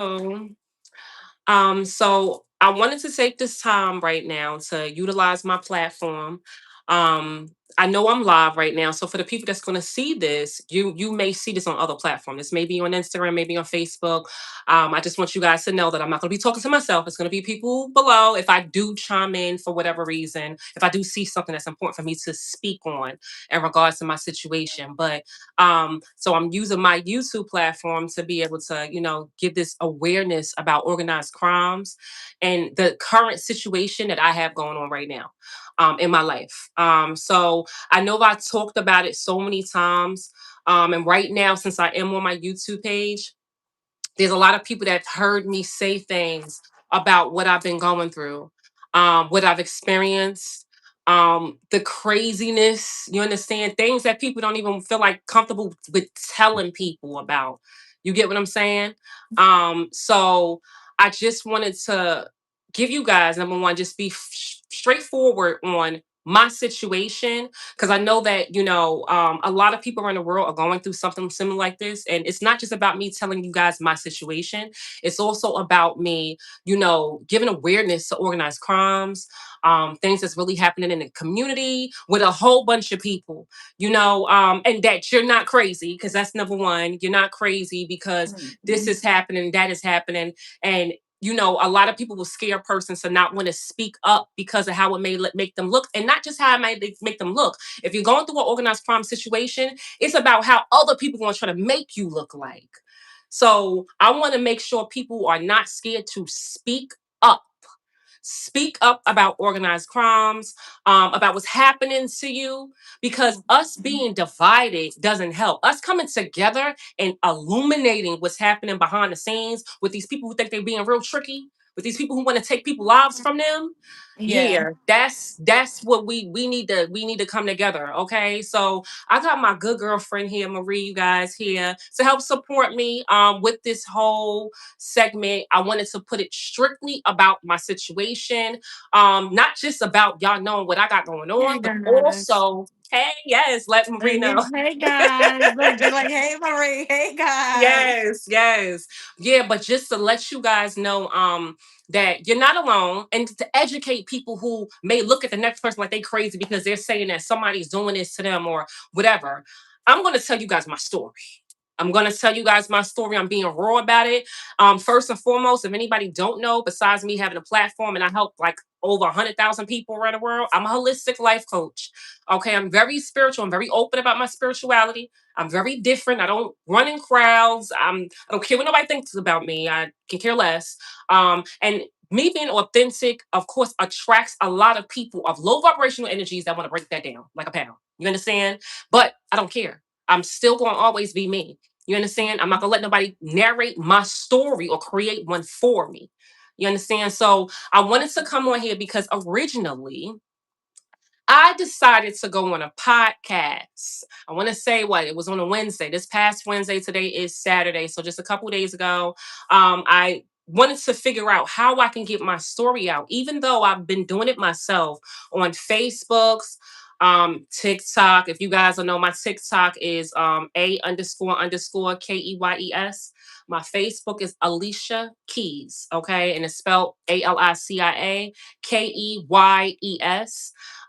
So, so I wanted to take this time right now to utilize my platform. Um, I know I'm live right now, so for the people that's going to see this, you may see this on other platforms. This may be on Instagram, maybe on Facebook. I just want you guys to know that I'm not going to be talking to myself. It's going to be people below. If I do chime in for whatever reason, if I do see something that's important for me to speak on in regards to my situation, but so I'm using my YouTube platform to be able to, give this awareness about organized crimes and the current situation that I have going on right now in my life. So I know I talked about it so many times. And right now, since I am on my YouTube page, there's a lot of people that have heard me say things about what I've been going through, what I've experienced, the craziness. You understand things that people don't even feel like comfortable with telling people about. You get what I'm saying? So I just wanted to give you guys number one, just be straightforward on my situation because I know that a lot of people around the world are going through something similar like this, and it's not just about me telling you guys my situation. It's also about me, giving awareness to organized crimes, things that's really happening in the community with a whole bunch of people, and that you're not crazy because that's number one. You're not crazy because this Mhm. is happening, that is happening, and a lot of people will scare a person to not want to speak up because of how it may make them look, and not just how it might make them look. If you're going through an organized crime situation, it's about how other people want to try to make you look like. So I want to make sure people are not scared to speak up. Speak up about organized crimes, about what's happening to you, because us being divided doesn't help. Us coming together and illuminating what's happening behind the scenes with these people who think they're being real tricky, with these people who want to take people's lives from them. Yeah. Yeah, that's what we need to come together. Okay, so I got my good girlfriend here, Marie, you guys here to help support me with this whole segment. I wanted to put it strictly about my situation, not just about y'all knowing what I got going Hey on, but guys. also, hey, yes, let Marie Yeah, know. hey guys. Like they're like, hey Marie, hey guys. Yes, yes. Yeah, but just to let you guys know that you're not alone and to educate people who may look at the next person like they crazy because they're saying that somebody's doing this to them or whatever. I'm going to tell you guys my story. I'm going to tell you guys my story. I'm being raw about it. First and foremost, if anybody don't know, besides me having a platform and I help like over 100,000 people around the world, I'm a holistic life coach. Okay, I'm very spiritual. I'm very open about my spirituality. I'm very different. I don't run in crowds. I don't care what nobody thinks about me. I can care less. And me being authentic, of course, attracts a lot of people of low vibrational energies that want to break that down like a pound. You understand? But I don't care. I'm still going to always be me. You understand? I'm not gonna let nobody narrate my story or create one for me. You understand? So I wanted to come on here because originally I decided to go on a podcast. I want to say what it was on a Wednesday. This past Wednesday, today is Saturday. So just a couple days ago, I wanted to figure out how I can get my story out, even though I've been doing it myself on Facebook's, TikTok. If you guys don't know, my TikTok is A__Keyes. My Facebook is Alicia Keys, okay, and it's spelled ALICIAKEYES.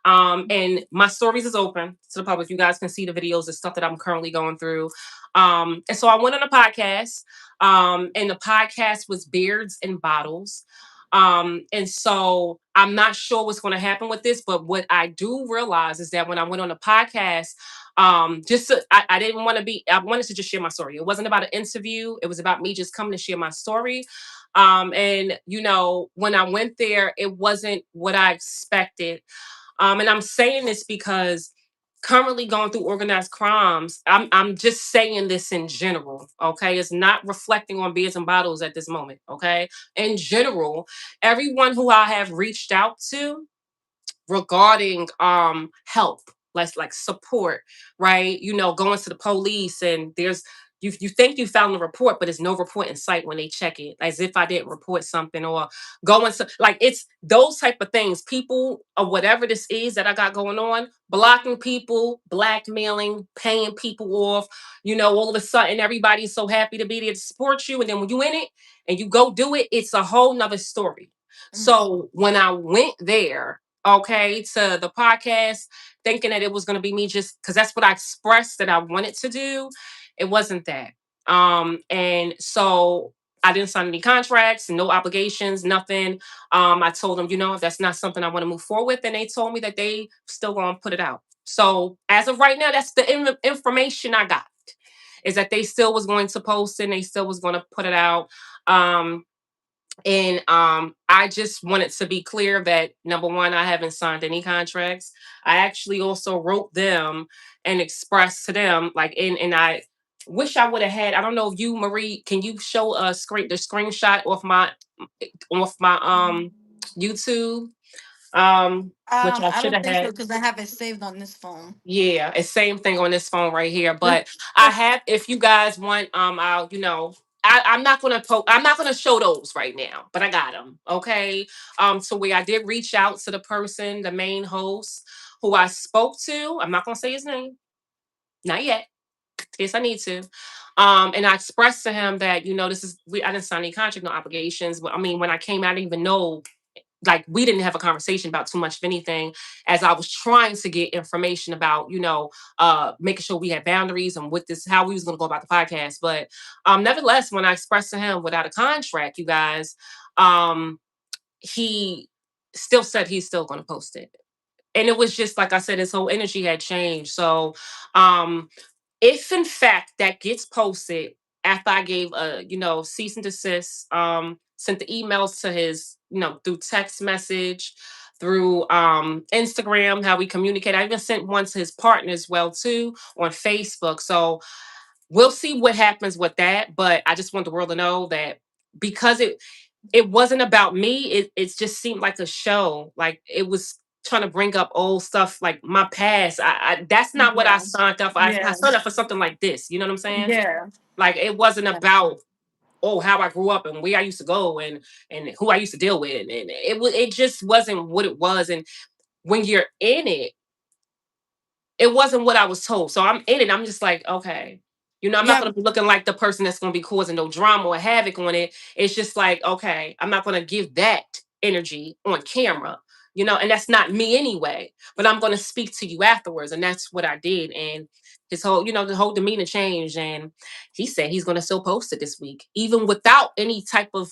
And my stories is open to the public. You guys can see the videos and stuff that I'm currently going through. And so I went on a podcast, and the podcast was Beards and Bottles. And so I'm not sure what's going to happen with this, but what I do realize is that when I went on the podcast, I didn't want to be, I wanted to just share my story. It wasn't about an interview, it was about me just coming to share my story. And when I went there, it wasn't what I expected. And I'm saying this because currently going through organized crimes, I'm just saying this in general, okay? It's not reflecting on beers and bottles at this moment, okay? In general, everyone who I have reached out to regarding help, like support, right? Going to the police and there's you think you found the report, but there's no report in sight when they check it, as if I didn't report something or going to like it's those type of things. People or whatever this is that I got going on, blocking people, blackmailing, paying people off. All of a sudden everybody's so happy to be there to support you, and then when you in it and you go do it, it's a whole nother story. Mhm. So when I went there, okay, to the podcast, thinking that it was going to be me just because that's what I expressed that I wanted to do, it wasn't that. And so I didn't sign any contracts, no obligations, nothing. I told them, if that's not something I want to move forward with, and they told me that they still gonna put it out. So as of right now, that's the information I got, is that they still was going to post it and they still was going to put it out. Um, and I just wanted to be clear that number one, I haven't signed any contracts. I actually also wrote them and expressed to them, like, and I wish I would have had. I don't know if you, Marie, can you show a the screenshot off my YouTube? Which I I should don't have think so had. because I have it saved on this phone. Yeah, it's same thing on this phone right here. But I have, if you guys want, I'll, I'm not gonna I'm not gonna show those right now, but I got them. Okay. So where I did reach out to the person, the main host who I spoke to. I'm not gonna say his name, not yet. Yes, I need to. And I expressed to him that, this is I didn't sign any contract, no obligations. But I mean, when I came, I didn't even know, like, we didn't have a conversation about too much of anything, as I was trying to get information about, making sure we had boundaries and what this how we was going to go about the podcast. But nevertheless, when I expressed to him without a contract, you guys, um he still said he's still going to post it. And it was just like I said, his whole energy had changed. So um if in fact that gets posted after I gave a, cease and desist, sent the emails to his, through text message, through Instagram, how we communicate. I even sent one to his partner as well too on Facebook. So we'll see what happens with that. But I just want the world to know that, because it wasn't about me. It just seemed like a show. Like it was trying to bring up old stuff, like my past. I That's not what I Yeah. signed up for. I Yeah. signed up for something like this. You know what I'm saying? Yeah. Like it wasn't Yeah. about, oh, how I grew up and where I used to go and who I used to deal with. And it just wasn't what it was. And when you're in it, it wasn't what I was told. So I'm in it. I'm just like, okay. I'm not Yeah. going to be looking like the person that's going to be causing no drama or havoc on it. It's just like, okay, I'm not going to give that energy on camera, and that's not me anyway. But I'm going to speak to you afterwards. And that's what I did. And his whole, the whole demeanor changed. And he said he's going to still post it this week, even without any type of.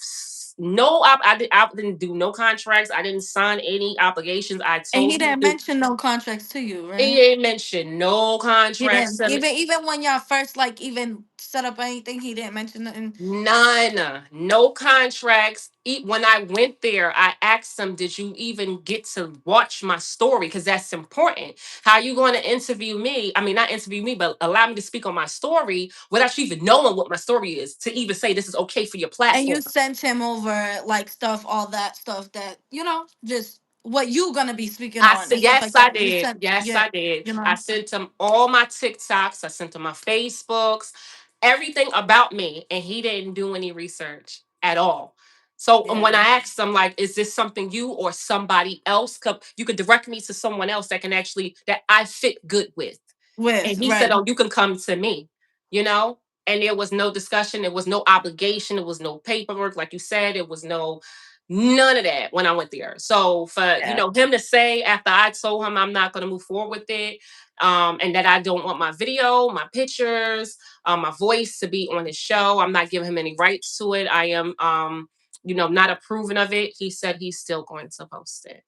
No, I didn't do no contracts. I didn't sign any obligations. I And told he him didn't mention no contracts to you, he right? ain't mentioned no He contracts didn't. to me. Even when y'all first like even set up anything, he didn't mention nothing. None. No contracts. When I went there, I asked them, did you even get to watch my story? Because that's important. How you going to interview me? I mean, not interview me, but allow me to speak on my story without you even knowing what my story is, to even say this is okay for your And platform. you sent him over like stuff, all that stuff that just what you gonna be speaking I on said, and stuff yes, like I that. You did. sent, Yes, yeah, I did. you I know, sent him all my TikToks. I sent him my Facebooks, everything about me. And he didn't do any research at all. So when yeah, I asked him, like, is this something you or somebody else you could direct me to someone else that can actually, that I fit good with. And with he said, right, oh, you can come to me, you know? And there was no discussion. There was no obligation. There was no paperwork. Like you said, it was none of that when I went there. So for, yeah, him to say after I told him I'm not going to move forward with it, and that I don't want my video, my pictures, my voice to be on his show, I'm not giving him any rights to it. I am, not approving of it. He said he's still going to post it.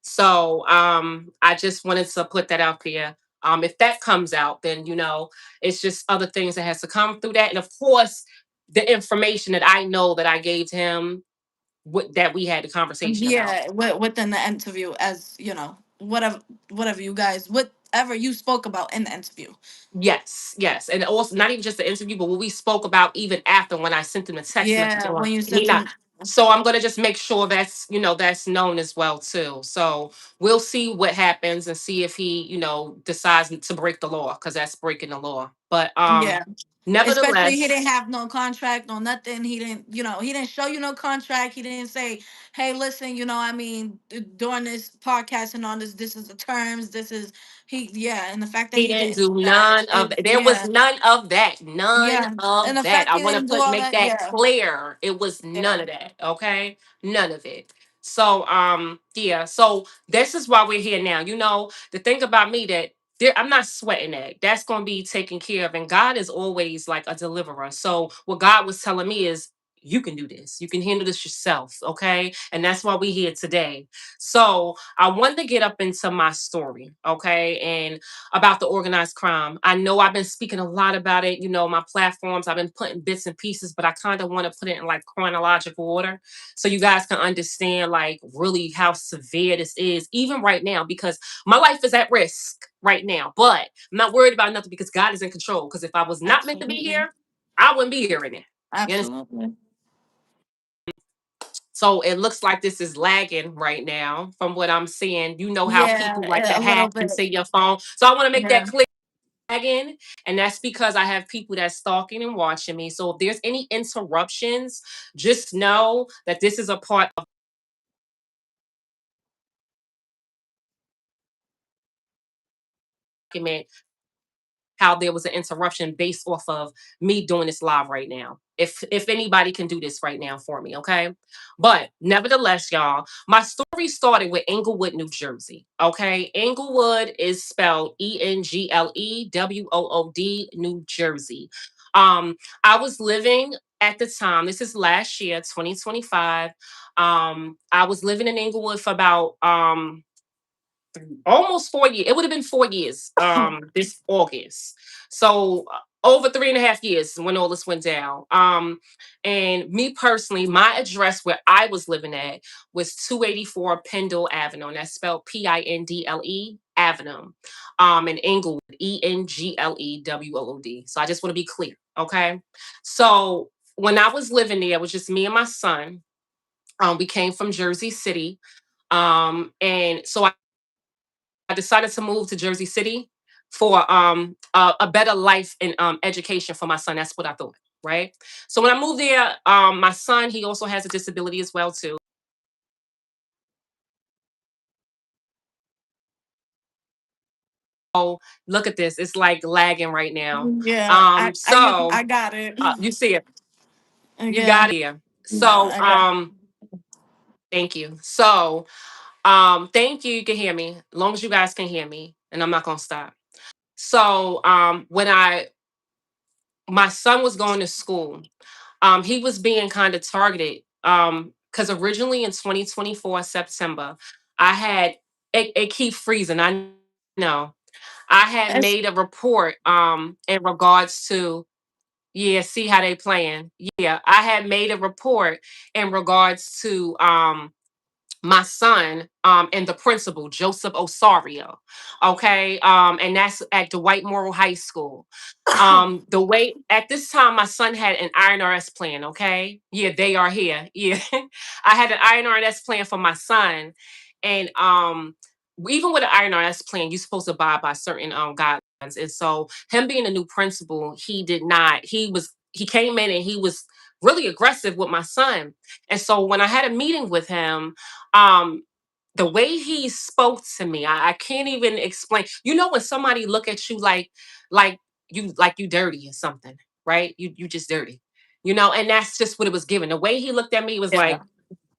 So I just wanted to put that out there. If that comes out, then it's just other things that has to come through that, and of course, the information that I know that I gave to him, that we had the conversation about. yeah. Within the interview, as whatever you guys, whatever you spoke about in the interview. Yes, yes, and also not even just the interview, but what we spoke about even after, when I sent him a text message Yeah, on, when you he sent not. him. So I'm gonna just make sure that's known as well too. So we'll see what happens and see if he decides to break the law, because that's breaking the law. But Yeah. Especially he nevertheless, didn't have no contract, no nothing. He didn't, he didn't show you no contract. He didn't say, "Hey, listen, I mean, during this podcast and on this is the terms. This is yeah." And the fact that he he didn't didn't do do that none of is, that. There was yeah, none of that. None yeah, and of the that. fact I he want to didn't do put all make that, that yeah, clear. It was none yeah, of that. Okay? None of it. So yeah, so this is why we're here now. The thing about me that I'm not sweating that. That's gonna be taken care of. And God is always like a deliverer. So what God was telling me is you can do this. You can handle this yourself. Okay. And that's why we're here today. So I wanted to get up into my story. Okay. And about the organized crime. I know I've been speaking a lot about it, my platforms. I've been putting bits and pieces, but I kind of want to put it in like chronological order so you guys can understand like really how severe this is, even right now, because my life is at risk right now. But I'm not worried about nothing because God is in control. Because if I was not meant to be absolutely, here, I wouldn't be here in it. You understand? absolutely, So it looks like this is lagging right now from what I'm seeing. You know how yeah, people like to a little hack bit, into your phone. So I want to make that yeah, clear again, and that's because I have people that's stalking and watching me. So if there's any interruptions, just know that this is a part of the document how there was an interruption based off of me doing this live right now. If anybody can do this right now for me, okay? But nevertheless, y'all, my story started with Englewood, New Jersey. Okay, Englewood is spelled Englewood, New Jersey. I was living at the time. This is last year, 2025. I was living in Englewood for about almost 4 years. It would have been 4 years this August. So over 3.5 years when all this went down. And me personally, my address where I was living at was 284 Pendle Avenue. And that's spelled Pindle Avenue. In Englewood, Englewood. So I just want to be clear. Okay. So when I was living there, it was just me and my son. We came from Jersey City. And so I decided to move to Jersey City for a better life and education for my son. That's what I thought, right? So when I moved there, my son he also has a disability as well too. Oh, look at this! It's like lagging right now. yeah. I So got it. you see it, you Yeah, got it here. yeah, So I got. thank you. So thank you. You can hear me, as long as you guys can hear me, and I'm not gonna stop. So when I my son was going to school, he was being kind of targeted because originally in 2024 September, I had it keep freezing. I know I had It's, made a report in regards to yeah, see how they playing. Yeah, I had made a report in regards to my son and the principal Joseph Osario, okay, and that's at Dwight Morrow High School. The way at this time my son had an INRS plan, okay, yeah, they are here, yeah. I had an INRS plan for my son, and even with an INRS plan you're supposed to abide by certain guidelines, and so him being a new principal, he did not, he came in and he was really aggressive with my son. And so when I had a meeting with him, um the way he spoke to me, I can't even explain. When somebody look at you like like you dirty or something, right? You just dirty. And that's just what it was given. The way he looked at me was yeah, like,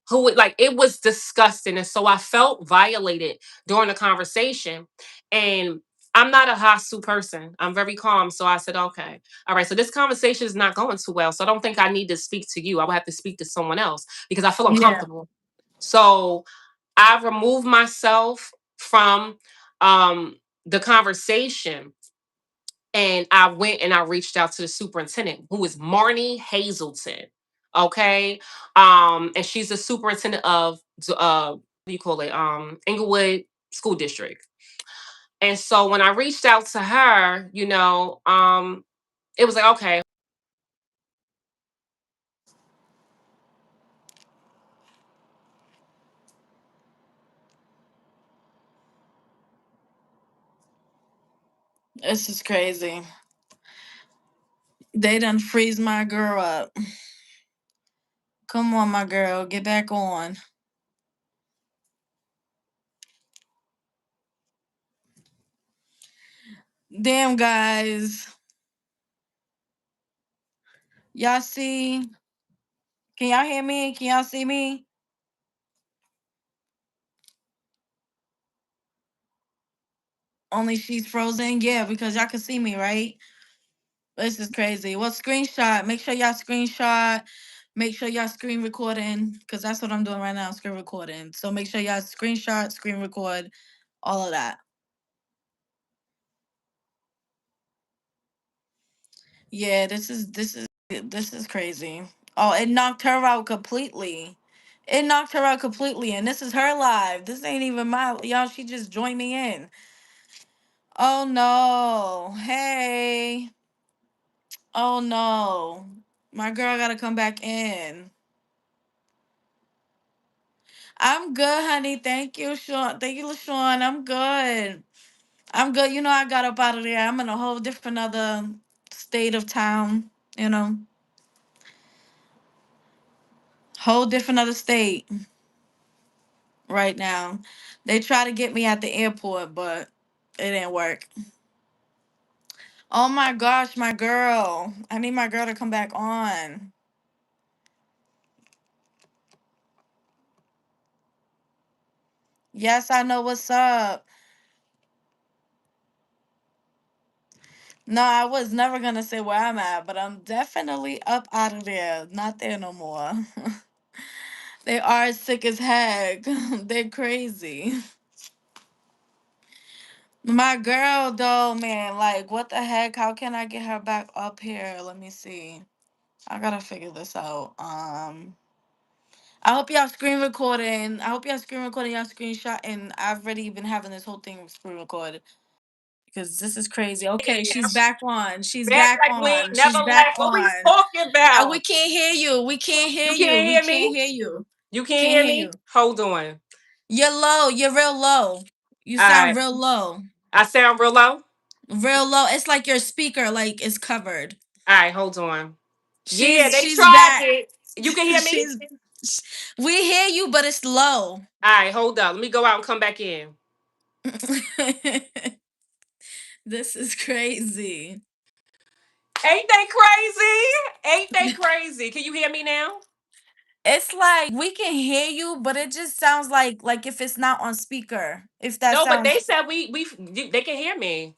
who would like it was disgusting. And so I felt violated during the conversation. And I'm not a hostile person. I'm very calm. So I said, okay, all right. So this conversation is not going too well. So I don't think I need to speak to you. I will have to speak to someone else because I feel yeah, uncomfortable. So I removed myself from the conversation, and I went and I reached out to the superintendent, who is Marnie Hazelton. Okay. And she's the superintendent of what do you call it? Englewood School District. And so when I reached out to her, it was like, okay, this is crazy. They done freeze my girl up. Come on, my girl, get back on. Damn, guys. Y'all see? Can y'all hear me? Can y'all see me? Only she's frozen. Yeah, because y'all can see me, right? This is crazy. Well, screenshot. Make sure y'all screenshot. Make sure y'all screen recording, because that's what I'm doing right now, screen recording. So make sure y'all screenshot, screen record, all of that. Yeah, this is crazy. Oh, it knocked her out completely. It knocked her out completely, and this is her live. This ain't even my y'all. She just joined me in. Oh no! Hey! Oh no! My girl gotta come back in. I'm good, honey. Thank you, Sean. Thank you, LaShawn. I'm good. I'm good. You know, I got up out of there. I'm in a whole different other state of town. You know, whole different other state right now. They try to get me at the airport, but it didn't work. Oh my gosh, my girl. I need my girl to come back on. Yes, I know what's up. No, I was never gonna say where I'm at, but I'm definitely up out of there. Not there no more. They are sick as heck. They're crazy. My girl though, man, like what the heck? How can I get her back up here? Let me see. I gotta figure this out. I hope y'all screen recording. I hope y'all screen recording, y'all screenshot, and I've already been having this whole thing screen recorded because this is crazy. Okay, she's back on. She's Back back like we ain't on. never She's back left. What we on. talking We about? can't hear you. We can't hear You you. can't We hear can't me? hear you. You can't Can't hear hear me? you. Hold on. You're low. You're real low. You All sound right. real low. I sound real low? Real low. It's like your speaker like is covered. All right, hold on. Yeah, She's they she's tried back. it. You can hear me? she's we hear you, but it's low. All right, hold up. Let me go out and come back in. This is crazy. Ain't they crazy? Ain't they crazy? Can you hear me now? It's like we can hear you, but it just sounds like if it's not on speaker. If that No, but they sounds said they can hear me.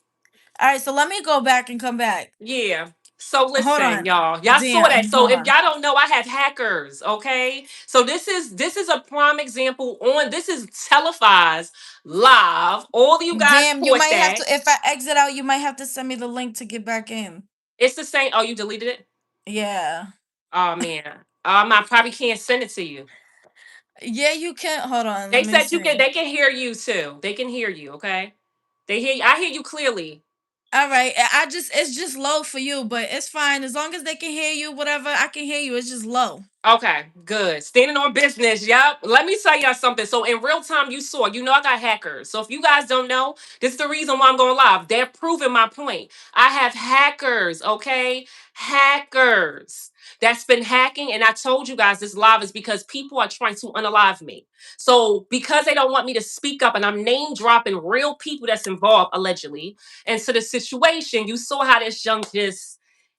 all right. So let me go back and come back. Yeah. So Hold listen, on. y'all saw that. Damn. So Hold if on. y'all don't know, I have hackers. Okay. So this is a prime example on this is televised live. All of you guys Damn. You caught might have that. to. If I exit out, you might have to send me the link to get back in. It's the same. Oh, you deleted it? Yeah. Oh man. I probably can't send it to you. Yeah. You can. Hold on. They Let me said you see. can. They can hear you too. They can hear you. Okay. They hear. I hear you clearly. All right. I just it's just low for you, but it's fine as long as they can hear you. Whatever I can hear you. It's just low. Okay, good. Standing on business. Yep. Let me tell y'all something. So in real time, you know, I got hackers. So if you guys don't know, this is the reason why I'm going live. They're proving my point. I have hackers. Okay, hackers that's been hacking, and I told you guys this live is because people are trying to unalive me. So because they don't want me to speak up, and I'm name dropping real people that's involved allegedly into the situation. You saw how this young just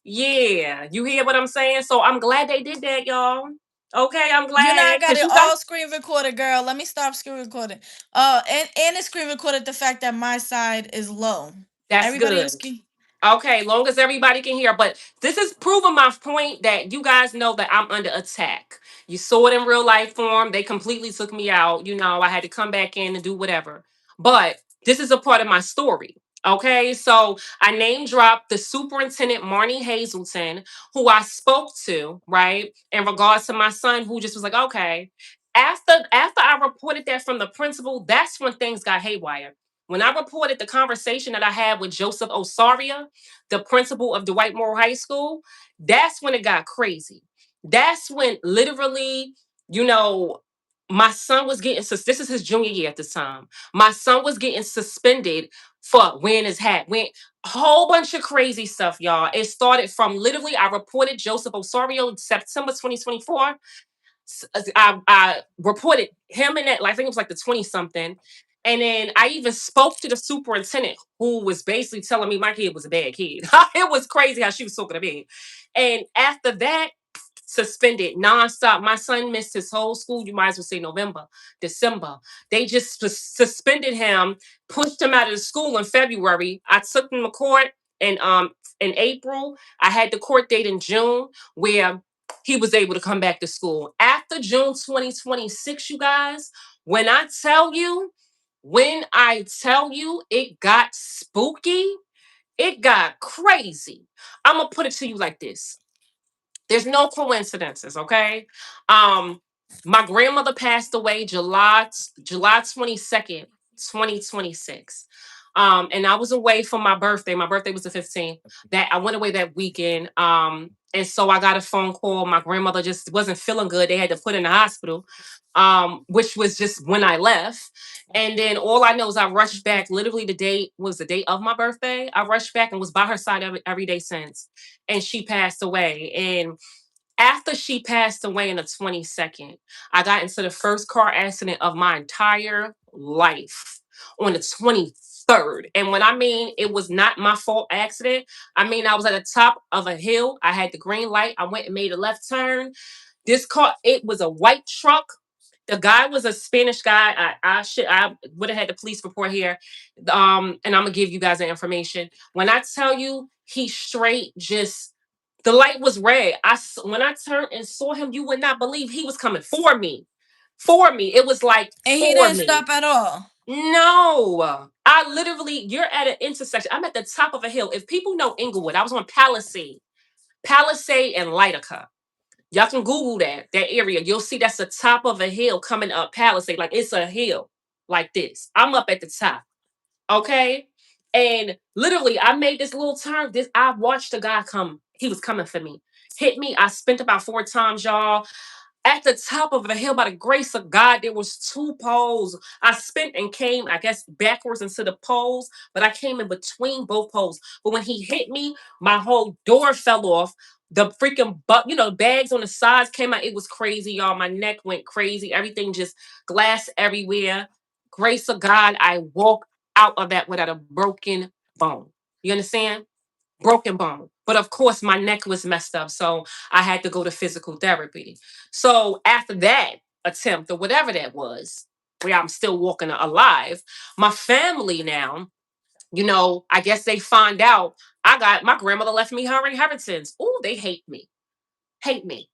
yeah, you hear what I'm saying? So I'm glad they did that, y'all. Okay, I'm You know, glad I got because it you got all screen recorded, girl. Let me stop screen recording. And it screen recorded the fact that my side is low. that's Everybody good. else can. Okay, long as everybody can hear. But this is proving my point that you guys know that I'm under attack. You saw it in real life form. They completely took me out. You know, I had to come back in and do whatever. But this is a part of my story. Okay, so I name dropped the superintendent Marnie Hazelton, who I spoke to, right, in regards to my son, who just was like, okay. After I reported that from the principal, that's when things got haywire. When I reported the conversation that I had with Joseph Osaria, the principal of Dwight Moore High School, that's when it got crazy. That's when literally, you know, My son was getting this is his junior year at the time. My son was getting suspended for wearing his hat. Went a whole bunch of crazy stuff, y'all. It started from literally I reported Joseph Osorio in September 2024. I reported him in that, like, I think it was like the 20 something. And then I even spoke to the superintendent who was basically telling me my kid was a bad kid. It was crazy how she was talking to me. And after that, suspended nonstop. My son missed his whole school. You might as well say November, December. They just suspended him, pushed him out of the school in February. I took him to court in April. I had the court date in June where he was able to come back to school. After June 2026, you guys, when I tell you, it got spooky, it got crazy. I'm gonna put it to you like this. There's no coincidences, okay? Um, my grandmother passed away July 22nd, 2026. And I was away for my birthday. My birthday was the 15th. That I went away that weekend. And so I got a phone call. My grandmother just wasn't feeling good. They had to put her in the hospital. Which was just when I left. And then all I know is I rushed back. Literally, the date was the date of my birthday. I rushed back and was by her side every day since. And she passed away. And after she passed away in the 22nd, I got into the first car accident of my entire life on the 23rd. And when I mean it was not my fault accident, I mean I was at the top of a hill. I had the green light. I went and made a left turn. This car, it was a white truck. The guy was a Spanish guy. I would have had the police report here. And I'm gonna give you guys the information. When I tell you he straight just the light was red. When I turned and saw him, you would not believe he was coming for me. For me. It was like And he for didn't me. stop at all. No. I literally, you're at an intersection. I'm at the top of a hill. If people know Englewood, I was on Palisade and Lightica. Y'all can Google that area. You'll see that's the top of a hill coming up Palisade. Like it's a hill like this. I'm up at the top. Okay. And literally, I made this little turn. I watched the guy come. He was coming for me. Hit me. I spent about 4 times, y'all. At the top of the hill, by the grace of God, there was 2 poles. I spent and came, I guess, backwards into the poles, but I came in between both poles. But when he hit me, my whole door fell off. The freaking bags on the sides came out. It was crazy, y'all. My neck went crazy. Everything just glass everywhere. Grace of God, I walked out of that without a broken bone. You understand? Broken bone. But of course, my neck was messed up. So I had to go to physical therapy. So after that attempt, or whatever that was, where I'm still walking alive, my family now, I guess they find out I got my grandmother left me her inheritance. Oh, they hate me. Hate me.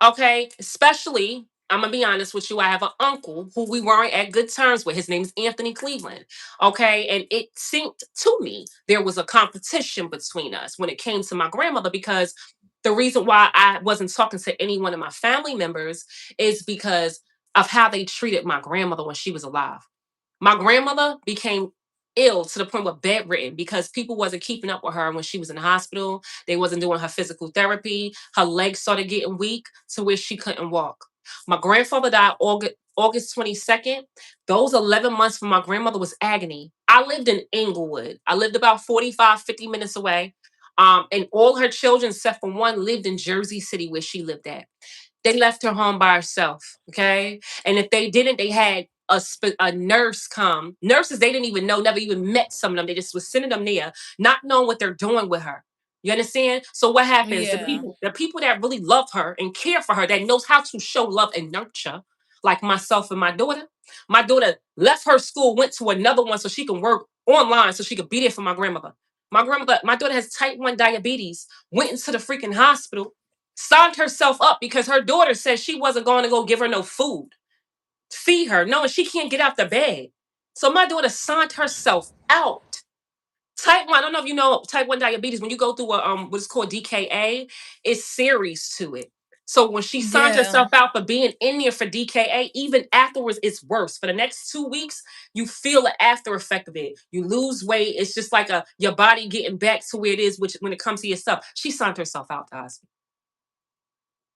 Okay, especially I'm gonna be honest with you. I have an uncle who we weren't at good terms with. His name is Anthony Cleveland. Okay, and it seemed to me there was a competition between us when it came to my grandmother because the reason why I wasn't talking to any one of my family members is because of how they treated my grandmother when she was alive. My grandmother became ill to the point of bedridden because people wasn't keeping up with her when she was in the hospital. They wasn't doing her physical therapy. Her legs started getting weak to where she couldn't walk. My grandfather died August 22nd. Those 11 months for my grandmother was agony. I lived in Englewood. I lived about 45, 50 minutes away. And all her children, except for one, lived in Jersey City where she lived at. They left her home by herself. Okay. And if they didn't, they had a nurse come. Nurses they didn't even know, never even met some of them. They just was sending them there, not knowing what they're doing with her. You understand? So what happens? Yeah. The people that really love her and care for her, that knows how to show love and nurture, like myself and my daughter. My daughter left her school, went to another one so she can work online, so she could be there for my grandmother. My daughter has type 1 diabetes, went into the freaking hospital, signed herself up because her daughter said she wasn't going to go give her no food, feed her, knowing she can't get out the bed. So my daughter signed herself out. Type 1, I don't know if you know type 1 diabetes, when you go through what's called DKA, it's series to it. So when she signed Yeah. herself out for being in there for DKA, even afterwards, it's worse. For the next 2 weeks, you feel the after effect of it. You lose weight. It's just like your body getting back to where it is, which when it comes to your stuff. She signed herself out, guys.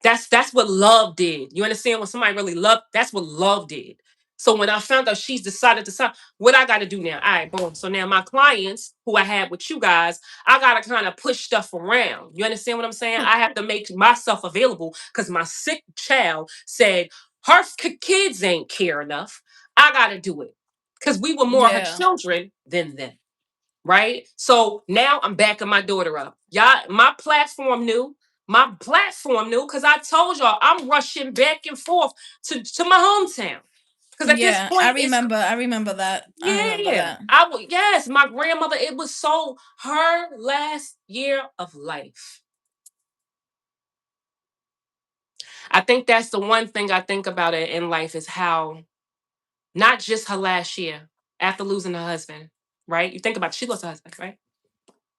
That's what love did. You understand? When somebody really loved, that's what love did. So when I found out she's decided to stop, what I got to do now? All right, boom. So now my clients who I had with you guys, I got to kind of push stuff around. You understand what I'm saying? I have to make myself available because my sick child said her kids ain't care enough. I got to do it because we were more her Yeah. children than them. Right? So now I'm backing my daughter up. Y'all, my platform knew. My platform knew because I told y'all I'm rushing back and forth to my hometown. Because at this Yeah. I point, it's remember. I remember that. I remember yeah. that. I would yes, my grandmother, it was so her last year of life. I think that's the one thing I think about it in life is how not just her last year after losing her husband, right? You think about it, she lost her husband, right?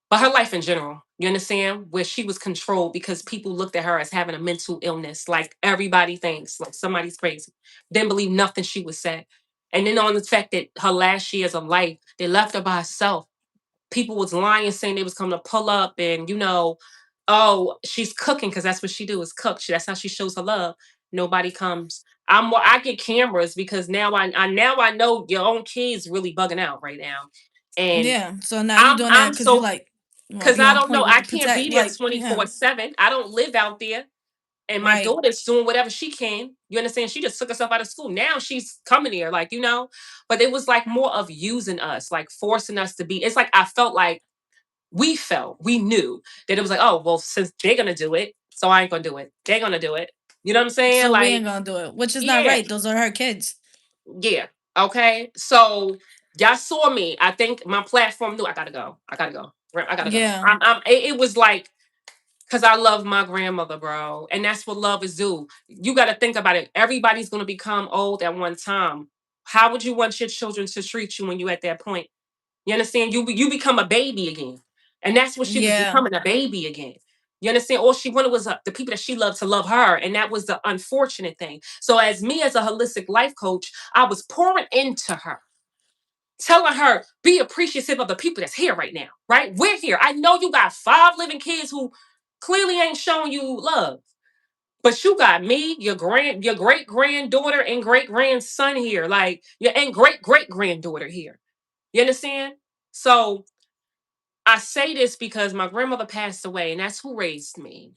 But her life in general, you understand, where she was controlled because people looked at her as having a mental illness, like everybody thinks, like somebody's crazy. Didn't believe nothing she was said. And then on the fact that her last years of life, they left her by herself. People was lying, saying they was coming to pull up, and oh, she's cooking because that's what she do is cook. That's how she shows her love. Nobody comes. I get cameras because now I know your own kids really bugging out right now, and Yeah. So now you I'm doing I'm that because you so like, well, because you I on don't know. point with I the can't protect. be there Like, yeah. 24/7. I don't live out there. And my Right. daughter's doing whatever she can. You understand? She just took herself out of school. Now she's coming here, but it was like more of using us, like forcing us to be. It's like I felt like we knew that it was like, oh, well, since they're gonna do it, so I ain't gonna do it. They're gonna do it. You know what I'm saying? So we Like, ain't gonna do it, which is not yeah, right. Those are her kids. yeah. Okay. So y'all saw me. I think my platform knew I gotta go. I gotta go. Right, I gotta go. Yeah. It was like because I love my grandmother, bro. And that's what love is do. You got to think about it. Everybody's going to become old at one time. How would you want your children to treat you when you at that point? You understand? You become a baby again. And that's what she was Yeah. becoming, a baby again. You understand? All she wanted was the people that she loved to love her. And that was the unfortunate thing. So as me as a holistic life coach, I was pouring into her, telling her, be appreciative of the people that's here right now, right? We're here. I know you got 5 living kids who clearly ain't showing you love. But you got me, your great granddaughter and great grandson here, like your and great great granddaughter here. You understand? So I say this because my grandmother passed away, and that's who raised me.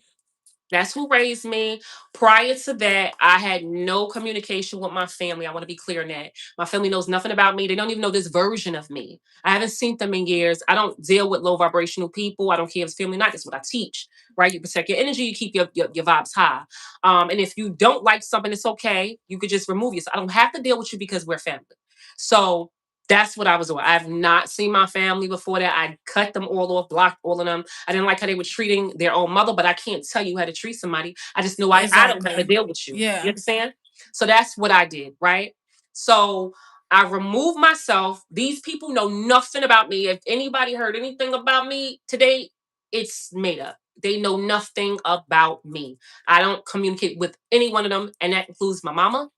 That's who raised me. Prior to that, I had no communication with my family. I want to be clear on that. My family knows nothing about me. They don't even know this version of me. I haven't seen them in years. I don't deal with low vibrational people. I don't care if it's family or not. That's what I teach, right? You protect your energy, you keep your vibes high. And if you don't like something, it's okay. You could just remove yourself. I don't have to deal with you because we're family. So that's what I was doing. I've not seen my family before that. I cut them all off, blocked all of them. I didn't like how they were treating their own mother, but I can't tell you how to treat somebody. I just know I don't have to Exactly. deal with you. You Yeah. understand? So that's what I did, right? So I removed myself. These people know nothing about me. If anybody heard anything about me today, it's made up. They know nothing about me. I don't communicate with any one of them, and that includes my mama,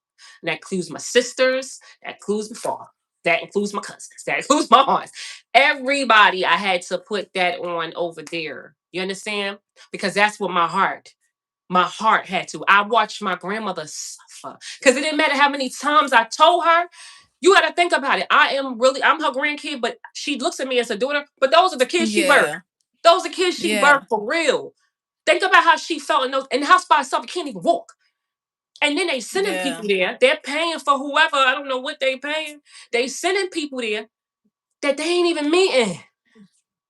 and that includes my sisters, that includes my father, that includes my cousins, that includes my aunts. Everybody, I had to put that on over there. You understand? Because that's what my heart had to. I watched my grandmother suffer because it didn't matter how many times I told her. You got to think about it. I'm her grandkid, but she looks at me as a daughter. But those are the kids she birthed. Yeah. Those are kids she Yeah. birthed for real. Think about how she felt in the house by herself. Can't even walk. And then they sending Yeah. people there. They're paying for whoever. I don't know what they paying. They sending people there that they ain't even meeting.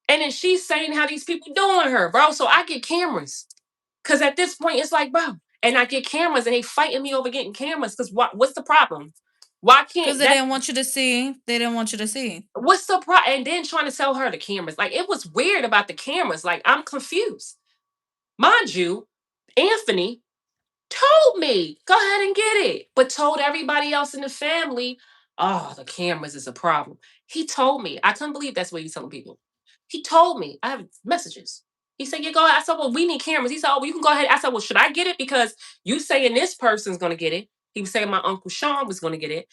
And then she's saying how these people doing her, bro. So I get cameras. Cause at this point, it's like, bro, and I get cameras and they fighting me over getting cameras. Cause what's the problem? Why Because can't they that didn't want you to see. They didn't want you to see. what's the problem? And then trying to sell her the cameras. Like it was weird about the cameras. Like I'm confused. Mind you, Anthony told me, go ahead and get it, but told everybody else in the family, oh, the cameras is a problem. He told me. I couldn't believe that's what he's telling people. He told me. I have messages. He said, yeah, go ahead. I said, well, we need cameras. He said, oh, well, you can go ahead. I said, well, should I get it? Because you saying this person's going to get it. He was saying my Uncle Sean was going to get it.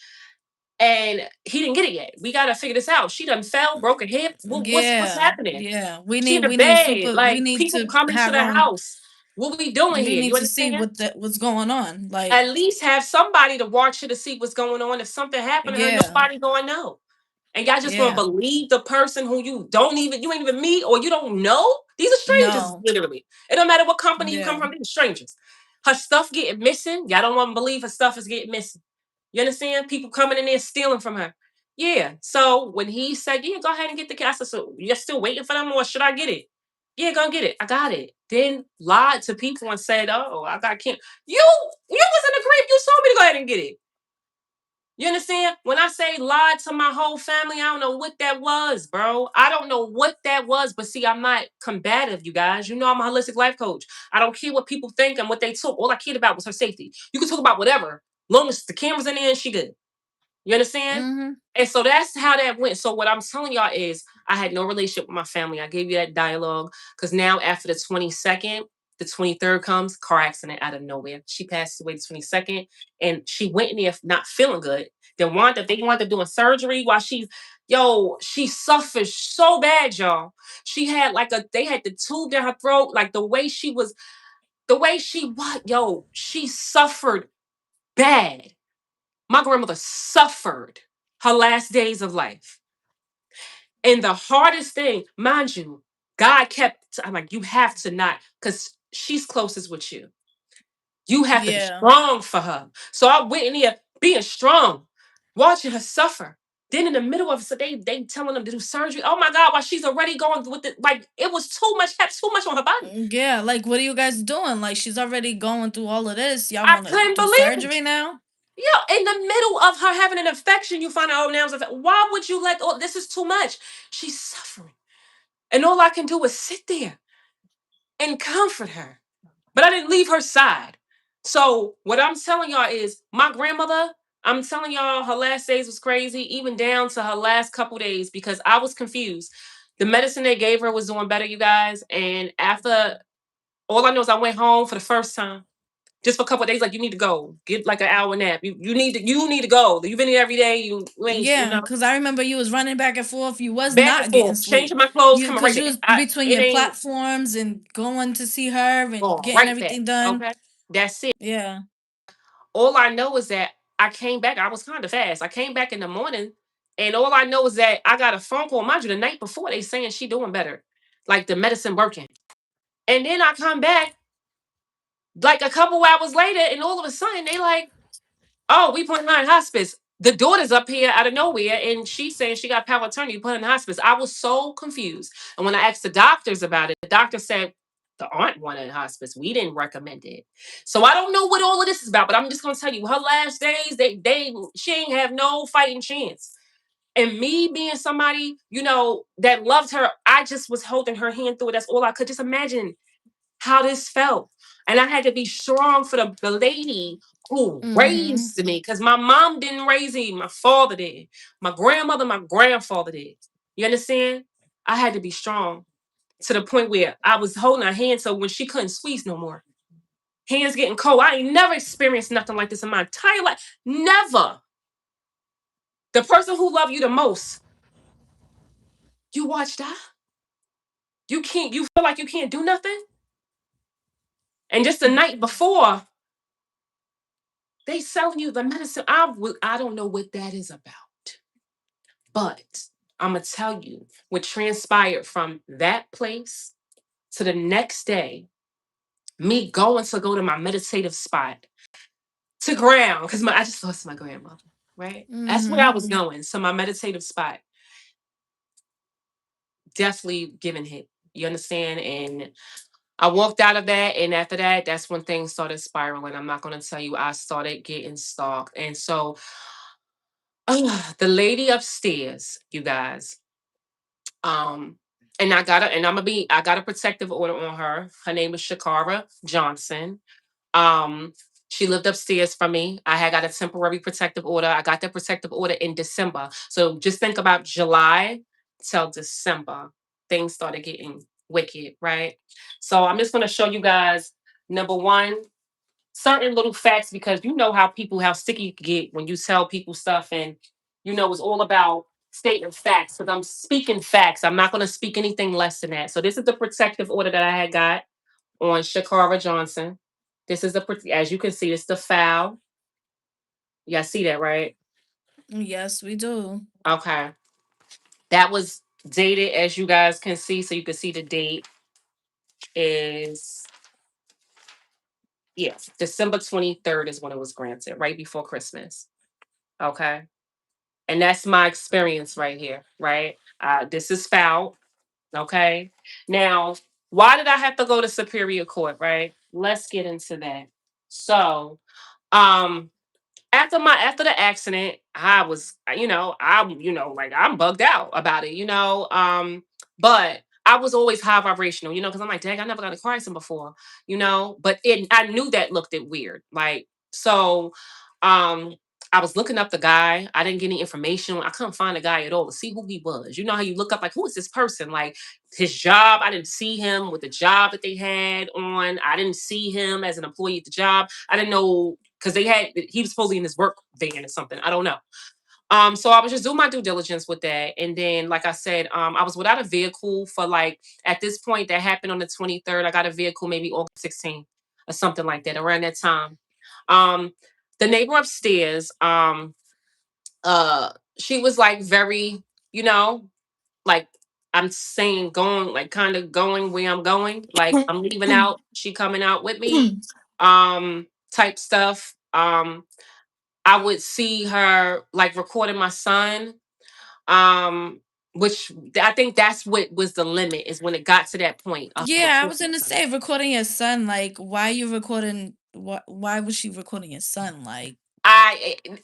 And he didn't get it yet. We got to figure this out. She done fell, broke a hip. What's Yeah. happening? Yeah. She in the We need bed. super. We Like need people to coming to have the them. house. What we doing We here? need You to see understand? what's going on. Like, At least have somebody to watch you to see what's going on. If something happened to her, yeah, nobody gonna know. And y'all just gonna yeah, believe the person who you ain't even meet or you don't know. These are strangers, no, literally. It don't matter what company you come yeah, from, these are strangers. Her stuff getting missing. Y'all don't want to believe her stuff is getting missing. You understand? People coming in there stealing from her. Yeah. So when he said, "Yeah, go ahead and get the cat," I said, "So you're still waiting for them, or should I get it?" "Yeah, go get it." I got it. Then lied to people and said, "Oh, I got can't." You was in the crib. You told me to go ahead and get it. You understand? When I say lied to my whole family, I don't know what that was, bro. I don't know what that was. But see, I'm not combative, you guys. You know I'm a holistic life coach. I don't care what people think and what they took. All I cared about was her safety. You can talk about whatever. Long as the camera's in there and she good. You understand? mm-hmm, And so that's how that went. So what I'm telling y'all is I had no relationship with my family. I gave you that dialogue because now after the 22nd, the 23rd comes, car accident out of nowhere. She passed away the 22nd and she went in there not feeling good. They wanted doing surgery while she suffered so bad, y'all. She had they had the tube down her throat, like the way she what, yo, she suffered bad. My grandmother suffered her last days of life. And the hardest thing, mind you, God kept, I'm like, you have to not, because she's closest with you. You have to be yeah, strong for her. So I went in here being strong, watching her suffer. Then in the middle of it, so they telling them to do surgery. Oh my God, while she's already going with it, like it was too much, had too much on her body. yeah. Like, what are you guys doing? Like, she's already going through all of this. Y'all I want to couldn't do believe surgery it. now? Yeah, in the middle of her having an infection, you find out, oh, now it's why would you let, oh, this is too much. She's suffering. And all I can do is sit there and comfort her. But I didn't leave her side. So what I'm telling y'all is my grandmother, I'm telling y'all her last days was crazy, even down to her last couple days, because I was confused. The medicine they gave her was doing better, you guys. And after all I know is I went home for the first time. Just for a couple of days, like you need to go. Get like an hour nap. You need to go. You've been here every day. You ain't, Yeah, because I remember you was running back and forth. You was back and not getting forth, sleep. changing my clothes, You coming right because you back. was between It your ain't platforms and going to see her and going getting right back. everything done. Okay, that's it. Yeah. All I know is that I came back. I was kind of fast. I came back in the morning, and all I know is that I got a phone call. Mind you, the night before they saying she doing better, like the medicine working. And then I come back like a couple hours later, and all of a sudden they like, "Oh, we put her in hospice." The daughter's up here out of nowhere, and she's saying she got power of attorney. You put her in hospice. I was so confused. And when I asked the doctors about it, the doctor said the aunt wanted in hospice. We didn't recommend it. So I don't know what all of this is about, but I'm just gonna tell you, her last days, she ain't have no fighting chance. And me being somebody, that loved her, I just was holding her hand through it. That's all I could just imagine how this felt. And I had to be strong for the lady who Mm-hmm. raised me because my mom didn't raise me. My father did. My grandmother, my grandfather did. You understand? I had to be strong to the point where I was holding her hand so when she couldn't squeeze no more. Hands getting cold. I ain't never experienced nothing like this in my entire life. Never. The person who loved you the most, you watch that. You feel like you can't do nothing. And just the night before, they selling you the medicine. I don't know what that is about. But I'm gonna tell you what transpired from that place to the next day, me going to go to my meditative spot to ground, because I just lost my grandmother, right? That's where I Mm-hmm. was going. So my meditative spot, definitely giving hit. You understand? And I walked out of that, and after that, that's when things started spiraling. I'm not gonna tell you, I started getting stalked. And so the lady upstairs, you guys, um, and I got a protective order on her. Her name is Shakara Johnson. Um, she lived upstairs from me. I had got a temporary protective order. I got that protective order in December. So just think about July till December. Things started getting wicked, right? So I'm just gonna show you guys number one, certain little facts, because you know how sticky you can get when you tell people stuff, and it's all about stating facts, because I'm speaking facts. I'm not going to speak anything less than that. So this is the protective order that I had got. on Shakara Johnson. This is as you can see, it's the foul. Yeah, see that, right? Yes, we do. Okay. That was dated, as you guys can see. So you can see the date is, yes, December 23rd is when it was granted, right before Christmas. Okay. And that's my experience right here, right? This is foul. Okay. Now, why did I have to go to Superior Court, right? Let's get into that. So, um, after the accident, I was, like I'm bugged out about it, but I was always high vibrational, because I'm like, dang, I never got a car accident before, but I knew that looked it weird. Like, so um I was looking up the guy. I didn't get any information. I couldn't find the guy at all to see who he was. You know how you look up like, who is this person? Like his job. I didn't see him with the job that they had on. I didn't see him as an employee at the job. I didn't know because he was supposedly in his work van or something. I don't know. So I was just doing my due diligence with that. And then, like I said, I was without a vehicle for like at this point that happened on the 23rd. I got a vehicle maybe August 16th or something like that, around that time. Um, the neighbor upstairs, she was like very, you know, like I'm saying going, like kind of going where I'm going. Like I'm leaving out, she coming out with me, type stuff. I would see her like recording my son, um, which I think that's what was the limit is when it got to that point of Yeah, I was recording my gonna son. say recording your son. Like, why you recording? Why was she recording your son? Like,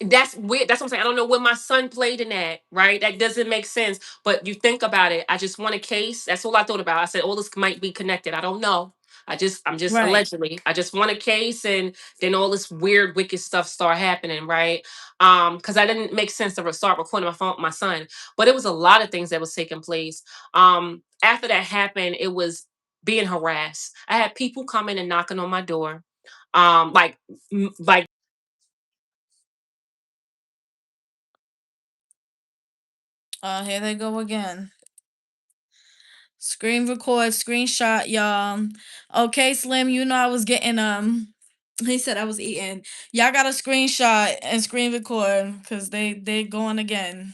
That's weird. That's what I'm saying. I don't know what my son played in that, right? That doesn't make sense. But you think about it. I just want a case. That's all I thought about. I said, all this might be connected. I don't know. I'm just right? allegedly. I just want a case, and then all this weird, wicked stuff start happening, right? Because I didn't make sense to start recording my son. But it was a lot of things that was taking place. After that happened, it was being harassed. I had people coming and knocking on my door, like Here they go again. Screen record, screenshot, y'all. Okay, Slim, you know I was getting he said I was eating. Y'all got a screenshot and screen record because they going again.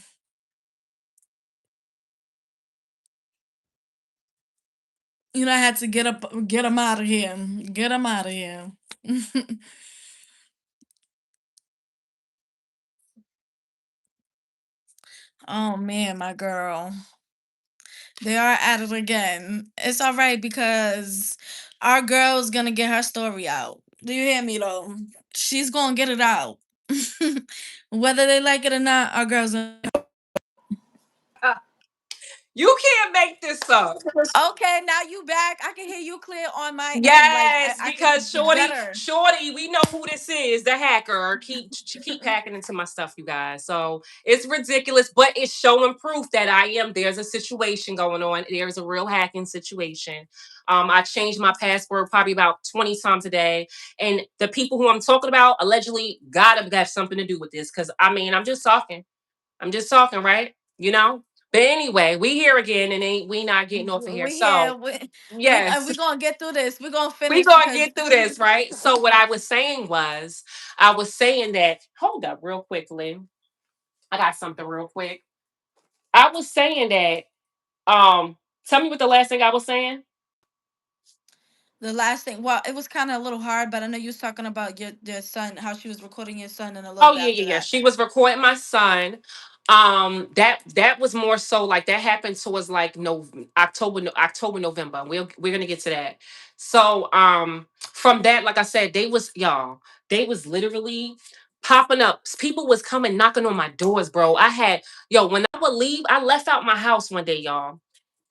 You know I had to get him out of here. Get him out of here. Oh man, my girl. They are at it again. It's all right because our girl's gonna get her story out. Do you hear me though? She's gonna get it out. Whether they like it or not, our girl's gonna. you can't make this up. Okay, now you back. I can hear you clear on my end. Like Yes, I can because better. Shorty, we know who this is, the hacker. She keep hacking into my stuff, you guys. So it's ridiculous, but it's showing proof that there's a situation going on. There's a real hacking situation. I changed my password probably about 20 times a day. And the people who I'm talking about allegedly gotta have something to do with this. Cause I mean, I'm just talking. I'm just talking, right? You know? But anyway, we here again and ain't we not getting off of here. We here. So yes. We gonna get through this. We gonna We finish gonna because get through this, right? So what I was saying that, hold up real quickly. I got something real quick. I was saying that, tell me what the last thing I was saying. the last thing. Well, it was kind of a little hard, but I know you was talking about your son, how she was recording your son, and a little Oh bit yeah, yeah, after yeah. that. She was recording my son. That was more so like that happened towards like no October, November. We're gonna get to that. So from that, like I said, they was literally popping up. People was coming knocking on my doors, bro. When I would leave, I left out my house one day, y'all.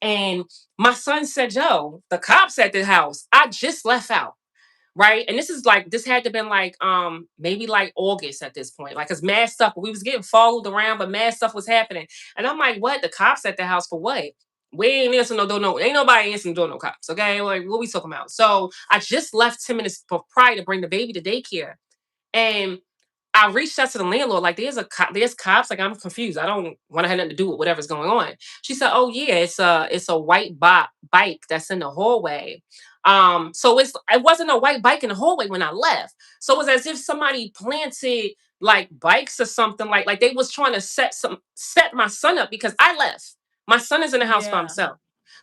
And my son said, yo, the cops at the house. I just left out, right? And this had to been like maybe like August at this point, like, cause mad stuff. We was getting followed around, but mad stuff was happening. And I'm like, what? The cops at the house for what? We ain't answering no door, no, ain't nobody answering the door, no cops. Okay, like what we talking about? So I just left 10 minutes prior to bring the baby to daycare, and I reached out to the landlord, like, there's cops. Like, I'm confused. I don't want to have nothing to do with whatever's going on. She said, oh yeah, it's a white bike that's in the hallway. So it wasn't a white bike in the hallway when I left. So it was as if somebody planted like bikes or something, like they was trying to set my son up because I left. My son is in the house by Yeah. himself.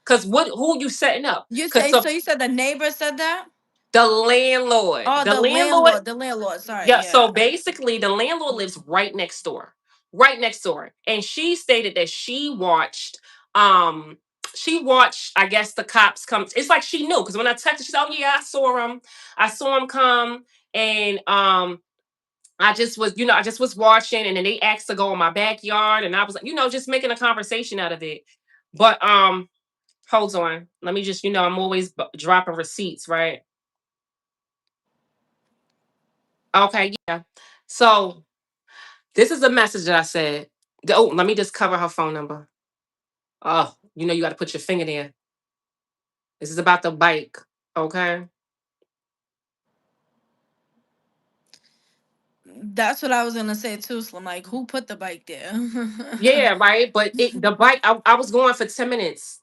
Cause what who you setting up? You Cause say so? You said the neighbor said that? the landlord, Oh, the the landlord, landlord. The landlord. Sorry. yeah, Yeah. so basically the landlord lives right next door. Right next door. And she stated that um she watched, I guess, the cops come. It's like she knew because when I texted, she said, "Oh yeah, I saw him. I saw him come." And I just was watching, and then they asked to go in my backyard, and I was like, just making a conversation out of it. But hold on. Let me just, I'm always dropping receipts, right? Okay, yeah. So this is a message that I said. Oh, let me just cover her phone number. Oh, you got to put your finger there. This is about the bike. Okay. That's what I was gonna say too, Slim. Like, who put the bike there? Yeah, right. But the bike, I was going for 10 minutes.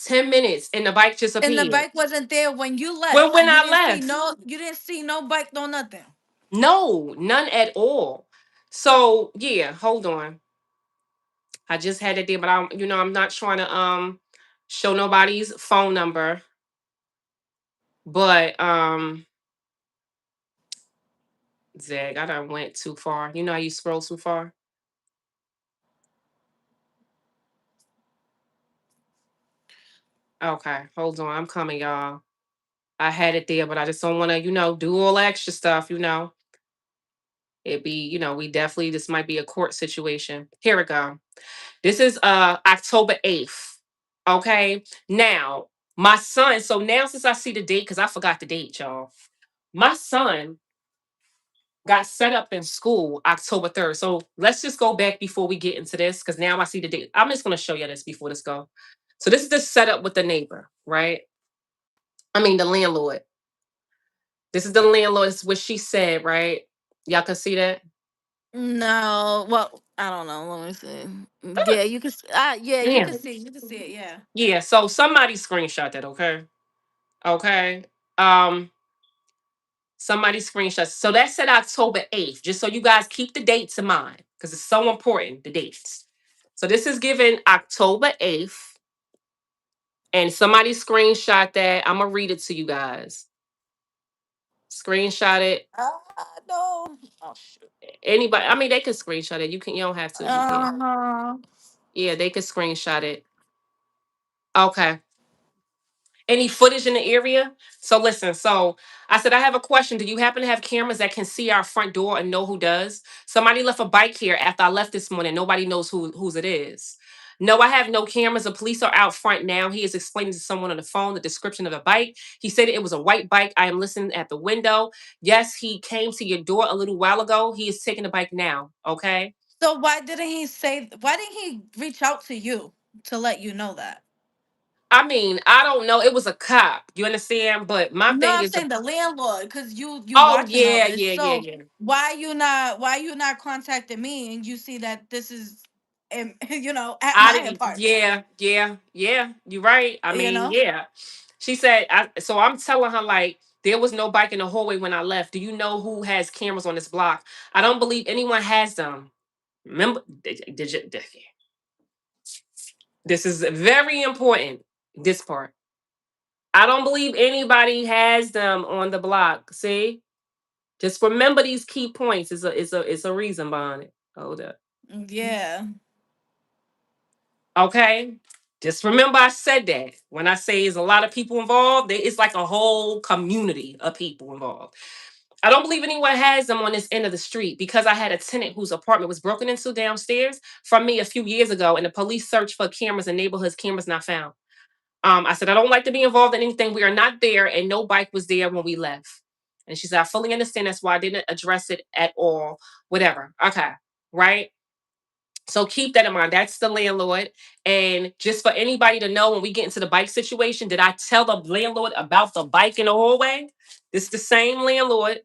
10 minutes, and the bike just And the appeared. bike wasn't there when you Well, left. when You I didn't see left, no. You didn't see no bike, no nothing. no, none at all. So yeah, hold on. I just had it there, but I'm not trying to show nobody's phone number. But Zeg, I done went too far. You know how you scroll too far? Okay, hold on. I'm coming, y'all. I had it there, but I just don't want to, do all the extra stuff, It'd be, we definitely, this might be a court situation. Here we go. This is October 8th. Okay. Now, my son, so now since I see the date, because I forgot the date, y'all. My son got set up in school October 3rd. So let's just go back before we get into this, because now I see the date. I'm just gonna show you this before this go. So this is the setup with the neighbor, right? I mean the landlord. This is the landlord, this is what she said, right? Y'all can see that? No, well, I don't know. Let me see. Yeah, you can. Yeah, you Yeah. can see. You can see it. Yeah. Yeah. So somebody screenshot that, okay? Okay. Um, somebody screenshot. So that said October 8th, just so you guys keep the dates in mind, because it's so important, the dates. So this is given October 8th, and somebody screenshot that. I'm gonna read it to you guys. Screenshot it. No. Oh shoot. Anybody, I mean, they can screenshot it. You don't have to, you can't. Uh-huh. Yeah, they can screenshot it. Okay. Any footage in the area? So listen, so I said I have a question. Do you happen to have cameras that can see our front door and know who does? Somebody left a bike here after I left this morning. Nobody knows whose it is. No, I have no cameras. The police are out front now. He is explaining to someone on the phone the description of the bike. He said it was a white bike. I am listening at the window. Yes, he came to your door a little while ago. He is taking the bike now. Okay. So why didn't he say? Why didn't he reach out to you to let you know that? I mean, I don't know. It was a cop. You understand? But my No, thing I'm is, saying the landlord, because you oh watching all yeah, this. yeah, yeah, So yeah. why you not contacting me and you see that this is, at I my didn't. apartment. Yeah, yeah, yeah. You're right. I You mean, know. yeah. She said. So I'm telling her like there was no bike in the hallway when I left. Do you know who has cameras on this block? I don't believe anyone has them. Remember? This is very important. This part. I don't believe anybody has them on the block. See, just remember these key points. It's a reason behind it. Hold up. Yeah. Okay. Just remember I said that. When I say there's a lot of people involved, it's like a whole community of people involved. I don't believe anyone has them on this end of the street because I had a tenant whose apartment was broken into downstairs from me a few years ago, and the police searched for cameras and neighborhoods, cameras not found. I said, I don't like to be involved in anything. We are not there, and no bike was there when we left. And she said, I fully understand. That's why I didn't address it at all. Whatever. Okay. Right. So keep that in mind. That's the landlord. And just for anybody to know, when we get into the bike situation, did I tell the landlord about the bike in the hallway? This is the same landlord.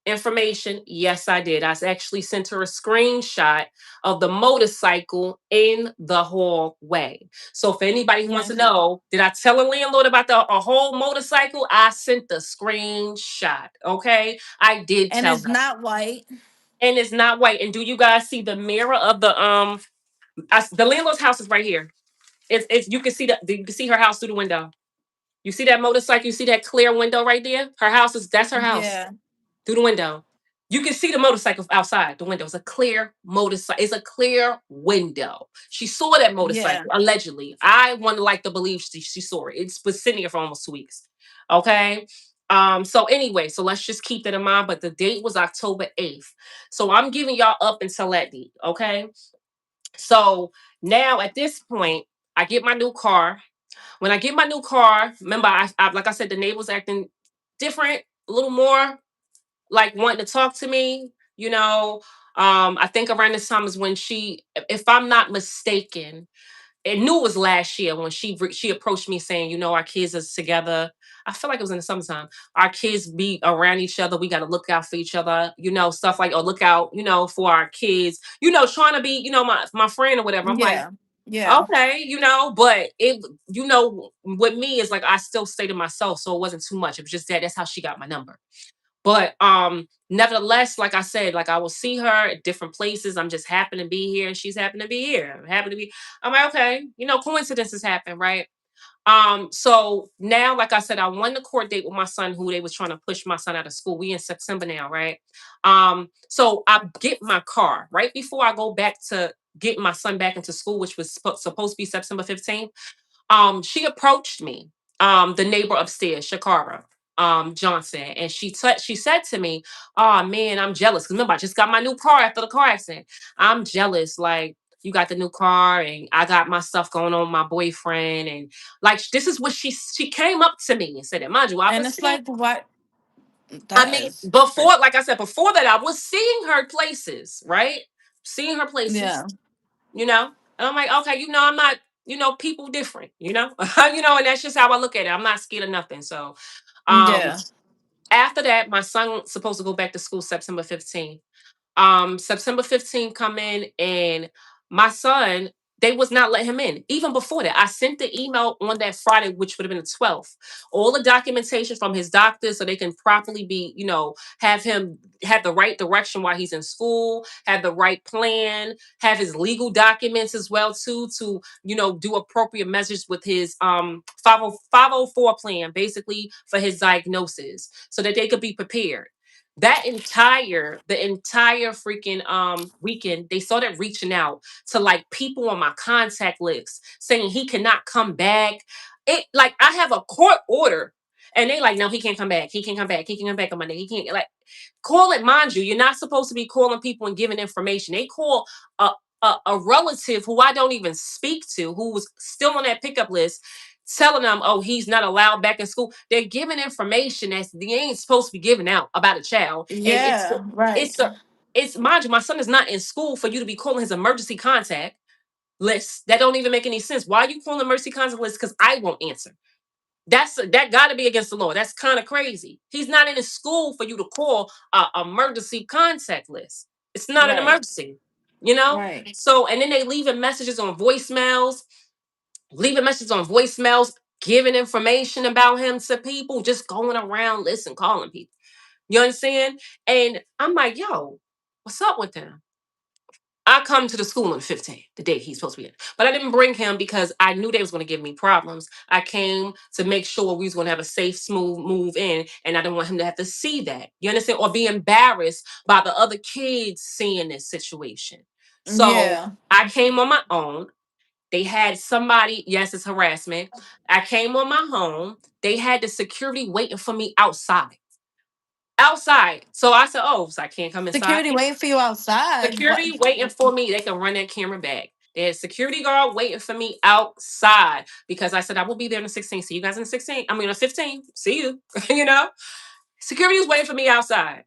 information? Yes, I did. Actually sent her a screenshot of the motorcycle in the hallway. So if anybody who wants Yeah. to know, did I tell a landlord about a whole motorcycle? I sent the screenshot. Okay, I did And tell it's her, not white. and it's not white. And do you guys see the mirror of the landlord's house is right here. It's you can see you can see her house through the window. You see that motorcycle? You see that clear window right there? Her house is That's her house Yeah. through the window. You can see the motorcycle outside the window. It's a clear motorcycle. It's a clear window. She saw that Yeah. motorcycle allegedly. I want to like to believe she saw it. It's been sitting here for almost 2 weeks. Okay. So anyway, so let's just keep that in mind. But the date was October 8th. So I'm giving y'all up until that date. Okay. So now at this point, I get my new car. When I get my new car, remember, like I said, the neighbor was acting different, a little more like wanting to talk to me. You know, I think around this time is when if I'm not mistaken, it knew it was last year when she approached me saying, our kids is together. I feel like it was in the summertime. Our kids be around each other. We got to look out for each other, stuff like, or look out, for our kids, trying to be, my friend or whatever. I'm like, Yeah. Yeah. okay, but with me is like I still stay to myself, so it wasn't too much. It was just that's how she got my number. But nevertheless, like I said, like I will see her at different places. I'm just happen to be here and she's happen to be here. Happen to be I'm like, okay, coincidences happen, right? So now, like I said, I won the court date with my son, who they was trying to push my son out of school. We in September now, right? So I get my car right before I go back to get my son back into school, which was supposed to be September 15th. She approached me, the neighbor upstairs, Shakara Johnson, and she said to me, "Oh man, I'm jealous because remember I just got my new car after the car accident. I'm jealous, like." You got the new car, and I got my stuff going on with my boyfriend, and like this is what she came up to me and said that. Mind you, I And was it's seeing. like what I that mean, is. before, like I said, before that, I was seeing her places, right? Seeing her places, Yeah. and I'm like, okay, I'm not, people different, and that's just how I look at it. I'm not scared of nothing. So, um, Yeah. after that, my son supposed to go back to school September 15th. September 15th come in, and my son, they was not letting him in. Even before that, I sent the email on that Friday, which would have been the 12th. All the documentation from his doctor so they can properly be, have him have the right direction while he's in school, have the right plan, have his legal documents as well too, to, do appropriate measures with his 504 plan, basically for his diagnosis, so that they could be prepared. The entire freaking weekend, they started reaching out to like people on my contact list saying he cannot come back. It like I have a court order, and they like, no, he can't come back, he can come back, he can come back on Monday, he can't, like, call it. Mind you, you're not supposed to be calling people and giving information. They call a relative who I don't even speak to, who was still on that pickup list, telling them, oh, he's not allowed back in school. They're giving information that they ain't supposed to be giving out about a child. And Yeah. Right. it's a it's mind you, my son is not in school for you to be calling his emergency contact list. That don't even make any sense. Why are you calling emergency contact list? Because I won't answer. That got to be against the law. That's kind of crazy. He's not in a school for you to call a emergency contact list. It's not an Right. emergency, you know. Right. So, and then they leaving messages on voicemails, giving information about him to people, just going around, listen, calling people. You understand? And I'm like, yo, what's up with them? I come to the school on the 15th, the day he's supposed to be in. But I didn't bring him because I knew they was going to give me problems. I came to make sure we was going to have a safe, smooth move in, and I didn't want him to have to see that. You understand? Or be embarrassed by the other kids seeing this situation. So Yeah. I came on my own. They had somebody, yes, it's harassment. I came on my home. They had the security waiting for me outside. Outside. So I said, oh, so I can't come inside. Security waiting for you outside. What? Security waiting for me. They can run that camera back. They had security guard waiting for me outside because I said I will be there on the 16th. See you guys on the 16th. I mean, on the 15th. See you. Security was waiting for me outside.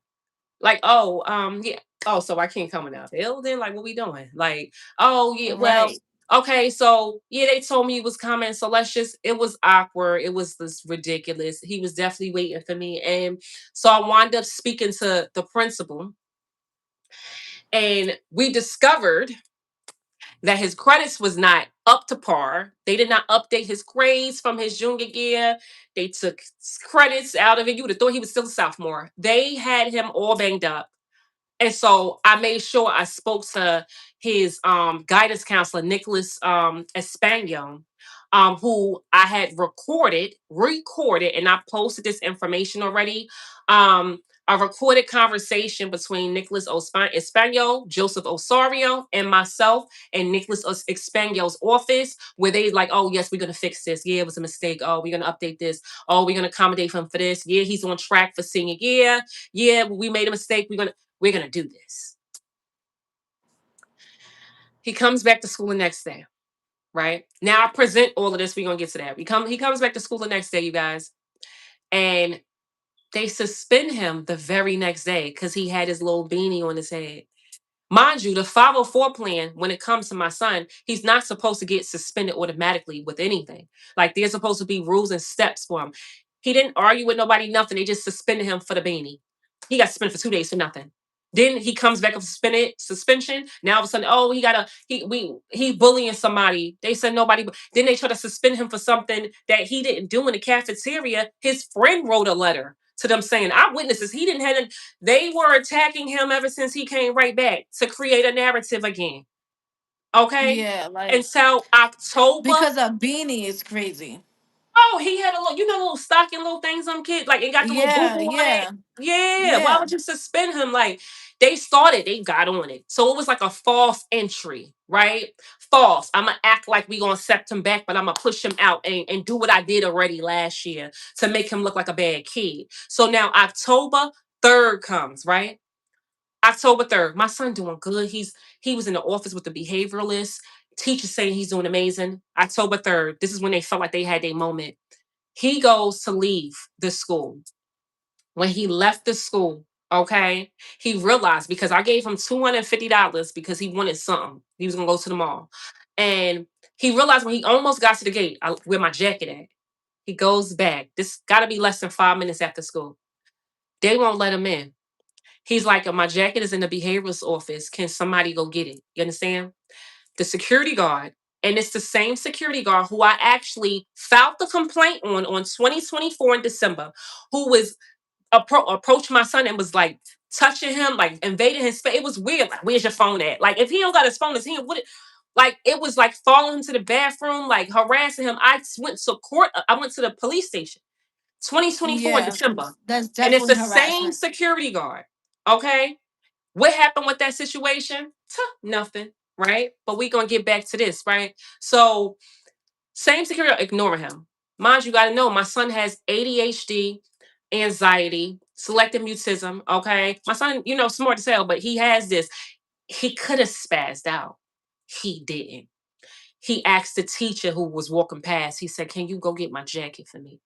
Like, oh, yeah. Oh, so I can't come in our building. Like, what we doing? Like, oh yeah, well, Right. Okay, so yeah, they told me he was coming. So let's just, it was awkward. It was this ridiculous. He was definitely waiting for me. And so I wound up speaking to the principal, and we discovered that his credits was not up to par. They did not update his grades from his junior year. They took credits out of it. You would have thought he was still a sophomore. They had him all banged up. And so I made sure I spoke to his guidance counselor, Nicholas Espanol, who I had recorded, and I posted this information already. A recorded conversation between Nicholas Espanol, Joseph Osorio, and myself and Nicholas Espanol's office, where they like, oh yes, we're gonna fix this. Yeah, it was a mistake. Oh, we're gonna update this. Oh, we're gonna accommodate him for this. Yeah, he's on track for senior year. Yeah, we made a mistake. We're gonna do this. He comes back to school the next day, right? Now I present all of this. We're gonna get to that. He comes back to school the next day, you guys, and they suspend him the very next day because he had his little beanie on his head. Mind you, the 504 plan, when it comes to my son, he's not supposed to get suspended automatically with anything. Like there's supposed to be rules and steps for him. He didn't argue with nobody, nothing. They just suspended him for the beanie. He got suspended for 2 days for nothing. Then he comes back up suspended suspension. Now all of a sudden, oh, he bullying somebody. They said nobody. Then they try to suspend him for something that he didn't do in the cafeteria. His friend wrote a letter to them saying, "I witnesses. He didn't have. They were attacking him ever since he came right back to create a narrative again." Okay. Yeah, like Until October. because a beanie is crazy. Oh, he had a little, little stocking little things on kids, like it got the little boo Yeah, boo on it. yeah, Yeah. Why yeah, would you suspend him? Like they got on it. So it was like a false entry, right? False. I'm gonna act like we gonna accept him back, but I'm gonna push him out and do what I did already last year to make him look like a bad kid. So now October 3rd comes, right? October 3rd. My son doing good. He was in the office with the behavioralist. Teacher saying he's doing amazing. October 3rd. This is when they felt like they had their moment. He goes to leave the school. When he left the school, okay, he realized because I gave him $250 because he wanted something. He was gonna go to the mall. And he realized when he almost got to the gate, where my jacket at. He goes back. This gotta be less than 5 minutes after school. They won't let him in. He's like, my jacket is in the behaviorist office. Can somebody go get it? You understand? The security guard, and it's the same security guard who I actually filed the complaint on 2024 in December, who was approached my son and was like touching him, like invading his space. It was weird. Like, where's your phone at? Like, if he don't got his phone, is he what? Like, it was like following him to the bathroom, like harassing him. I went to court. I went to the police station. 2024 yeah. December, That's and it's definitely the same harassment. security guard. Okay, what happened with that situation? Nothing, right? But we gonna get back to this, right? So same security, ignoring him. Mind you, gotta know my son has ADHD, anxiety, selective mutism. Okay, my son, smart as hell, but he has this. He could have spazzed out. He didn't. He asked the teacher who was walking past. He said, "Can you go get my jacket for me?"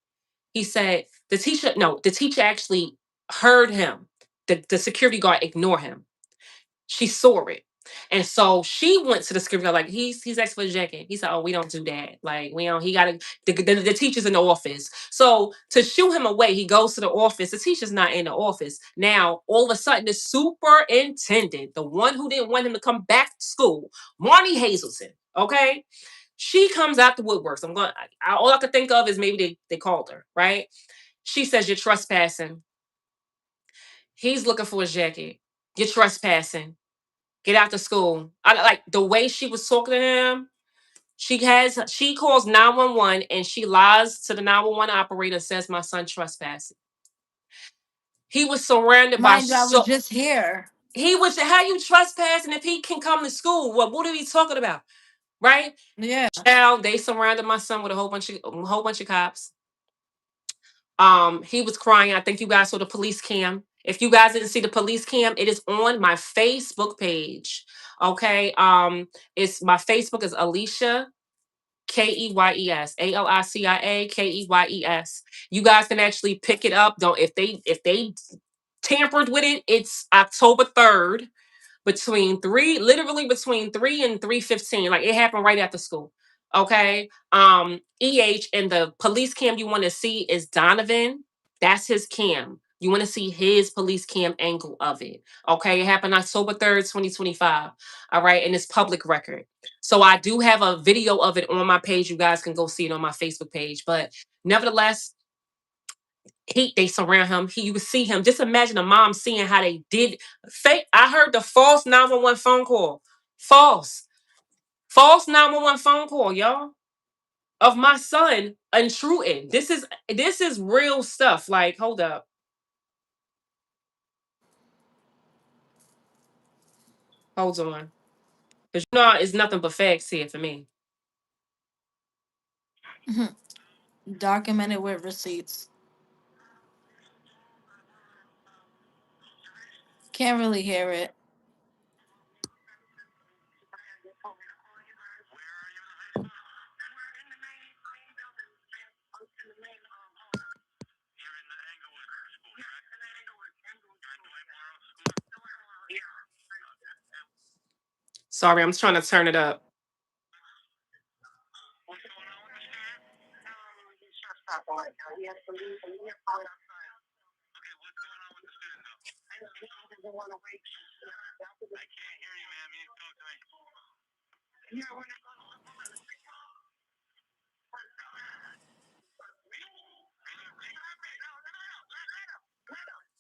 He said the teacher. No, the teacher actually heard him. The security guard ignore him. She saw it. And so she went to the security guard, like, he's asked for a jacket. He said, "Oh, we don't do that. Like, we don't, he gotta the teacher's in the office." So to shoo him away, he goes to the office. The teacher's not in the office. Now, all of a sudden, the superintendent, the one who didn't want him to come back to school, Marnie Hazelton, okay? She comes out the woodworks. All I could think of is maybe they called her, right? She says, "You're trespassing." He's looking for a jacket. "You're trespassing. Get out to school." I like the way she was talking to him. She calls 911 and she lies to the 911 operator and says my son trespassing. He was surrounded by Mind you, I was just here. he was, how you trespassing if he can come to school? What are we talking about? Right? Yeah. Child, they surrounded my son with a whole bunch of cops. He was crying. I think you guys saw the police cam. If you guys didn't see the police cam, it is on my Facebook page. Okay. It's my Facebook is Alicia Keyes, Alicia Keyes. You guys can actually pick it up. Don't, if they tampered with it, it's October 3rd. between three, literally between 3 and 3:15. Like it happened right after school. Okay. And the police cam you want to see is Donovan. That's his cam. You want to see his police cam angle of it. Okay. It happened October 3rd, 2025. All right. And it's public record. So I do have a video of it on my page. You guys can go see it on my Facebook page. But nevertheless, they surround him. You would see him. Just imagine a mom seeing how they did fake. I heard the false 911 phone call. False. False 911 phone call, y'all. Of my son intruding. This is real stuff. Like, hold up. Hold on. Because you know it's nothing but facts here for me. Documented with receipts. Can't really hear it. Sorry, I'm trying to turn it up.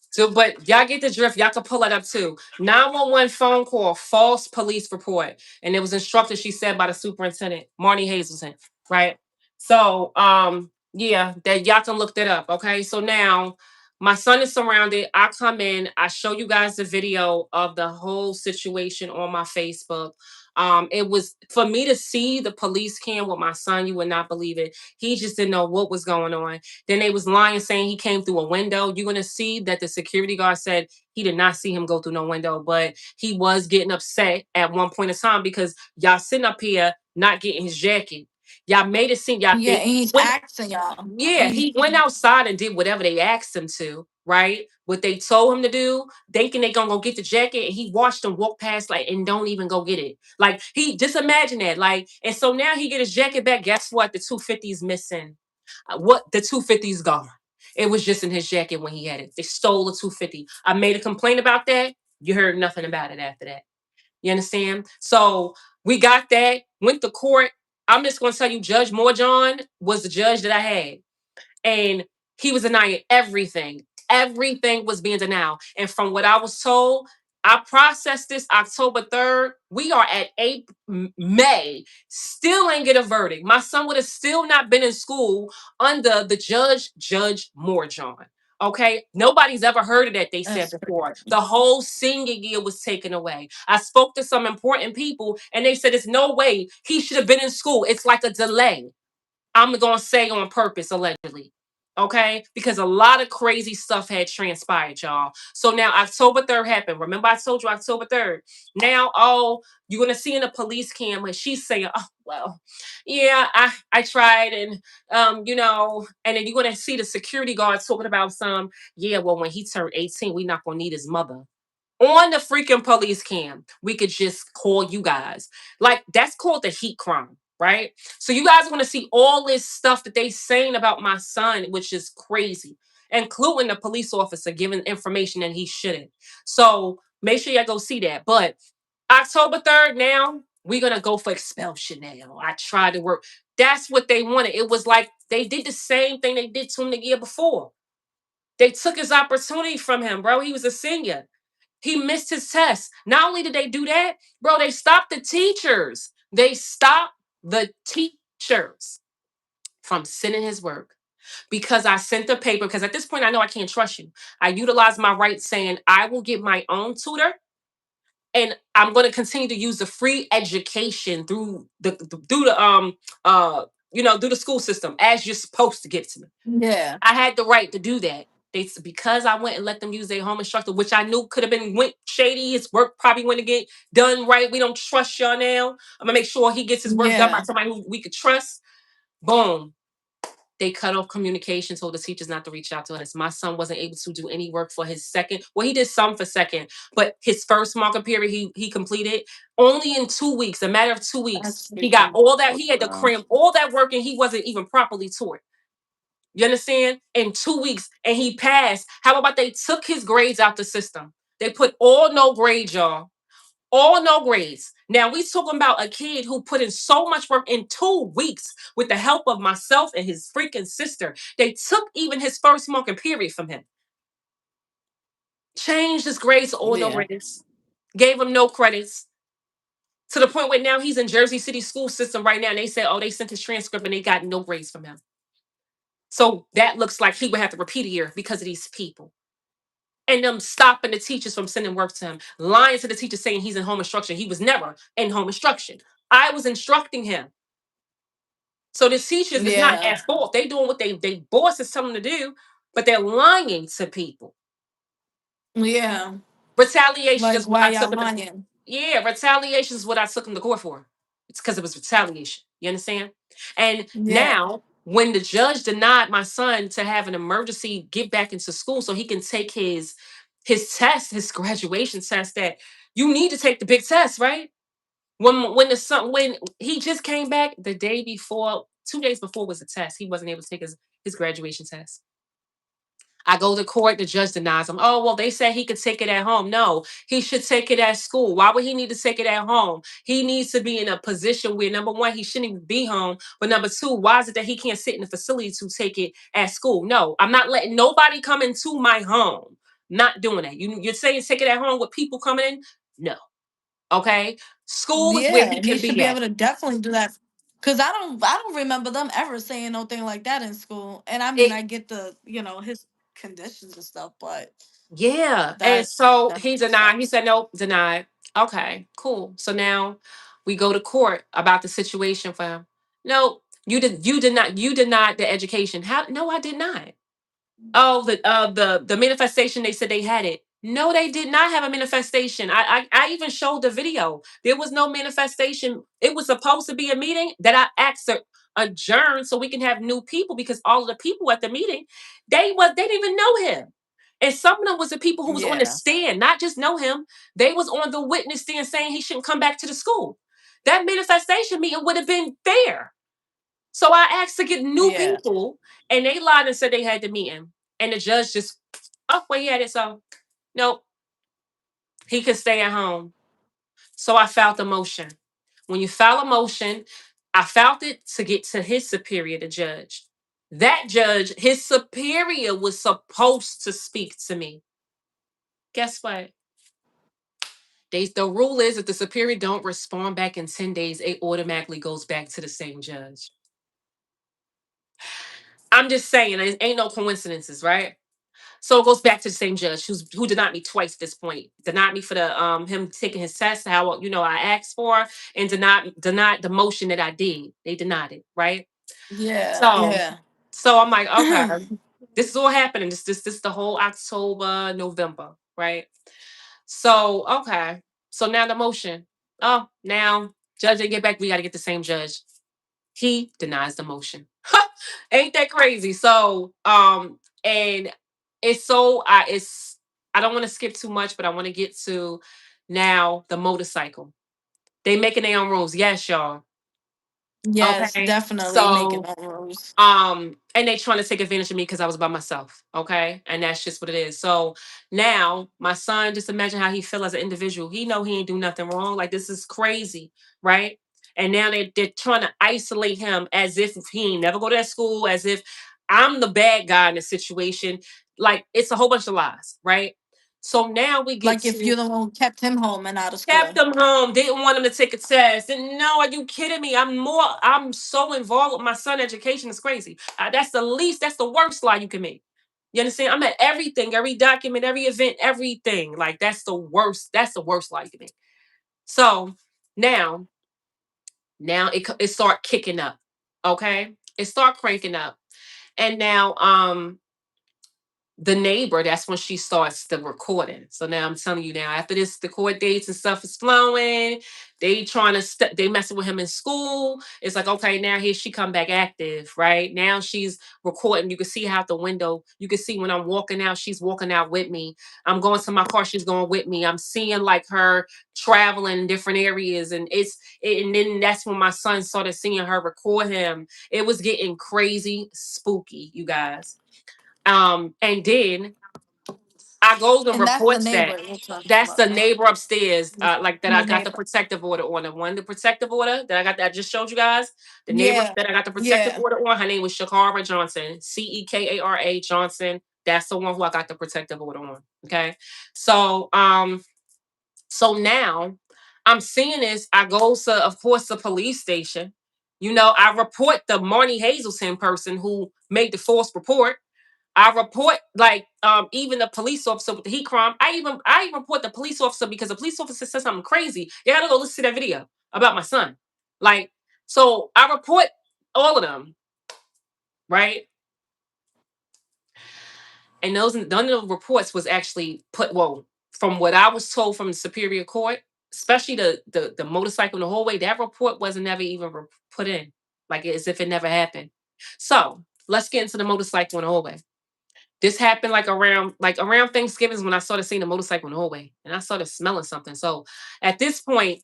So, but y'all get the drift. Y'all can pull it up too. 911 phone call, false police report. And it was instructed, she said, by the superintendent, Marnie Hazelton. Right. So, yeah, that y'all can look that up. Okay. So now my son is surrounded. I come in, I show you guys the video of the whole situation on my Facebook. It was for me to see the police cam with my son, you would not believe it. He just didn't know what was going on. Then they was lying saying he came through a window. You're gonna see that the security guard said he did not see him go through no window, but he was getting upset at one point in time because y'all sitting up here not getting his jacket. Y'all made it seem y'all Yeah, they and he's went asking y'all. yeah, he went outside and did whatever they asked him to, right? What they told him to do, thinking they gonna go get the jacket, and he watched them walk past like and don't even go get it. Like he just imagine that. Like, and so now he get his jacket back. Guess what? The 250 is missing. What the 250 is gone. It was just in his jacket when he had it. They stole the 250. I made a complaint about that. You heard nothing about it after that. You understand? So we got that, went to court. I'm just gonna tell you, Judge Morjohn was the judge that I had, and he was denying everything. Everything was being denied. And from what I was told, I processed this October 3rd. We are at May. Still ain't get a verdict. My son would have still not been in school under the Judge Morjohn. Okay, nobody's ever heard of that. They said That's before crazy. the whole senior year was taken away. I spoke to some important people, and they said there's no way he should have been in school. It's like a delay. I'm gonna say on purpose, allegedly. Okay, because a lot of crazy stuff had transpired, y'all. So now October 3rd happened. Remember, I told you October 3rd. Now, oh, you're gonna see in the police cam and she's saying, "Oh, well, yeah, I tried, and and then you're gonna see the security guard talking about some, yeah, well, when he turned 18, we not gonna need his mother." On the freaking police cam, we could just call you guys. Like that's called the heat crime, right? So you guys want to see all this stuff that they saying about my son, which is crazy, including the police officer giving information that he shouldn't. So make sure y'all go see that. But October 3rd, now we're gonna go for expulsion. Now I tried to work. That's what they wanted. It was like they did the same thing they did to him the year before. They took his opportunity from him, bro. He was a senior. He missed his test. Not only did they do that, bro, they stopped the teachers. They stopped the teachers from sending his work because I sent the paper. Because at this point, I know I can't trust you. I utilized my right saying I will get my own tutor, and I'm going to continue to use the free education through the school system as you're supposed to give to me. Yeah. I had the right to do that. Because I went and let them use their home instructor, which I knew could have been went shady. His work probably wouldn't get done right. We don't trust y'all now. I'm gonna make sure he gets his work done by Yeah. somebody who we could trust. Boom. They cut off communication, told the teachers not to reach out to us. My son wasn't able to do any work for his second. Well, he did some for second, but his first marker period he completed only in 2 weeks. A matter of 2 weeks, That's he got all that. He had to ridiculous. cram all that work, and he wasn't even properly taught. You understand? In 2 weeks, and he passed. How about they took his grades out the system? They put all no grades, y'all. All no grades. Now we talking about a kid who put in so much work in 2 weeks with the help of myself and his freaking sister. They took even his first marking period from him. Changed his grades to all no Yeah. grades. Gave him no credits. To the point where now he's in Jersey City school system right now. And they said, oh, they sent his transcript and they got no grades from him. So that looks like he would have to repeat a year because of these people. And them stopping the teachers from sending work to him, lying to the teacher saying he's in home instruction. He was never in home instruction. I was instructing him. So the teachers is not Yeah. at fault. They doing what they bosses tell them to do, but they're lying to people. Yeah. Retaliation Like, is what why I took y'all him to. lying? Yeah, retaliation is what I took him to court for. It's because it was retaliation. You understand? And Yeah. now, when the judge denied my son to have an emergency get back into school so he can take his test, his graduation test, that you need to take the big test, right? When he just came back the day before, 2 days before was the test, he wasn't able to take his graduation test. I go to court, the judge denies him. Oh, well, they said he could take it at home. No, he should take it at school. Why would he need to take it at home? He needs to be in a position where, number one, he shouldn't even be home. But number two, why is it that he can't sit in the facility to take it at school? No, I'm not letting nobody come into my home. Not doing that. You're saying take it at home with people coming in? No. Okay. School is where Yeah, he he can should be be at. able to definitely do that. Cause I don't remember them ever saying no thing like that in school. And I mean, It I get the his conditions and stuff, but Yeah. And that so that he denied. He sucks. said, nope, denied. Okay, cool. So now we go to court about the situation for him. No, you did not the education. How no, I did not. Oh, the manifestation. They said they had it. No, they did not have a manifestation. I even showed the video. There was no manifestation. It was supposed to be a meeting that I asked to adjourn so we can have new people because all of the people at the meeting they didn't even know him. And some of them was the people who was on the Yeah. stand, not just know him. They was on the witness stand saying he shouldn't come back to the school. That manifestation meeting would have been fair. So I asked to get new Yeah. people, and they lied and said they had the meeting. And the judge just, oh, well, he had it. So, nope, he could stay at home. So I filed the motion. When you file a motion, I filed it to get to his superior, the judge. That judge, his superior was supposed to speak to me. Guess what? The rule is if the superior don't respond back in 10 days, it automatically goes back to the same judge. I'm just saying, it ain't no coincidences, right? So it goes back to the same judge who denied me twice at this point. Denied me for the him taking his test, how I asked for, and denied the motion that I did. They denied it, right? Yeah. So Yeah. so I'm like, okay, this is all happening. This the whole October, November, right? So okay. So now the motion. Oh, now judge didn't get back. We got to get the same judge. He denies the motion. Ain't that crazy? So, and I don't want to skip too much, but I want to get to now the motorcycle. They making their own rules. Yes, y'all. Yes, Okay. definitely making So that rules. and they trying to take advantage of me because I was by myself. Okay. And that's just what it is. So now my son, just imagine how he feel as an individual. He know he ain't do nothing wrong. Like this is crazy, right? And now they're trying to isolate him as if he ain't never go to that school, as if I'm the bad guy in the situation. Like it's a whole bunch of lies, right? So now we get Like if to you're the one who kept him home and out of kept school. him home, didn't want him to take a test. And no, are you kidding me? I'm so involved with my son' education. It's crazy. That's the worst lie you can make. You understand? I'm at everything, every document, every event, everything. Like that's the worst lie you can make. So now, now it start kicking up. Okay. It start cranking up. And now, the neighbor, that's when she starts the recording. So now I'm telling you now, after this, the court dates and stuff is flowing. They trying to they messing with him in school. It's like, okay, now here she come back active, right? Now she's recording. You can see out the window. You can see when I'm walking out, she's walking out with me. I'm going to my car, she's going with me. I'm seeing like her traveling in different areas. And and then that's when my son started seeing her record him. It was getting crazy spooky, you guys. And then I goes and And that's the reports neighbor that. you're talking That's about, the right? neighbor upstairs, like that I The got the neighbor. protective order on. The one, the protective order that I got that I just showed you guys. The neighbor Yeah. that I got the protective Yeah. order on, her name was Shakara Johnson, Cekara Johnson. That's the one who I got the protective order on. Okay, so so now I'm seeing this. I go to, of course, the police station. You know, I report the Marnie Hazelton person who made the false report. I report like even the police officer with the heat crime. I even report the police officer because the police officer said something crazy. You gotta go listen to that video about my son. Like, so I report all of them, right? And those none of the reports was actually put, well, from what I was told from the superior court, especially the motorcycle in the hallway, that report wasn't never even put in. Like as if it never happened. So let's get into the motorcycle in the hallway. This happened like around Thanksgiving is when I started seeing the motorcycle in the hallway and I started smelling something. So at this point,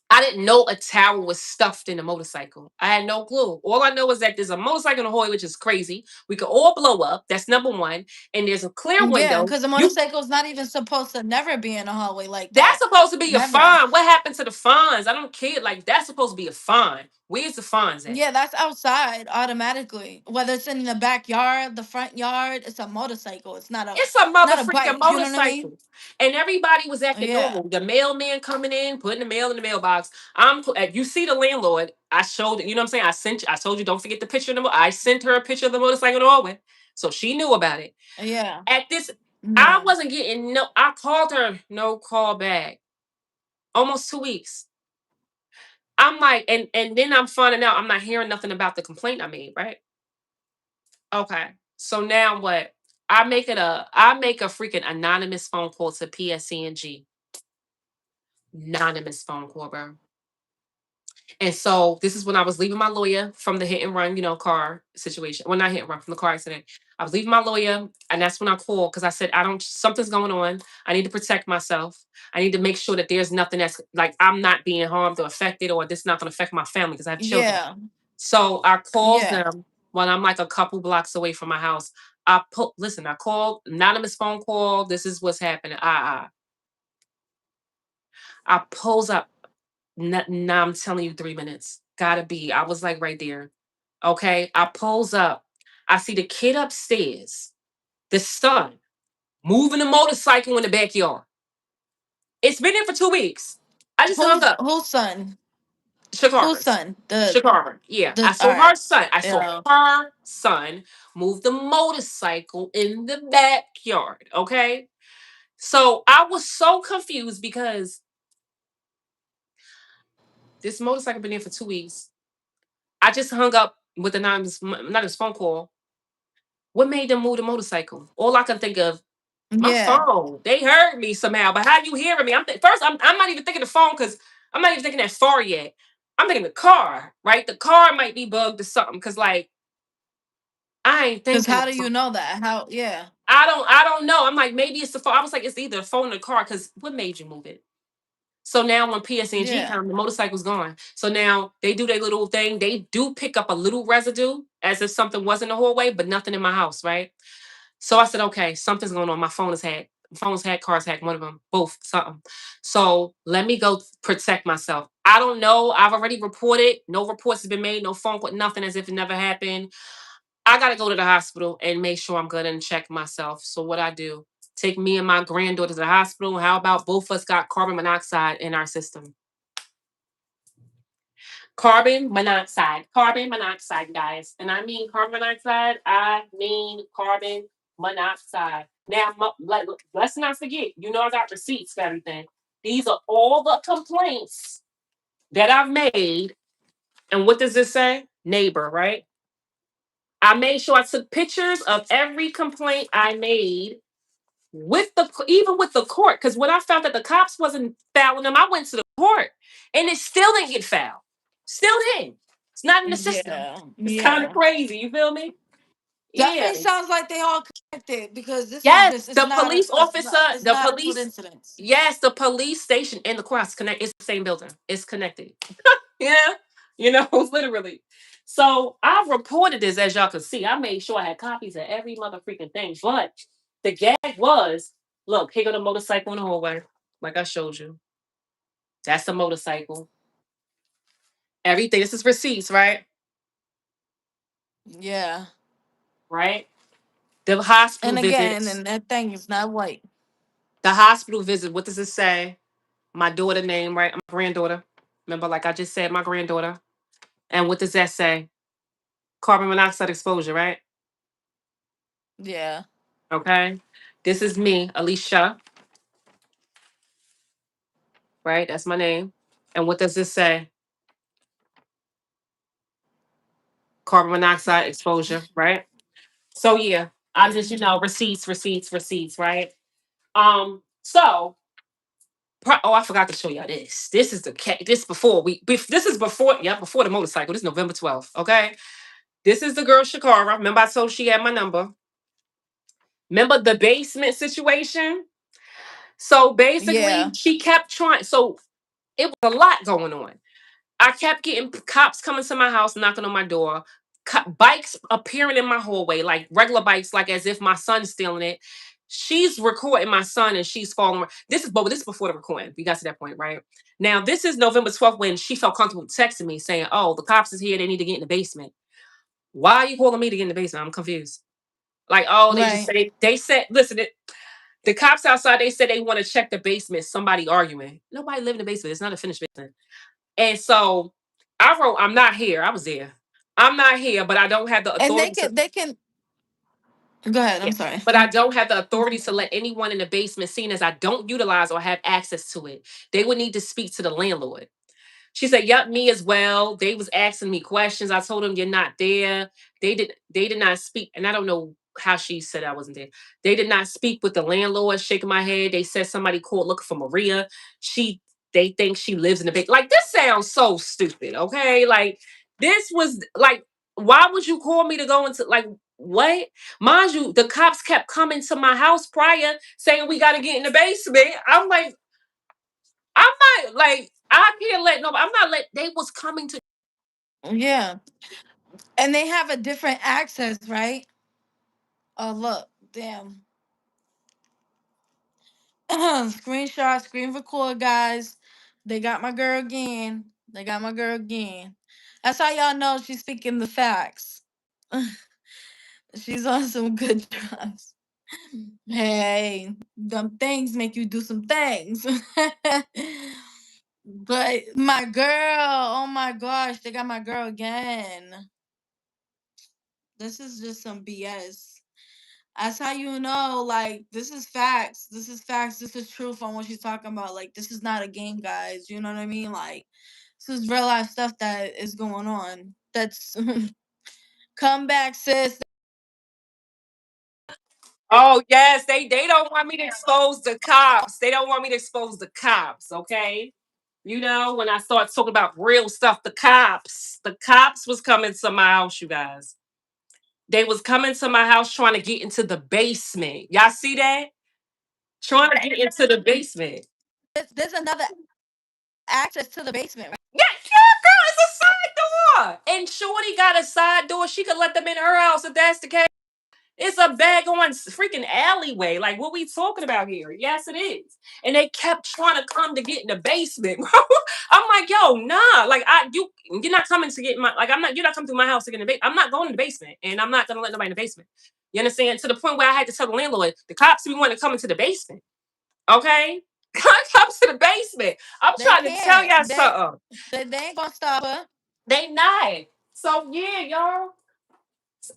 I didn't know a towel was stuffed in a motorcycle. I had no clue. All I know is that there's a motorcycle in the hallway, which is crazy. We could all blow up. That's number one. And there's a clear Yeah, window. because the motorcycle's not even supposed to never be in a hallway like That's that. supposed to be a Never. fine. What happened to the fines? I don't care. Like that's supposed to be a fine. Where's the fines at? Yeah, that's outside automatically. Whether it's in the backyard, the front yard, it's a motorcycle. It's a Not mother a freaking bike. You know what I mean? motorcycle. And everybody was acting Yeah. normal. The mailman coming in, putting the mail in the mailbox. You see the landlord. I showed it, you know what I'm saying? I told you, don't forget the picture of the I sent her a picture of the motorcycle in the hallway. So she knew about it. Yeah. At this, I Yeah. wasn't getting no, I called her, no call back. Almost 2 weeks. I'm like, and then I'm finding out I'm not hearing nothing about the complaint I made, right? Okay. So now what? I make a freaking anonymous phone call to PSCNG. Anonymous phone call, bro. And so this is when I was leaving my lawyer from the hit and run, car situation. Well, not hit and run, from the car accident. I was leaving my lawyer, and that's when I called because I said, I don't, something's going on. I need to protect myself. I need to make sure that there's nothing that's like I'm not being harmed or affected, or this is not going to affect my family because I have children. Yeah. So I called Yeah. them when I'm like a couple blocks away from my house. Listen, I called anonymous phone call. This is what's happening. I pulls up. Now I'm telling you 3 minutes. Gotta be. I was like right there. Okay. I pulls up. I see the kid upstairs, the son, moving the motorcycle in the backyard. It's been there for 2 weeks. I just hung up. Whose son? Whose Shakara's. son? The Shakara. Yeah. I all saw her right. son. I saw Yeah. her son move the motorcycle in the backyard. Okay. So I was so confused because this motorcycle been there for 2 weeks. I just hung up with anonymous phone call. What made them move the motorcycle? All I can think of, my Yeah. phone. They heard me somehow. But how you hearing me? First, I'm not even thinking the phone because I'm not even thinking that far yet. I'm thinking the car, right? The car might be bugged or something. Cause like I ain't Because thinking the how do phone. you know that? How? Yeah. I don't know. I'm like, maybe it's the phone. I was like, it's either the phone or the car. Cause what made you move it? So now when PSNG Yeah. come, the motorcycle's gone. So now they do their little thing. They do pick up a little residue as if something was in the hallway, but nothing in my house, right? So I said, okay, something's going on. My phone is hacked. Phone's hacked, car's hacked, one of them, both, something. So let me go protect myself. I don't know. I've already reported. No reports have been made. No phone call, nothing as if it never happened. I got to go to the hospital and make sure I'm good and check myself. So what I do, take me and my granddaughter to the hospital. How about both of us got carbon monoxide in our system? Carbon monoxide, guys. And I mean carbon monoxide, I mean carbon monoxide. Now, let's not forget, I got receipts for everything. These are all the complaints that I've made. And what does this say? Neighbor, right? I made sure I took pictures of every complaint I made with the even with the court. Because when I found that the cops wasn't fouling them, I went to the court and it still didn't get fouled. Still didn't. It's not in the system. Yeah, It's kind of yeah. crazy. You feel me? Yeah. Definitely sounds like they all connected because this is Yes, just the police officer, it's the not a police, coincidence. yes, the police station and the courthouse connect. It's the same building. It's connected. Yeah, literally. So I reported this, as y'all can see. I made sure I had copies of every mother freaking thing. But the gag was, look, here go the motorcycle in the hallway, like I showed you. That's the motorcycle. Everything. This is receipts, right? Yeah. Right. The hospital And again, visits. and that thing is not white. The hospital visit. What does it say? My daughter name, right? My granddaughter. Remember, like I just said, my granddaughter. And what does that say? Carbon monoxide exposure, right? Yeah. Okay. This is me, Alicia, right? That's my name. And what does this say? Carbon monoxide exposure, right? So yeah, I just, receipts, receipts, receipts, right? So oh, I forgot to show y'all this. This is the this before this is before, yeah, before the motorcycle. This is November 12th. Okay. This is the girl Shakara. Remember, I told she had my number. Remember the basement situation? So basically, Yeah. she kept trying. So it was a lot going on. I kept getting cops coming to my house, knocking on my door, bikes appearing in my hallway, like regular bikes, like as if my son's stealing it. She's recording my son and she's following. This is before the recording. We got to that point, right? Now, this is November 12th when she felt comfortable texting me saying, "Oh, the cops is here. They need to get in the basement." Why are you calling me to get in the basement? I'm confused. Like, oh, they just Right. said, listen, the cops outside, they said they want to check the basement. Somebody arguing. Nobody live in the basement. It's not a finished basement. And so I wrote, I'm not here. I was there. I'm not here, but I don't have the And authority to, they can go ahead. yeah, I'm sorry. but I don't have the authority to let anyone in the basement, seen as I don't utilize or have access to it. They would need to speak to the landlord. She said, "Yup, me as well." They was asking me questions. I told them, "You're not there." They did not speak, and I don't know how she said I wasn't there. They did not speak with the landlord. Shaking my head. They said somebody called looking for Maria. She they think she lives in the big. Like, this sounds so stupid. Okay, like this was like, why would you call me to go into, like, what? Mind you, the cops kept coming to my house prior saying we got to get in the basement. I'm like, I'm not, like, I can't let nobody. I'm not let. They was coming to. Yeah. And they have a different access, right? Oh look, damn. Screenshot, screen record, guys. They got my girl again. They got my girl again. That's how y'all know she's speaking the facts. She's on some good drugs. Hey, them things make you do some things. But my girl, oh my gosh, they got my girl again. This is just some BS. That's how you know, like, this is facts. This is facts. This is truth on what she's talking about. Like, this is not a game, guys. You know what I mean? Like, this is real life stuff that is going on. That's come back, sis. Oh yes, they don't want me to expose the cops. They don't want me to expose the cops. Okay, when I start talking about real stuff, the cops was coming to my house. You guys, they was coming to my house trying to get into the basement. Y'all see that? Trying to get into the basement. There's another access to the basement, right? Yeah, yeah, girl, it's a side door. And Shorty got a side door. She could let them in her house if that's the case. It's a bag on freaking alleyway. Like, what we talking about here? Yes, it is. And they kept trying to come to get in the basement, bro. I'm like, yo, nah. Like, you're not coming to get my, like, I'm not. You're not coming to my house to get in the basement. I'm not going in the basement, and I'm not gonna let nobody in the basement. You understand? To the point where I had to tell the landlord, the cops be wanting to come into the basement. Okay, comes to the basement. I'm They trying to tell can't. y'all something. They ain't gonna stop her. They not. So yeah, y'all.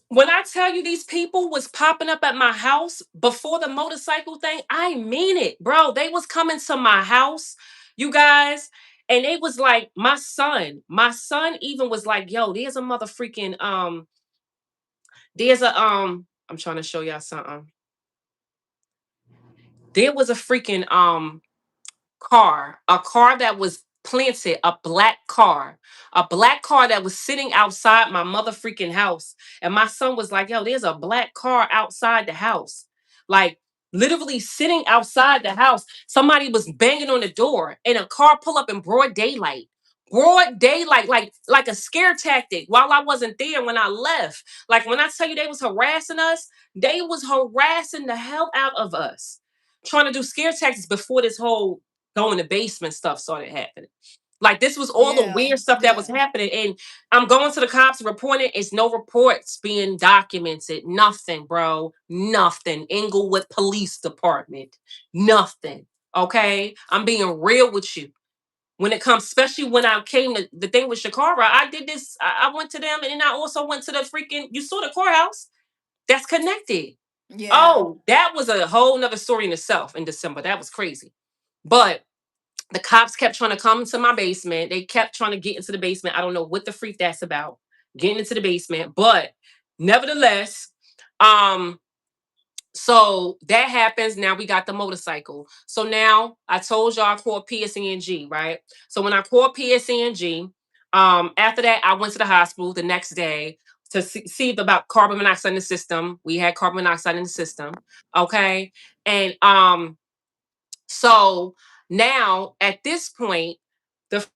When I tell you these people was popping up at my house before the motorcycle thing, I mean it, bro. They was coming to my house, you guys, and it was like my son. My son even was like, "Yo, there's a mother freaking There's a I'm trying to show y'all something. There was a freaking a car that was planted, a black car that was sitting outside my mother freaking house. And my son was like, yo, there's a black car outside the house. Like literally sitting outside the house. Somebody was banging on the door and a car pull up in broad daylight. Broad daylight, like a scare tactic while I wasn't there when I left. Like when I tell you they was harassing us, they was harassing the hell out of us. Trying to do scare tactics before this whole go in the basement stuff started happening. Like this was all the Yeah, weird stuff that was yeah, happening. And I'm going to the cops reporting. It's no reports being documented. Nothing, bro. Nothing. Englewood Police Department. Nothing. Okay. I'm being real with you. When it comes, especially when I came to the thing with Shakara, I did this. I went to them and then I also went to the freaking, you saw the courthouse that's connected. yeah, Oh, that was a whole nother story in itself in December. That was crazy. But the cops kept trying to come to my basement. They kept trying to get into the basement. I don't know what the freak that's about, getting into the basement. But nevertheless, um, so that happens. Now we got the motorcycle. So now I told y'all I called PSENG, right? So when I called PSENG, after that, I went to the hospital the next day to see about carbon monoxide in the system. We had carbon monoxide in the system. Okay. And so now at this point, the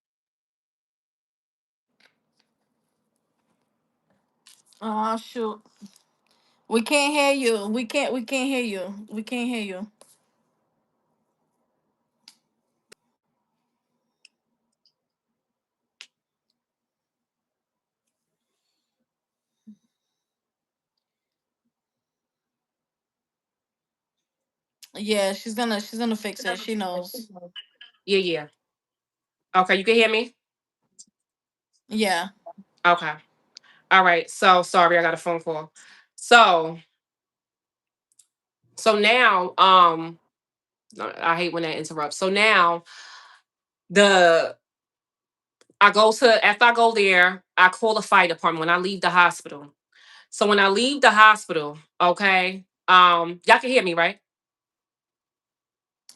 oh shoot, we can't hear you, we can't hear you, we can't hear you. Yeah, she's gonna fix it, she knows. yeah, yeah. Okay, you can hear me? Yeah, Okay. All right. So sorry, I got a phone call. So now I hate when that interrupts. So now the I go to after I go there, I call the fire department when I leave the hospital. So when I leave the hospital, okay, y'all can hear me, right?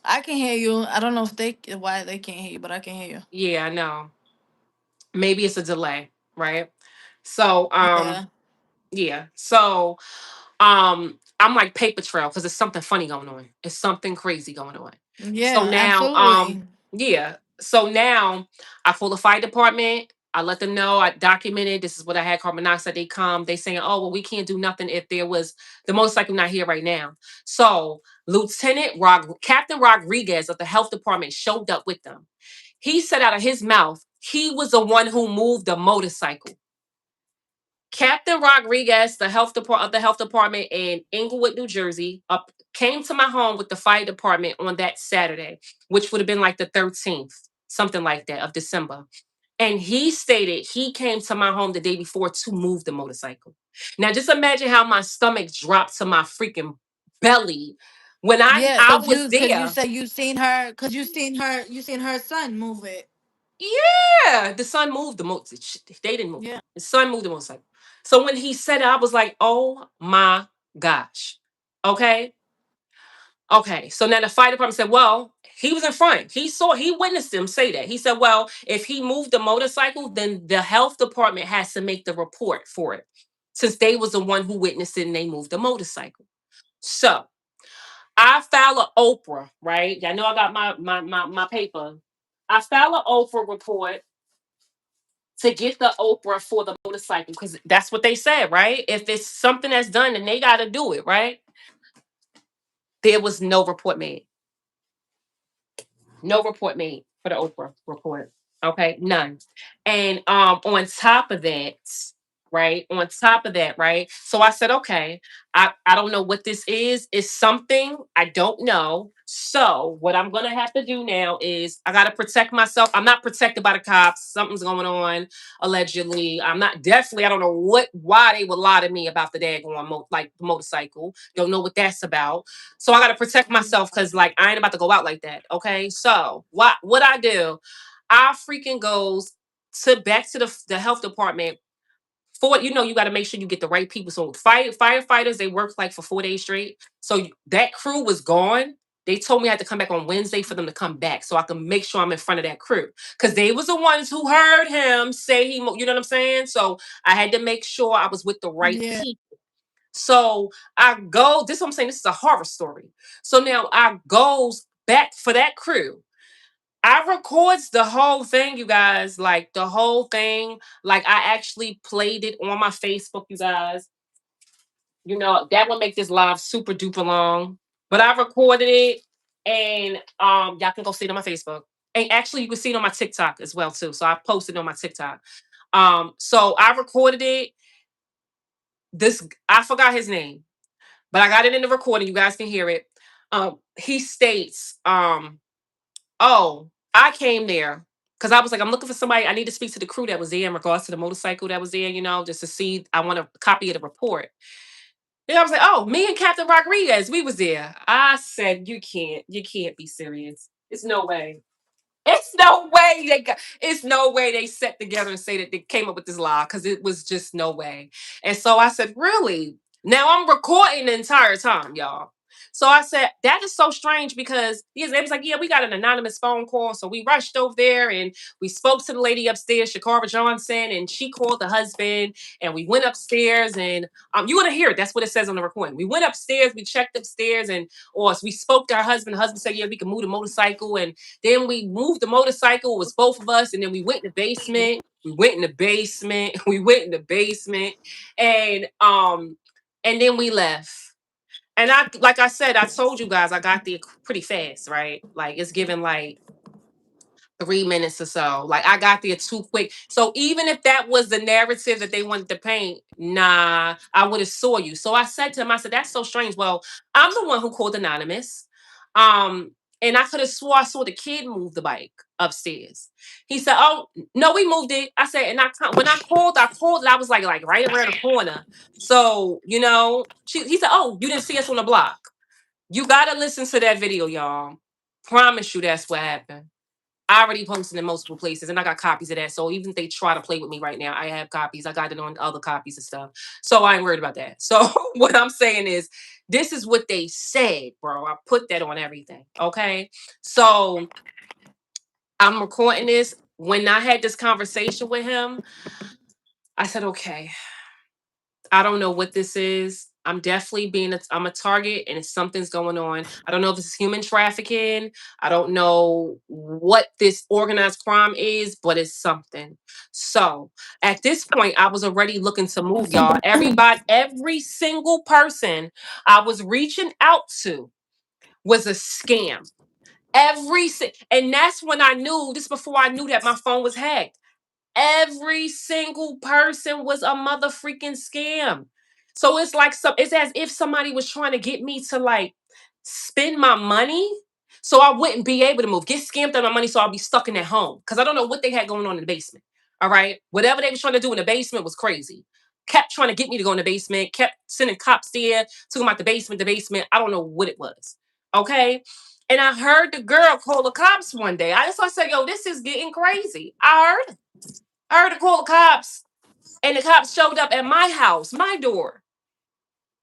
I can hear you. I don't know if they why they can't hear you, but I can hear you. Yeah, I know. Maybe it's a delay, right? So Yeah, yeah. So I'm like paper trail because there's something funny going on. It's something crazy going on. So yeah, now absolutely. yeah. So now I call the fire department. I let them know I documented this is what I had carbon monoxide. They come, they saying, oh well, we can't do nothing if there was the motorcycle not here right now. So Captain Rodriguez of the health department showed up with them. He said out of his mouth, he was the one who moved the motorcycle. Captain Rodriguez, the health department in Englewood, New Jersey, came to my home with the fire department on that Saturday, which would have been like the 13th, something like that of December. And he stated he came to my home the day before to move the motorcycle. Now just imagine how my stomach dropped to my freaking belly when Yeah, I was cause you there. said you seen her, cause you seen her son move it. Yeah, the son moved the motorcycle. They didn't move it. Yeah. The son moved the motorcycle. So when he said it, I was like, "Oh my gosh." Okay, okay. So now the fire department said, "Well, he was in front. He witnessed him say that. He said, well, if he moved the motorcycle, then the health department has to make the report for it, since they was the one who witnessed it and they moved the motorcycle." So I file a Oprah, right? Y'all know I got my paper. I file a Oprah report to get the Oprah for the motorcycle because that's what they said, right? If it's something that's done, then they got to do it, right? There was no report made. No report made for the Oprah report. Okay, none. And on top of that, right? On top of that, right? So I said, okay, I don't know what this is. It's something I don't know. So what I'm gonna have to do now is I gotta protect myself. I'm not protected by the cops. Something's going on, allegedly. I'm not definitely, I don't know why they would lie to me about the daggone like the motorcycle. Don't know what that's about. So I gotta protect myself because like I ain't about to go out like that. Okay. So what I do, I freaking goes to back to the health department You got to make sure you get the right people. So firefighters, they work like for 4 days straight. So that crew was gone. They told me I had to come back on Wednesday for them to come back so I can make sure I'm in front of that crew. Because they was the ones who heard him say you know what I'm saying? So I had to make sure I was with the right Yeah. people. So I go, this is what I'm saying, this is a horror story. So now I goes back for that crew. I records the whole thing, you guys, like the whole thing. Like I actually played it on my Facebook, you guys. That would make this live super duper long. But I recorded it and y'all can go see it on my Facebook. And actually you can see it on my TikTok as well too. So I posted it on my TikTok. So I recorded it. This I forgot his name, but I got it in the recording. You guys can hear it. He states, oh, I came there because I was like, I'm looking for somebody. I need to speak to the crew that was there in regards to the motorcycle that was there, just to see. I want a copy of the report. Then I was like, oh, me and Captain Rodriguez, we was there. I said, you can't be serious. It's no way. It's no way they sat together and say that they came up with this lie because it was just no way. And so I said, really? Now I'm recording the entire time, y'all. So I said, that is so strange because they was like, yeah, we got an anonymous phone call. So we rushed over there and we spoke to the lady upstairs, Shakara Johnson, and she called the husband and we went upstairs and you want to hear it. That's what it says on the recording. We went upstairs, we checked upstairs or we spoke to our husband. The husband said, yeah, we can move the motorcycle. And then we moved the motorcycle. It was both of us. And then we went in the basement. We went in the basement. We went in the basement. And then we left. And like I said, I told you guys I got there pretty fast, right? Like it's given like 3 minutes or so. Like I got there too quick. So even if that was the narrative that they wanted to paint, nah, I would have saw you. So I said to him, I said, that's so strange. Well, I'm the one who called anonymous. Um, and I could have swore I saw the kid move the bike upstairs. He said, oh no, we moved it. I said, and when I called, I was like right around the corner. So, he said, oh, you didn't see us on the block. You gotta listen to that video, y'all. Promise you that's what happened. I already posted in multiple places and I got copies of that. So even if they try to play with me right now, I have copies. I got it on other copies and stuff. So I ain't worried about that. So what I'm saying is, this is what they said, bro. I put that on everything. Okay. So I'm recording this. When I had this conversation with him, I said, okay, I don't know what this is. I'm definitely I'm a target and something's going on. I don't know if this is human trafficking. I don't know what this organized crime is, but it's something. So at this point, I was already looking to move, y'all. Every single person I was reaching out to was a scam. And that's when I knew, this before I knew that my phone was hacked. Every single person was a mother freaking scam. So it's as if somebody was trying to get me to like spend my money so I wouldn't be able to move. Get scammed out of my money so I'll be stuck in at home. Because I don't know what they had going on in the basement. All right. Whatever they was trying to do in the basement was crazy. Kept trying to get me to go in the basement, kept sending cops there, talking about the basement. I don't know what it was. Okay. And I heard the girl call the cops one day. I said, yo, this is getting crazy. I heard her call the cops, and the cops showed up at my house, my door.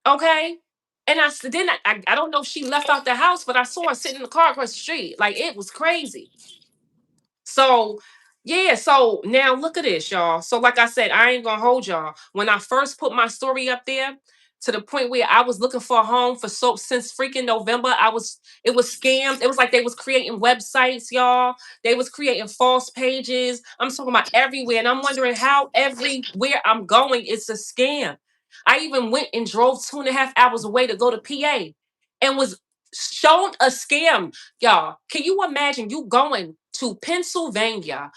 Okay. And I don't know if she left out the house, but I saw her sitting in the car across the street. Like it was crazy. So, yeah, so now look at this, y'all. So, like I said, I ain't gonna hold y'all. When I first put my story up there, to the point where I was looking for a home for so since freaking November, it was scams. It was like they was creating websites, y'all. They was creating false pages. I'm talking about everywhere, and I'm wondering how everywhere I'm going, it's a scam. I even went and drove 2.5 hours away to go to PA and was shown a scam. Y'all, can you imagine you going to Pennsylvania,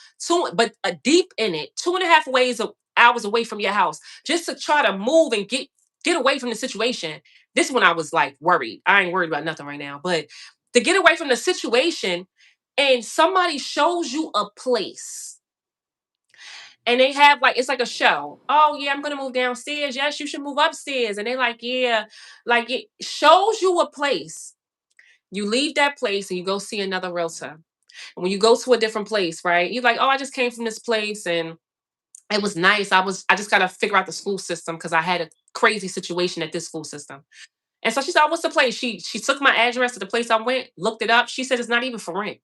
but deep in it, 2.5 hours away from your house, just to try to move and get away from the situation? This one I was like worried. I ain't worried about nothing right now, but to get away from the situation, and somebody shows you a place and they have like it's like a show. Oh yeah, I'm gonna move downstairs. Yes, you should move upstairs. And they like, yeah, like it shows you a place. You leave that place and you go see another realtor. And when you go to a different place, right? You're like, oh, I just came from this place It was nice. I just gotta figure out the school system because I had a crazy situation at this school system. And so she said, "Oh, what's the place?" She took my address to the place I went, looked it up. She said it's not even for rent.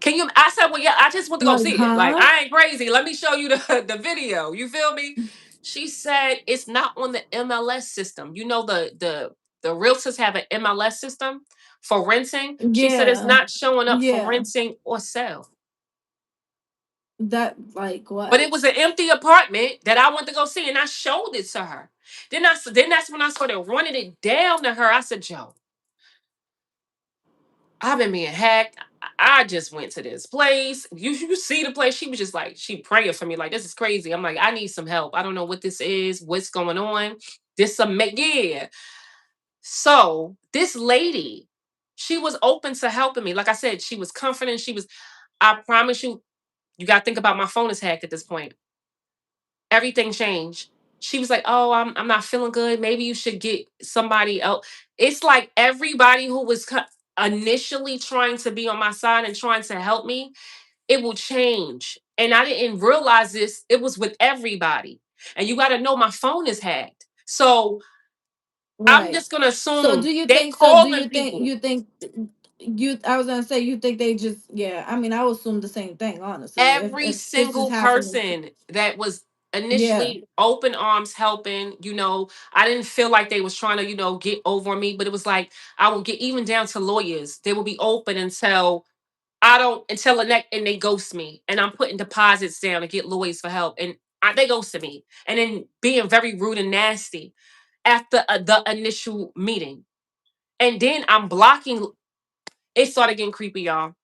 Can you? I said, well, yeah, I just went to go Like, see it. Like, huh? I ain't crazy. Let me show you the video. You feel me? She said it's not on the MLS system. You know the realtors have an MLS system for renting. She said it's Yeah. not showing up for Yeah. renting or sale. That, like, But it what? was an empty apartment that I went to go see, and I showed it to her. Then that's when I started running it down to her. I said, "Joe, I've been being hacked. I just went to this place. You see the place?" She was just like, she praying for me, like, this is crazy. I'm like, I need some help. I don't know what this is, what's going on. This some yeah. So this lady, she was open to helping me. Like I said, she was confident. She was, I promise you, you gotta think about my phone is hacked at this point. Everything changed. She was like, "Oh, I'm not feeling good. Maybe you should get somebody else." It's like everybody who was initially trying to be on my side and trying to help me, it will change. And I didn't realize this. It was with everybody. And you got to know my phone is hacked. So I'm Right. just gonna So assume do you they think, calling people. I was gonna say, you think they just, yeah, I mean, I would assume the same thing, honestly. Every If this is single happening. person that was Yeah. initially open arms helping, I didn't feel like they was trying to, get over on me, but it was like I would get even down to lawyers. They would be open until I don't until the next and they ghost me. And I'm putting deposits down to get lawyers for help. And they ghosted me. And then being very rude and nasty after the initial meeting. And then I'm blocking. It started getting creepy, y'all.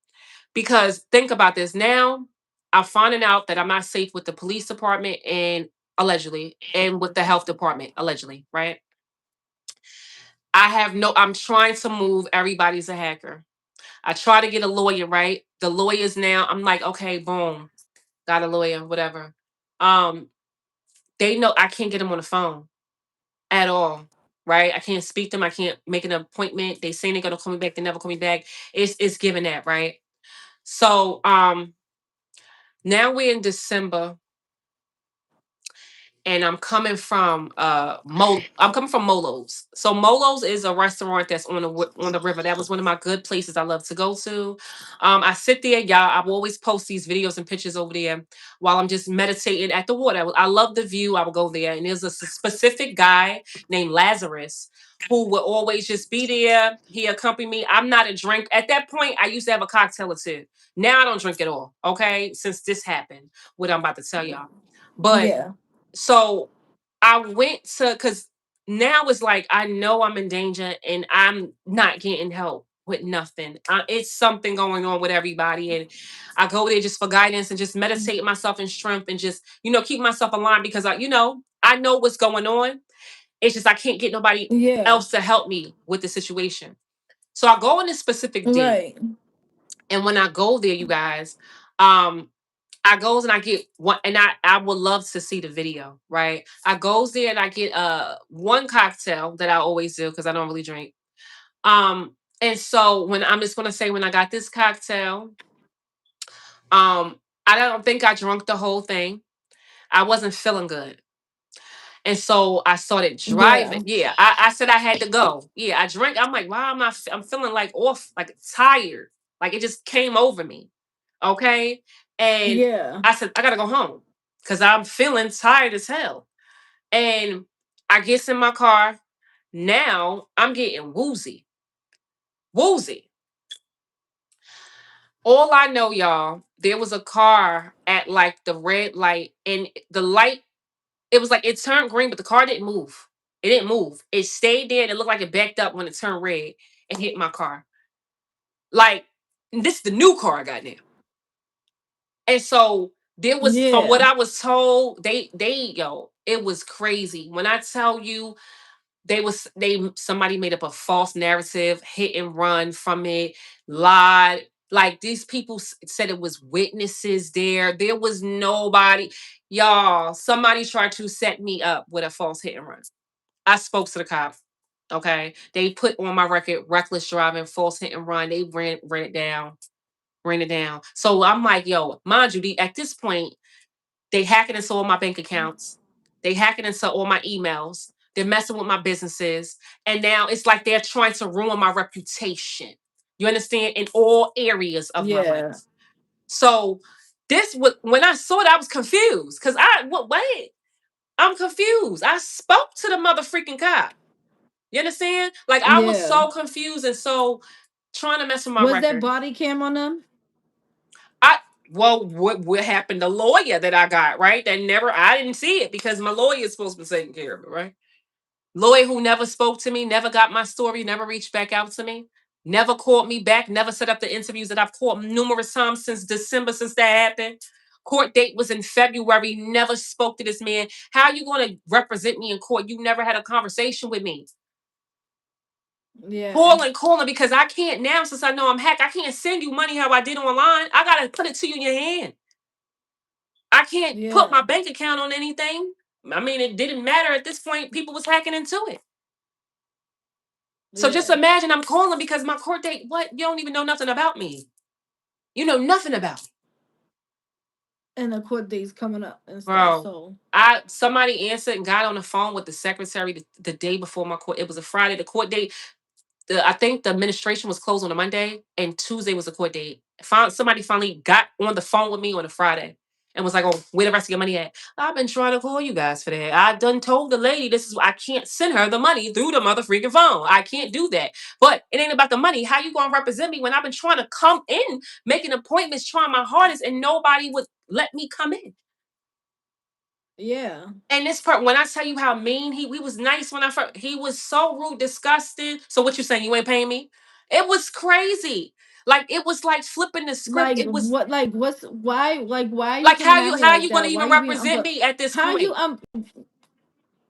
Because think about this now, I'm finding out that I'm not safe with the police department and allegedly, and with the health department, allegedly, right? I'm trying to move. Everybody's a hacker. I try to get a lawyer, right? The lawyers now, I'm like, okay, boom, got a lawyer, whatever. Um, they know I can't get them on the phone at all, right? I can't speak to them. I can't make an appointment. They say they're gonna call me back. They never call me back. It's given that, right? So now we're in December and I'm coming from Molo's. So Molo's is a restaurant that's on on the river. That was one of my good places I love to go to. I sit there, y'all. I will always post these videos and pictures over there while I'm just meditating at the water. I love the view. I will go there, and there's a specific guy named Lazarus who will always just be there. He accompany me. I'm not a drink. At that point, I used to have a cocktail or two. Now I don't drink at all. Okay, since this happened, what I'm about to tell y'all. But Yeah. so I went to because now it's like I know I'm in danger and I'm not getting help with nothing. It's something going on with everybody, and I go there just for guidance and just meditate myself in strength and just keep myself aligned because I know what's going on. It's just I can't get nobody Yeah. else to help me with the situation. So I go on this specific date, Right. and when I go there, you guys, um, I goes and I get one, and I would love to see the video, right? I goes there and I get one cocktail that I always do because I don't really drink. Um, and so when I'm just gonna say when I got this cocktail, I don't think I drunk the whole thing. I wasn't feeling good. And so I started driving. Yeah. Yeah, I said I had to go. Yeah, I drank. I'm like, wow, I'm feeling like off, like tired. Like it just came over me. Okay. And Yeah. I said, I gotta go home because I'm feeling tired as hell. And I gets in my car. Now I'm getting woozy. Woozy. All I know, y'all, there was a car at like the red light, and the light, it was like it turned green, but the car didn't move. It didn't move. It stayed there and it looked like it backed up when it turned red and hit my car. Like, this is the new car I got now. And so there was, from what Yeah. I was told, it was crazy. When I tell you, somebody made up a false narrative, hit and run from it, lied. Like these people said it was witnesses there. There was nobody. Y'all, somebody tried to set me up with a false hit and run. I spoke to the cop. Okay. They put on my record reckless driving, false hit and run. They ran it down. Bring it down. So I'm like, yo, mind you, at this point, they hacking into all my bank accounts. They hacking into all my emails. They're messing with my businesses. And now it's like they're trying to ruin my reputation. You understand? In all areas of my Yeah. life. So this was when I saw it, I was confused. Cause wait, I'm confused. I spoke to the mother freaking cop. You understand? Like I was Yeah. so confused and so trying to mess with my Was there record. body cam on them? I well, what happened? The lawyer that I got, right? That never I didn't see it because my lawyer is supposed to be taking care of it, right? Lawyer who never spoke to me, never got my story, never reached back out to me, never called me back, never set up the interviews that I've called numerous times since December, since that happened. Court date was in February, never spoke to this man. How you going to represent me in court? You never had a conversation with me. Yeah. Calling because I can't now since I know I'm hacked. I can't send you money how I did online. I gotta put it to you in your hand. I can't put Yeah. my bank account on anything. I mean, it didn't matter at this point. People was hacking into it. So just Yeah. imagine I'm calling because my court date. What? You don't even know nothing about me. You know nothing about me, And the court date's coming up and stuff. bro. So I somebody answered and got on the phone with the secretary the day before my court. It was a Friday. The court date I think the administration was closed on a Monday and Tuesday was the court date. Somebody finally got on the phone with me on a Friday and was like, "Oh, where the rest of your money at?" I've been trying to call you guys for that. I done told the lady this is I can't send her the money through the mother freaking phone. I can't do that. But it ain't about the money. How you gonna represent me when I've been trying to come in, making appointments, trying my hardest, and nobody would let me come in? yeah. And this part, when I tell you how mean he was nice when I first, he was so rude, disgusting. So what you saying? You ain't paying me? It was crazy. Like it was like flipping the script. Like It was what? Like what's why? Like why are you like coming at me how like you gonna that? Why even are you being represent me at this How you point?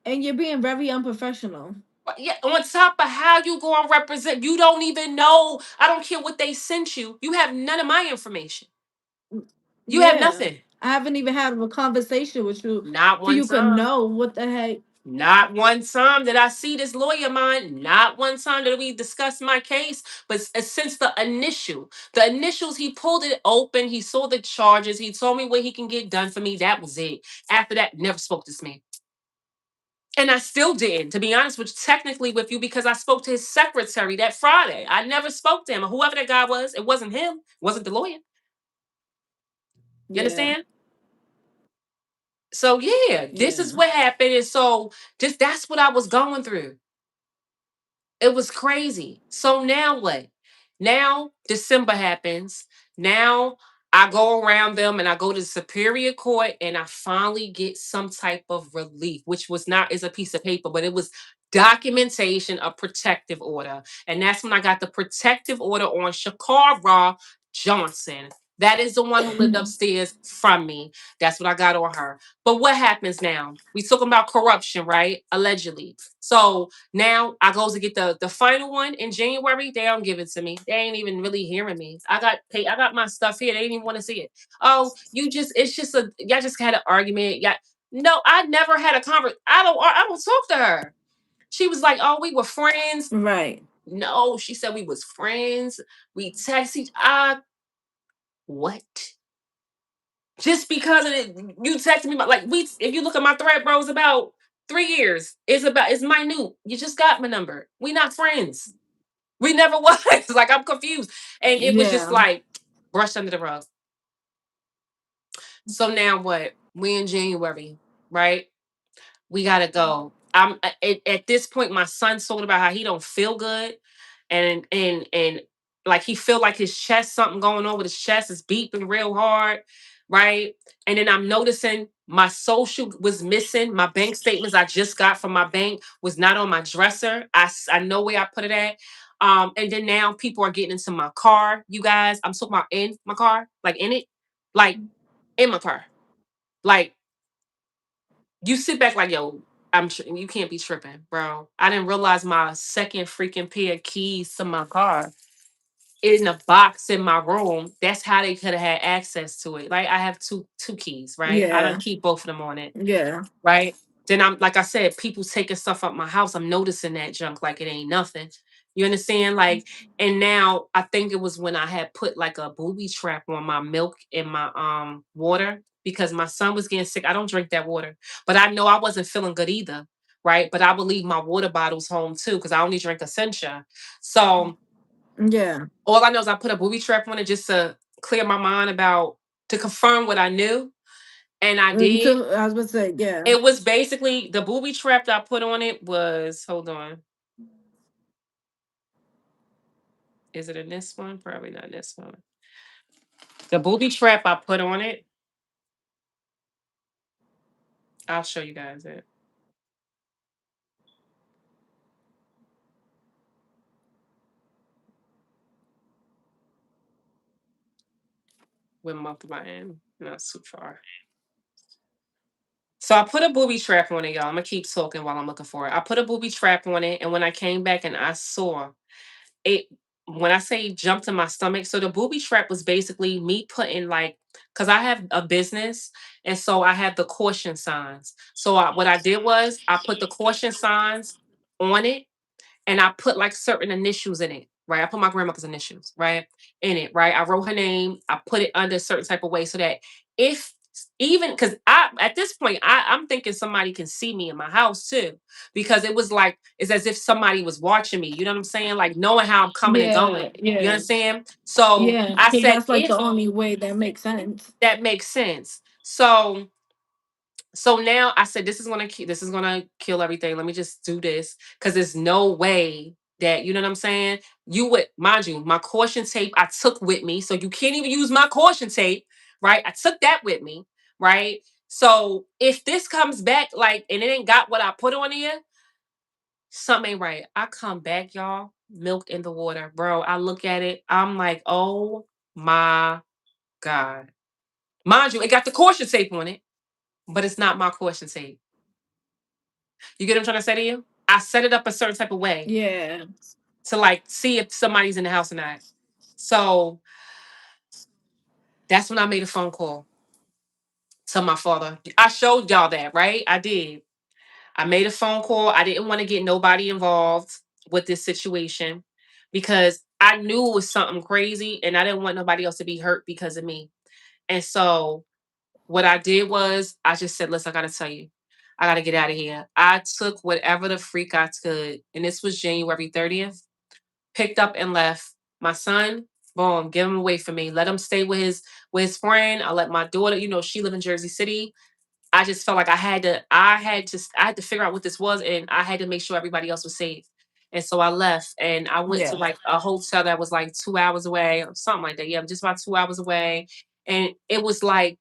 and you're being very unprofessional. Yeah, on top of how you gonna represent, you don't even know. I don't care what they sent you. You have none of my information. You have Yeah. nothing. I haven't even had a conversation with you Not for one you could time. know what the heck. Not one time did I see this lawyer of mine. Not one time did we discuss my case. But since the initials, he pulled it open. He saw the charges. He told me what he can get done for me. That was it. After that, never spoke to this man. And I still didn't, to be honest with technically with you, because I spoke to his secretary that Friday. I never spoke to him. Whoever that guy was, it wasn't him. It wasn't the lawyer. You Yeah. understand? So yeah, this is Yeah. what happened. And so just that's what I was going through. It was crazy. So now what? Now December happens. Now I go around them and I go to the Superior Court and I finally get some type of relief, which was not is a piece of paper, but it was documentation, a protective order. And that's when I got the protective order on Shakara Johnson. That is the one who lived upstairs from me. That's what I got on her. But what happens now? We talking about corruption, right? Allegedly. So now I goes to get the final one in January. They don't give it to me. They ain't even really hearing me. I got paid. I got my stuff here. They didn't even want to see it. Oh, you just it's just a y'all just had an argument. Yeah. No, I never had a conversation. I don't talk to her. She was like, oh, we were friends. Right. No, she said we was friends. We text each what? Just because of it, you texted me about like we if you look at my thread, bro, it's about 3 years. It's minute. You just got my number. We not friends. We never was. Like I'm confused. And it was just Yeah. like brushed under the rug. So now what? We in January, right? We gotta go. At this point, my son's talking about how he don't feel good, and like he feel like his chest, something going on with his chest is beeping real hard, right? And then I'm noticing my social was missing. My bank statements I just got from my bank was not on my dresser. I know where I put it at. And then now people are getting into my car. You guys, I'm talking about in my car, like in it, like in my car, like you sit back like, yo, you can't be tripping, bro. I didn't realize my second freaking pair of keys to my car in a box in my room. That's how they could have had access to it. Like I have two keys, right? I don't Yeah. keep both of them on it, Yeah. right? Then I'm like I said, people taking stuff up my house. I'm noticing that junk like it ain't nothing. You understand? Like, and now I think it was when I had put like a booby trap on my milk and my water because my son was getting sick. I don't drink that water, but I know I wasn't feeling good either, right? But I would leave my water bottles home too because I only drink Essentia. So Yeah. all I know is I put a booby trap on it just to clear my mind about to confirm what I knew, and I did. I was about to say, yeah. It was basically the booby trap that I put on it was, hold on, is it in this one? Probably not this one. The booby trap I put on it, I'll show you guys it. What month am I in? Not too far. So I put a booby trap on it, y'all. I'm gonna keep talking while I'm looking for it. I put a booby trap on it, and when I came back and I saw it, when I say jumped in my stomach, so the booby trap was basically me putting like, because I have a business, and so I have the caution signs. So what I did was I put the caution signs on it, and I put like certain initials in it, right? I put my grandmother's initials, right, in it, right? I wrote her name. I put it under a certain type of way so that if even because I at this point I'm thinking somebody can see me in my house too because it was like it's as if somebody was watching me. You know what I'm saying? Like knowing how I'm coming and Yeah, going. You yeah, understand? So yeah. I Because said that's like if the only way that makes sense. that makes sense. So now I said this is gonna kill everything. Let me just do this because there's no way that you know what I'm saying. You would mind you, my caution tape I took with me, so you can't even use my caution tape, right? I took that with me, right? So if this comes back like and it ain't got what I put on here, something ain't right. I come back, y'all, milk in the water, bro. I look at it, I'm like, oh my god. Mind you, it got the caution tape on it, but it's not my caution tape. You get what I'm trying to say to you? I set it up a certain type of way Yeah. to like see if somebody's in the house or not. So that's when I made a phone call to my father. I showed y'all that, right? I did. I made a phone call. I didn't want to get nobody involved with this situation because I knew it was something crazy and I didn't want nobody else to be hurt because of me. And so what I did was I just said, listen, I gotta tell you, I gotta get out of here. I took whatever the freak I could, and this was January 30th. Picked up and left. My son, boom, give him away from me. Let him stay with his friend. I let my daughter, you know, she live in Jersey City. I just felt like I had to figure out what this was, and I had to make sure everybody else was safe. And so I left, and I went to Yeah. like a hotel that was like 2 hours away, or something like that. Yeah, just about 2 hours away, and it was like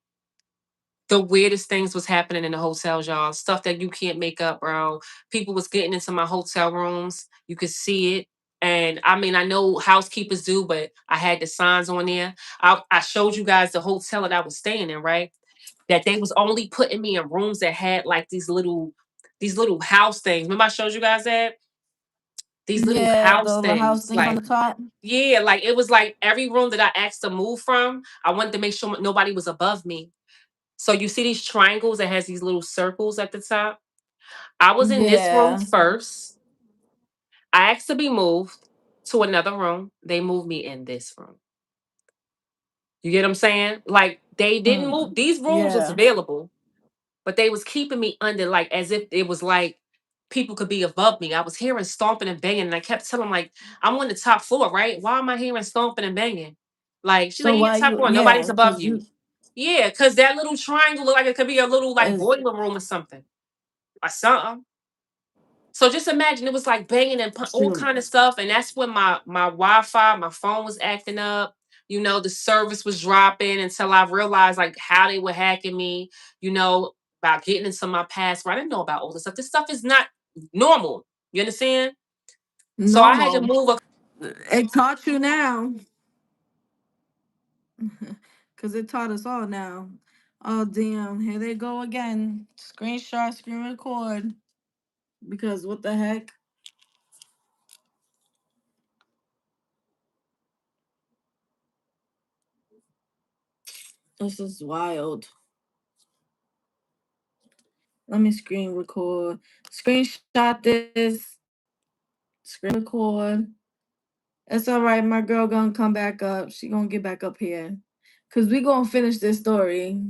the weirdest things was happening in the hotels, y'all. Stuff that you can't make up, bro. People was getting into my hotel rooms. You could see it. And I mean, I know housekeepers do, but I had the signs on there. I showed you guys the hotel that I was staying in, right? That they was only putting me in rooms that had like these little house things. Remember I showed you guys that? These little Yeah, house the house things. things on Like, the top. yeah, like it was like every room that I asked to move from, I wanted to make sure nobody was above me. So you see these triangles that has these little circles at the top? I was in this room Yeah. first. I asked to be moved to another room. They moved me in this room. You get what I'm saying? Like they didn't move. Mm. These rooms was Yeah. available, but they was keeping me under like as if it was like people could be above me. I was hearing stomping and banging, and I kept telling like, I'm on the top floor, right? Why am I hearing stomping and banging? Like she's like, So you're why top you? floor, Yeah, nobody's above because you. you Yeah, because that little triangle looked like it could be a little like is boiler room or something. Or something. So just imagine it was like banging and all shoot. kind of stuff, and that's when my Wi-Fi, my phone was acting up. You know, the service was dropping until I realized like how they were hacking me. You know, about getting into my password. I didn't know about all this stuff. This stuff is not normal. You understand? So I had to Normal. move. It taught you now. Because it taught us all now. Oh, damn. Here they go again. Screenshot, screen record. Because what the heck? This is wild. Let me screen record. Screenshot this. Screen record. It's all right. My girl gonna come back up. She gonna get back up here, cause we gonna finish this story.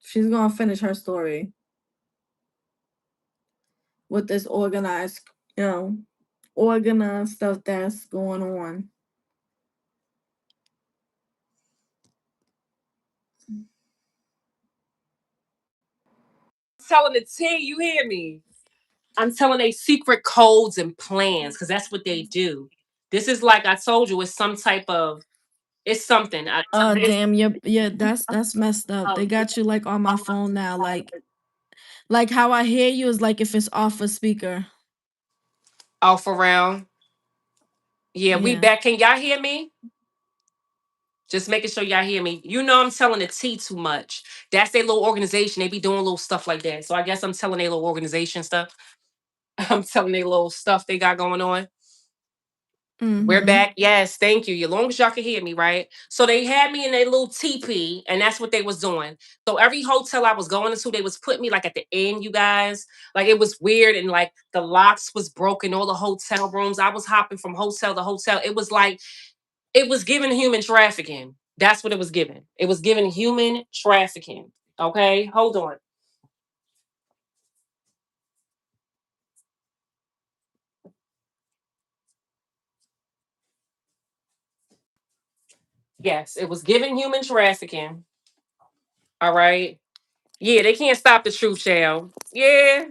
She's gonna finish her story with this organized, you know, organized stuff that's going on. Telling the T, you hear me? I'm telling they secret codes and plans because that's what they do. This is like I told you, it's some type of it's something. Damn, yeah, that's messed up. They got you like on my phone now, like how I hear you is like if it's off a speaker. Off around. Yeah, we Yeah. back. Can y'all hear me? Just making sure y'all hear me. You know I'm telling the T too much. That's their little organization. They be doing little stuff like that. So I guess I'm telling their little organization stuff. I'm telling their little stuff they got going on. We're Mm-hmm. back. Yes, thank you. As long as y'all can hear me, right? So they had me in their little teepee, and that's what they was doing. So every hotel I was going into, they was putting me like at the end, you guys. Like it was weird, and like the locks was broken, all the hotel rooms. I was hopping from hotel to hotel. It was like it was giving human trafficking. That's what it was giving. It was giving human trafficking. Okay, hold on. Yes, it was giving human trafficking. All right. Yeah, they can't stop the truth, shall. Yeah.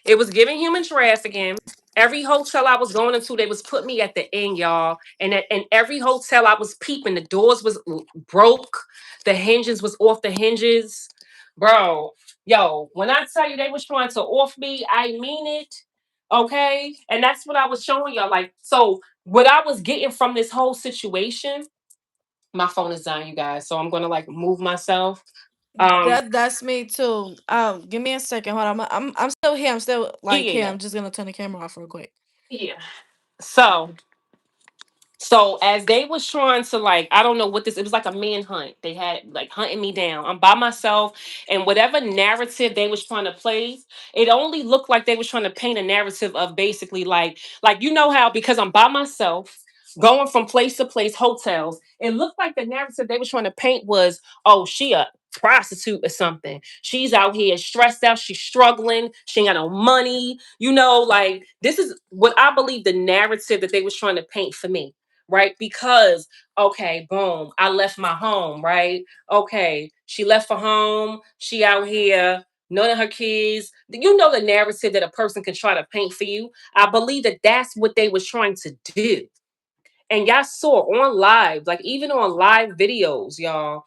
It was giving human trafficking. Every hotel I was going into, they was put me at the end, y'all. And and every hotel I was peeping, the doors was broke, the hinges was off the hinges. Bro, yo, when I tell you they was trying to off me, I mean it. Okay. And that's what I was showing y'all. Like, so what I was getting from this whole situation, my phone is dying, you guys. So I'm gonna like move myself. Um, That's me too. Give me a second. Hold on. I'm still here. I'm still yeah, like yeah, here. yeah. I'm just gonna turn the camera off real quick. Yeah. So as they was trying to like, I don't know what this, it was like a manhunt. They had like hunting me down. I'm by myself, and whatever narrative they was trying to play, it only looked like they was trying to paint a narrative of basically like you know how because I'm by myself. Going from place to place, hotels. It looked like the narrative they was trying to paint was, oh, she a prostitute or something. She's out here stressed out. She's struggling. She ain't got no money. You know, like this is what I believe the narrative that they was trying to paint for me, right? Because, okay, boom, I left my home, right? Okay, she left for home, she out here, none of her kids. You know the narrative that a person can try to paint for you. I believe that that's what they was trying to do. And y'all saw on live, like even on live videos, y'all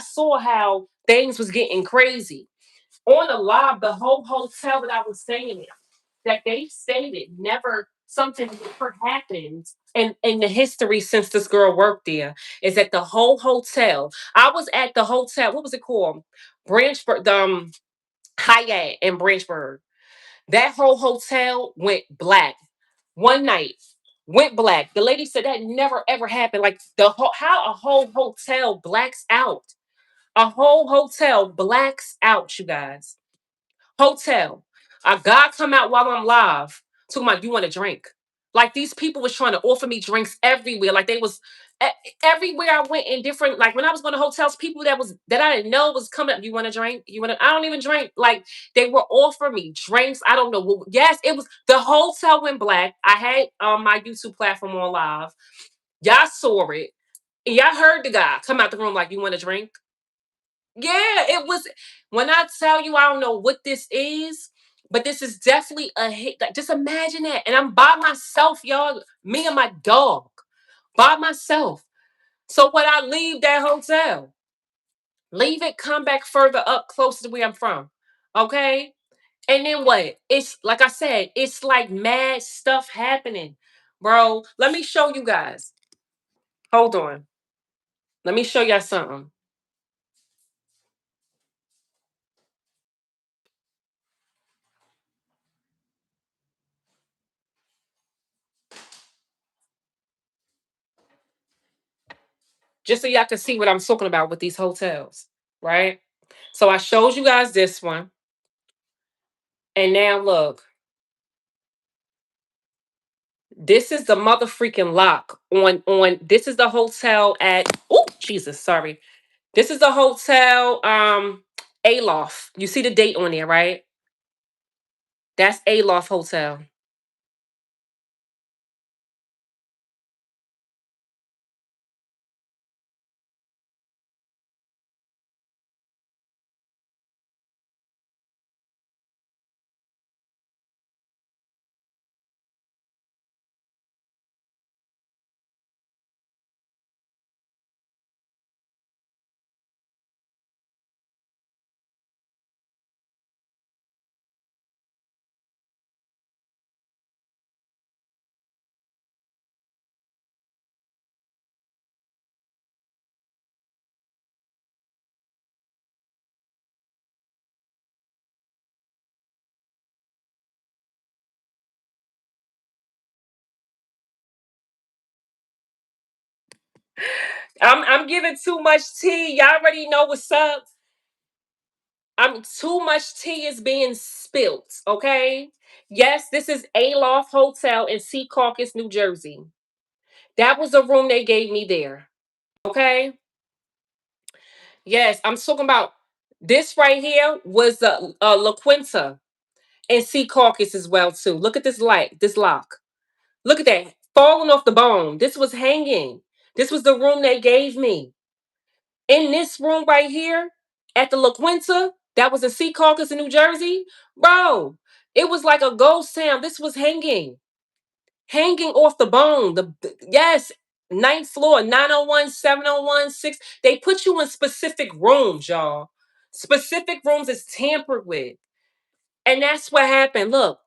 saw how things was getting crazy. On the live, the whole hotel that I was staying in, that they stated never something never happened in the history since this girl worked there is that the whole hotel. I was at the hotel. What was it called? Branchburg, Hyatt in Branchburg. That whole hotel went black one night. Went black. The lady said that never ever happened. Like the whole how a whole hotel blacks out. A whole hotel blacks out, you guys. Hotel. A guy come out while I'm live. Talking about you want a drink. Like these people was trying to offer me drinks everywhere. Like they was everywhere I went in different. Like when I was going to hotels, people that I didn't know was coming up. You want a drink? You want to? I don't even drink. Like they were offering me drinks. I don't know. Well, yes, it was the hotel went black. I had my YouTube platform on live. Y'all saw it. And y'all heard the guy come out the room like, you want a drink? Yeah, it was when I tell you I don't know what this is, but this is definitely a hit. Like, just imagine that. And I'm by myself, y'all. Me and my dog. By myself. So when I leave that hotel, leave it, come back further up, closer to where I'm from. Okay? And then what? It's like I said, it's like mad stuff happening. Bro, let me show you guys. Hold on. Let me show y'all something. Just so y'all can see what I'm talking about with these hotels, right? So I showed you guys this one, and now look, This is the mother freaking lock on. This is the hotel at. Oh Jesus, sorry. This is the hotel. Aloft. You see the date on there, right? That's Aloft Hotel. I'm giving too much tea. Y'all already know what's up. I'm too much tea is being spilt. Okay. Yes, this is Aloft Hotel in Secaucus, New Jersey. That was the room they gave me there. Okay. Yes, I'm talking about this right here was the La Quinta and Secaucus as well too. Look at this light, this lock. Look at that falling off the bone. This was hanging. This was the room they gave me. In this room right here at the La Quinta, that was in Secaucus in New Jersey, bro. It was like a ghost town. This was hanging off the bone. Yes, ninth floor, 901, 701, 6. They put you in specific rooms, y'all. Specific rooms is tampered with. And that's what happened. Look,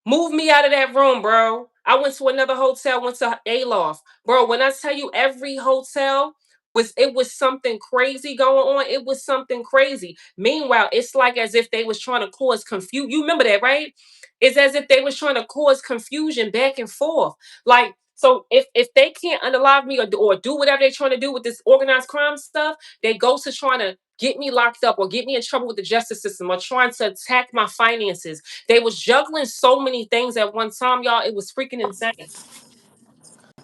move me out of that room, bro. I went to another hotel, went to Aloft. Bro, when I tell you every hotel was something crazy going on. It was something crazy. Meanwhile, it's like as if they was trying to cause confusion. You remember that, right? It's as if they was trying to cause confusion back and forth. Like, so if they can't unalive me or do whatever they're trying to do with this organized crime stuff, they go to trying to get me locked up or get me in trouble with the justice system or trying to attack my finances. They was juggling so many things at one time, y'all. It was freaking insane.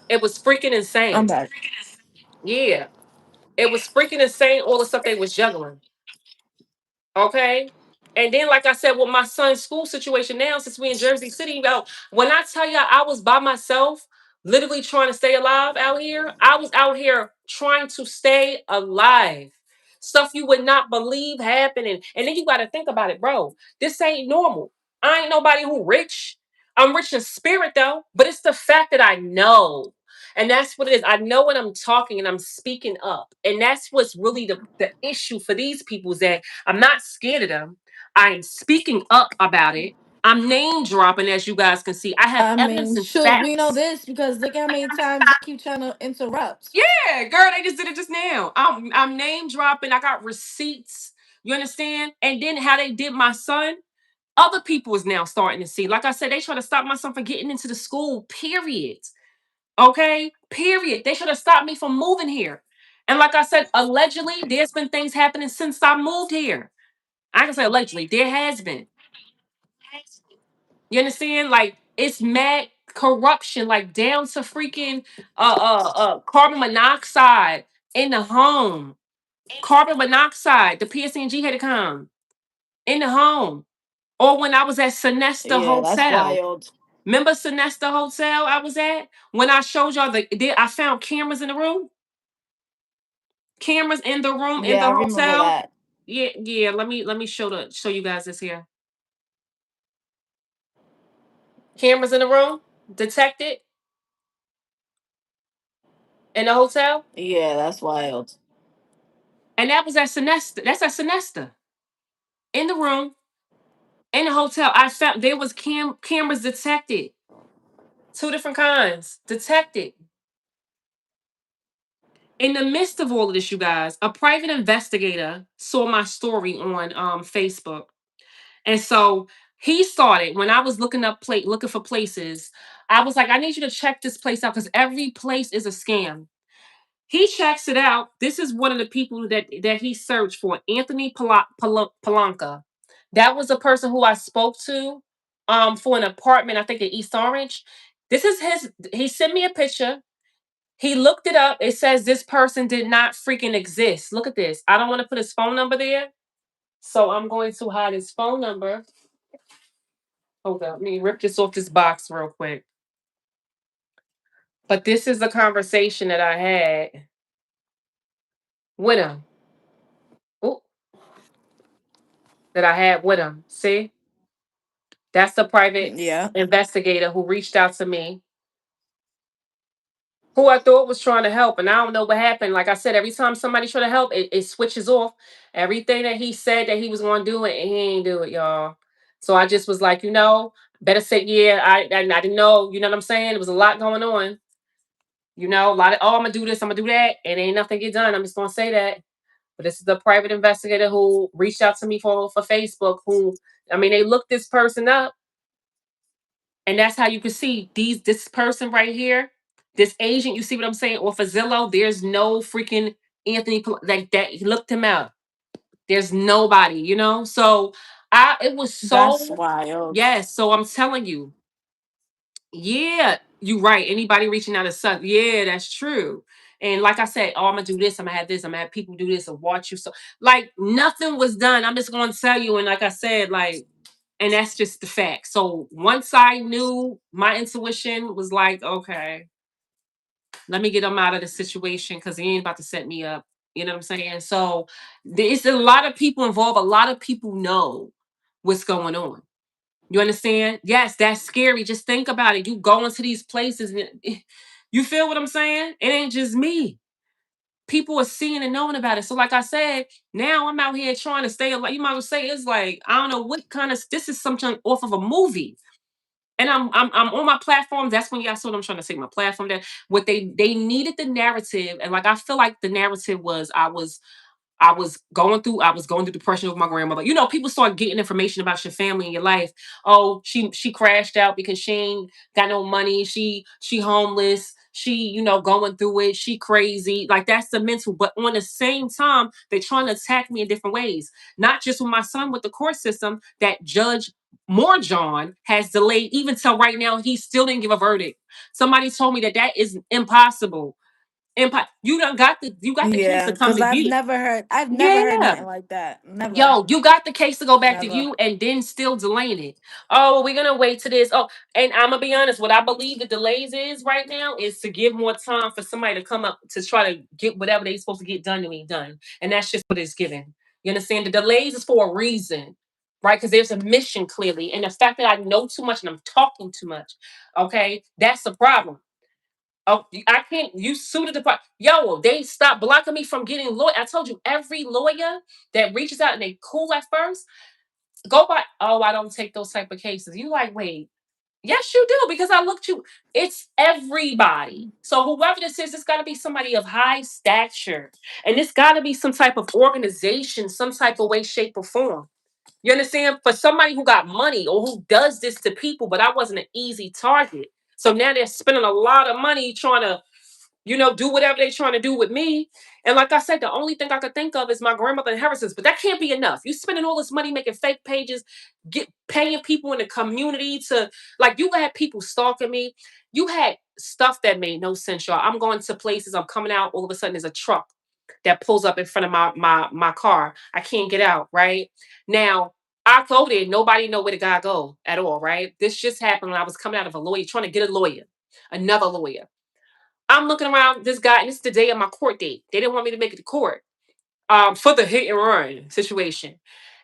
It was freaking I'm insane. back. Yeah. It was freaking insane, all the stuff they was juggling. Okay. And then, like I said, with my son's school situation now, since we in Jersey City, yo, when I tell you I was by myself, literally trying to stay alive out here, I was out here trying to stay alive. Stuff you would not believe happening. And then you got to think about it, bro. This ain't normal. I ain't nobody who rich. I'm rich in spirit, though. But it's the fact that I know. And that's what it is. I know when I'm talking and I'm speaking up. And that's what's really the issue for these people is that I'm not scared of them. I'm speaking up about it. I'm name dropping, as you guys can see. I have I evidence mean, and shoot, we know facts. this because look how many times they keep trying to interrupt. Yeah, girl, they just did it just now. I'm name dropping. I got receipts. You understand? And then how they did my son, other people is now starting to see. Like I said, they try to stop my son from getting into the school. Period. Okay. Period. They should have stopped me from moving here. And like I said, allegedly, there's been things happening since I moved here. I can say allegedly, there has been. You understand? Like it's mad corruption, like down to freaking carbon monoxide in the home. Carbon monoxide, the PSNG had to come in the home. Or when I was at Sonesta Yeah, that's Hotel. wild. Remember Sonesta Hotel I was at? When I showed y'all I found cameras in the room. Cameras in the room in Yeah, the I remember hotel. that. Yeah, yeah. Let me show you guys this here. Cameras in the room, detected in the hotel. Yeah, that's wild. And that was at Sonesta. That's at Sonesta. In the room, in the hotel. I found there was cameras detected. Two different kinds. Detected. In the midst of all of this, you guys, a private investigator saw my story on Facebook. And so he started when I was looking for places. I was like, I need you to check this place out because every place is a scam. He checks it out. This is one of the people that he searched for, Anthony Palanca. That was a person who I spoke to for an apartment, I think in East Orange. This is his. He sent me a picture. He looked it up. It says this person did not freaking exist. Look at this. I don't want to put his phone number there. So I'm going to hide his phone number. Hold up. Let me rip this off this box real quick. But this is the conversation that I had with him. Ooh, that I had with him. See? That's the private Yeah, investigator who reached out to me, who I thought was trying to help. And I don't know what happened. Like I said, every time somebody try to help, it switches off. Everything that he said that he was going to do it, and he ain't do it, y'all. So I just was like, better say, yeah, I didn't know. You know what I'm saying? There was a lot going on. A lot of, oh, I'm going to do this, I'm going to do that. And ain't nothing get done. I'm just going to say that. But this is the private investigator who reached out to me for Facebook, who, I mean, they looked this person up. And that's how you can see this person right here, this agent. You see what I'm saying? Or for Zillow, there's no freaking like that. He looked him out. There's nobody, So it was that's so wild. yes. So I'm telling you, yeah, you right. Anybody reaching out to suck, yeah, that's true. And like I said, oh, I'm gonna do this. I'm gonna have this. I'm gonna have people do this and watch you. So like nothing was done. I'm just gonna tell you. And like I said, like and that's just the fact. So once I knew, my intuition was like, okay, let me get him out of the situation because he ain't about to set me up. You know what I'm saying? So there's a lot of people involved. A lot of people know what's going on. You understand? Yes, that's scary. Just think about it. You go into these places and you feel what I'm saying? It ain't just me. People are seeing and knowing about it. So, like I said, now I'm out here trying to stay alive. You might as well say it's like I don't know what kind of this is something off of a movie. And I'm on my platform. That's when y'all saw what I'm trying to say. My platform that what they needed the narrative, and like I feel like the narrative was I was going through depression with my grandmother. People start getting information about your family and your life. Oh, she crashed out because she ain't got no money. She homeless. She, going through it. She crazy. Like that's the mental. But on the same time, they're trying to attack me in different ways. Not just with my son with the court system that Judge John has delayed even till right now. He still didn't give a verdict. Somebody told me that is impossible. You got the case to Yeah, come because to you. I've never heard Yeah. nothing like that. Never, Yo, you got the case to go back to never. you and then still delaying it. Oh, we're gonna wait to this. Oh, and I'm gonna be honest, what I believe the delays is right now is to give more time for somebody to come up to try to get whatever they're supposed to get done to be done. And that's just what it's given. You understand? The delays is for a reason, right? Because there's a mission clearly. And the fact that I know too much and I'm talking too much, okay, that's the problem. Oh, I can't. You sued the part. Yo, they stopped blocking me from getting lawyer. I told you, every lawyer that reaches out and they cool at first, go by. Oh, I don't take those type of cases. You like, wait, yes, you do because I looked you. It's everybody. So whoever this is, it's got to be somebody of high stature, and it's got to be some type of organization, some type of way, shape, or form. You understand? For somebody who got money or who does this to people, but I wasn't an easy target. So now they're spending a lot of money trying to do whatever they're trying to do with me. And like I said, the only thing I could think of is my grandmother inheritance, but that can't be enough. You spending all this money making fake pages, paying people in the community to like you had people stalking me. You had stuff that made no sense, y'all. I'm going to places, I'm coming out, all of a sudden there's a truck that pulls up in front of my car. I can't get out, right? Now I go there, nobody know where the guy go at all, right? This just happened when I was coming out of a lawyer, trying to get a lawyer, another lawyer. I'm looking around this guy, and it's the day of my court date. They didn't want me to make it to court for the hit and run situation.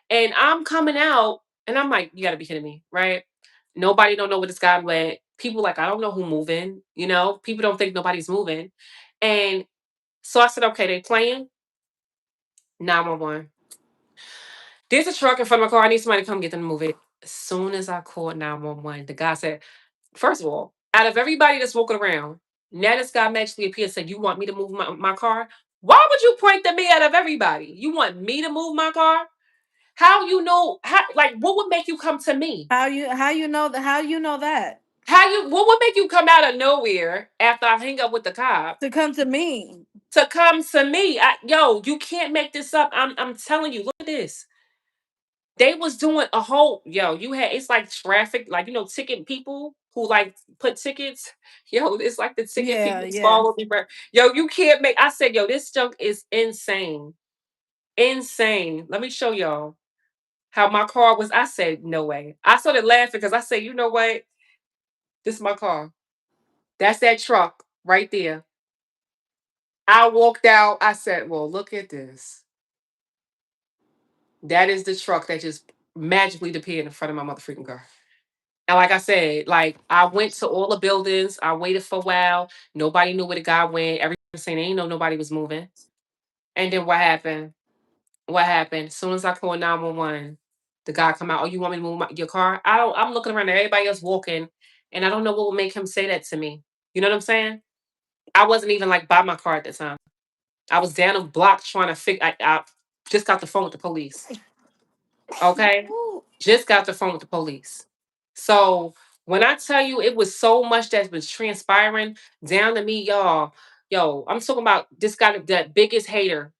And I'm coming out, and I'm like, you got to be kidding me, right? Nobody don't know where this guy went. People like, I don't know who moving. People don't think nobody's moving. And so I said, okay, they playing 911. There's a truck in front of my car. I need somebody to come get them to move it. As soon as I called 911, the guy said, first of all, out of everybody that's walking around, now this guy magically appeared and said, you want me to move my car? Why would you point to me out of everybody? You want me to move my car? How you know how like what would make you come to me? How you know that What would make you come out of nowhere after I hang up with the cop to come to me? to come to me? Yo, you can't make this up. I'm telling you, look at this. They was doing a whole you had it's like traffic, like ticketing people. who like put tickets. Yo, it's like the ticket Yeah, people yeah. follow me. Yo, you can't make. I said, yo, this junk is insane, insane. Let me show y'all how my car was. I said, no way. I started laughing because I said, you know what? This is my car. That's that truck right there. I walked out. I said, well, look at this. That is the truck that just magically appeared in front of my motherfucking car. And like I said, like I went to all the buildings. I waited for a while. Nobody knew where the guy went. Everybody was saying they didn't know nobody was moving. And then what happened? What happened? As soon as I called 911, the guy come out. Oh, you want me to move your car? I don't. I'm looking around at everybody else walking, and I don't know what would make him say that to me. You know what I'm saying? I wasn't even like by my car at the time. I was down a block trying to figure. I just got the phone with the police. Okay, Ooh. just got the phone with the police. So when I tell you it was so much that was transpiring down to me, y'all, yo, I'm talking about this guy, that biggest hater,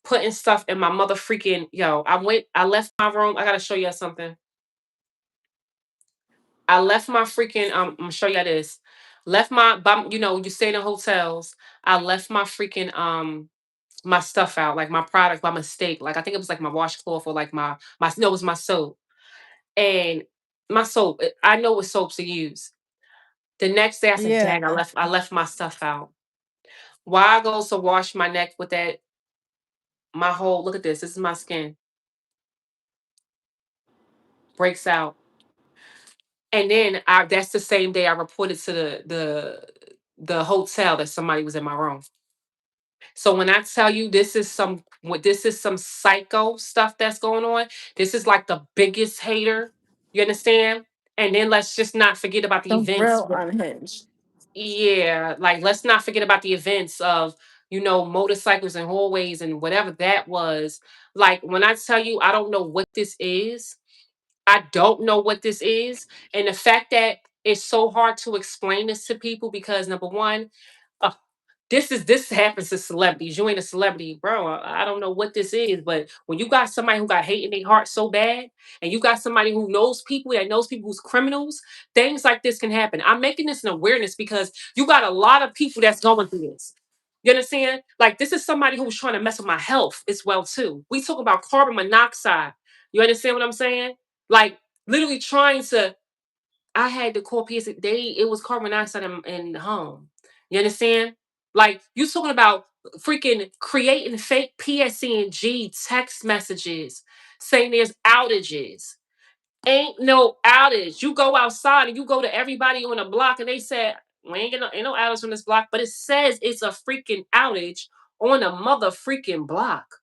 putting stuff in my mother freaking yo. I left my room. I gotta show you something. I left my freaking I'm gonna show you this. Left my you know, you stay in hotels. I left my freaking my stuff out, like my product by mistake. Like I think it was like my washcloth or like my no, it was my soap. And my soap, I know what soaps to use. The next day I said, Yeah. dang, I left my stuff out. While I go to wash my neck with that, my whole look at this. This is my skin. Breaks out. And then I that's the same day I reported to the hotel that somebody was in my room. So when I tell you this is some psycho stuff that's going on, this is like the biggest hater. You understand? And then let's just not forget about the The events. real unhinged. Yeah, like let's not forget about the events of, you know, motorcycles and hallways and whatever that was. Like when I tell you I don't know what this is, I don't know what this is. And the fact that it's so hard to explain this to people because number one, uh, this happens to celebrities. You ain't a celebrity, bro. I don't know what this is, but when you got somebody who got hate in their heart so bad, and you got somebody who knows people that knows people who's criminals, things like this can happen. I'm making this an awareness because you got a lot of people that's going through this. You understand? Like this is somebody who's trying to mess with my health as well too. We talk about carbon monoxide. You understand what I'm saying? Like literally trying to I had to call PS. It was carbon monoxide in the home. You understand? Like you talking about freaking creating fake PSCNG text messages saying there's outages. Ain't no outage. You go outside and you go to everybody on the block and they said, we ain't no outage on this block, but it says it's a freaking outage on a mother freaking block.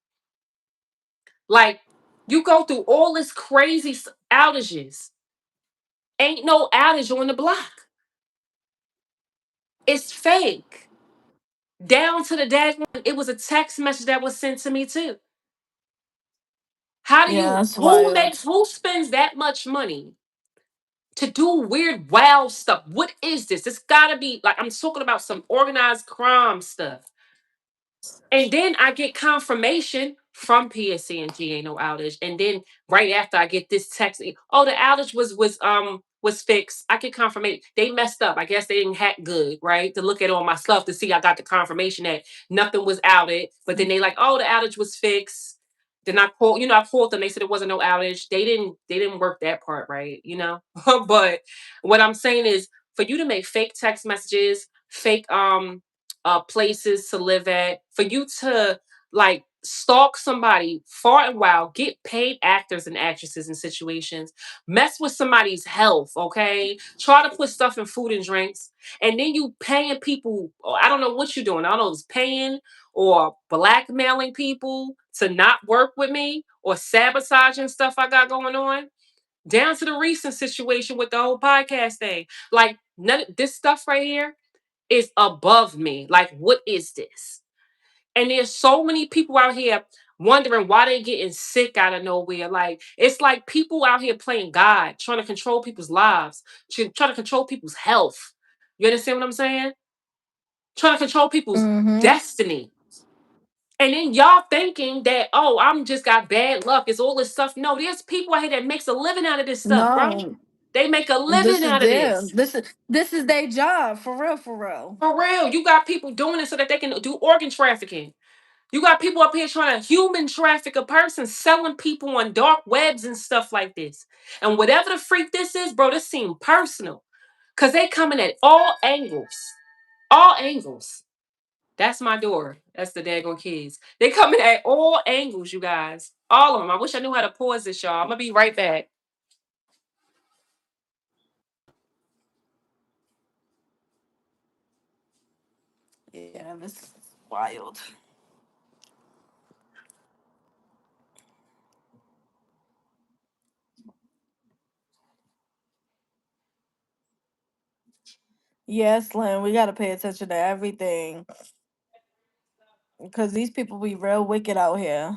Like you go through all this crazy outages. Ain't no outage on the block. It's fake. Down to the dag one, it was a text message that was sent to me too. How do Yeah, you that's wild. who spends that much money to do weird wild stuff? What is this? It's gotta be like I'm talking about some organized crime stuff. And then I get confirmation from PSC and G ain't no outage. And then right after I get this text, oh, the outage was fixed. I get confirmation. They messed up. I guess they didn't hack good, right? To look at all my stuff to see I got the confirmation that nothing was outed. But then they like, oh, the outage was fixed. Then I called them. They said it wasn't no outage. They didn't work that part right, you know. But what I'm saying is for you to make fake text messages, fake places to live at, for you to like stalk somebody far and wild, get paid actors and actresses in situations, mess with somebody's health, okay? Try to put stuff in food and drinks, and then you paying people. I don't know what you're doing. I don't know if it's paying or blackmailing people to not work with me or sabotaging stuff I got going on. Down to the recent situation with the whole podcast thing. Like none of this stuff right here is above me. Like, what is this? And there's so many people out here wondering why they're getting sick out of nowhere. Like, it's like people out here playing God, trying to control people's lives, trying to control people's health. You understand what I'm saying? Trying to control people's Mm-hmm. destiny. And then y'all thinking that, oh, I'm just got bad luck. It's all this stuff. No, there's people out here that makes a living out of this stuff, bro. No. They make a living This is out of their this. this is their job for real, for real. For real. You got people doing it so that they can do organ trafficking. You got people up here trying to human traffic a person, selling people on dark webs and stuff like this. And whatever the freak this is, bro, this seems personal. Cause they coming at all angles. All angles. That's my door. That's the daggone kids. They coming at all angles, you guys. All of them. I wish I knew how to pause this, y'all. I'm gonna be right back. Yeah, this is wild. Yes, Lynn, we gotta pay attention to everything. Because these people be real wicked out here.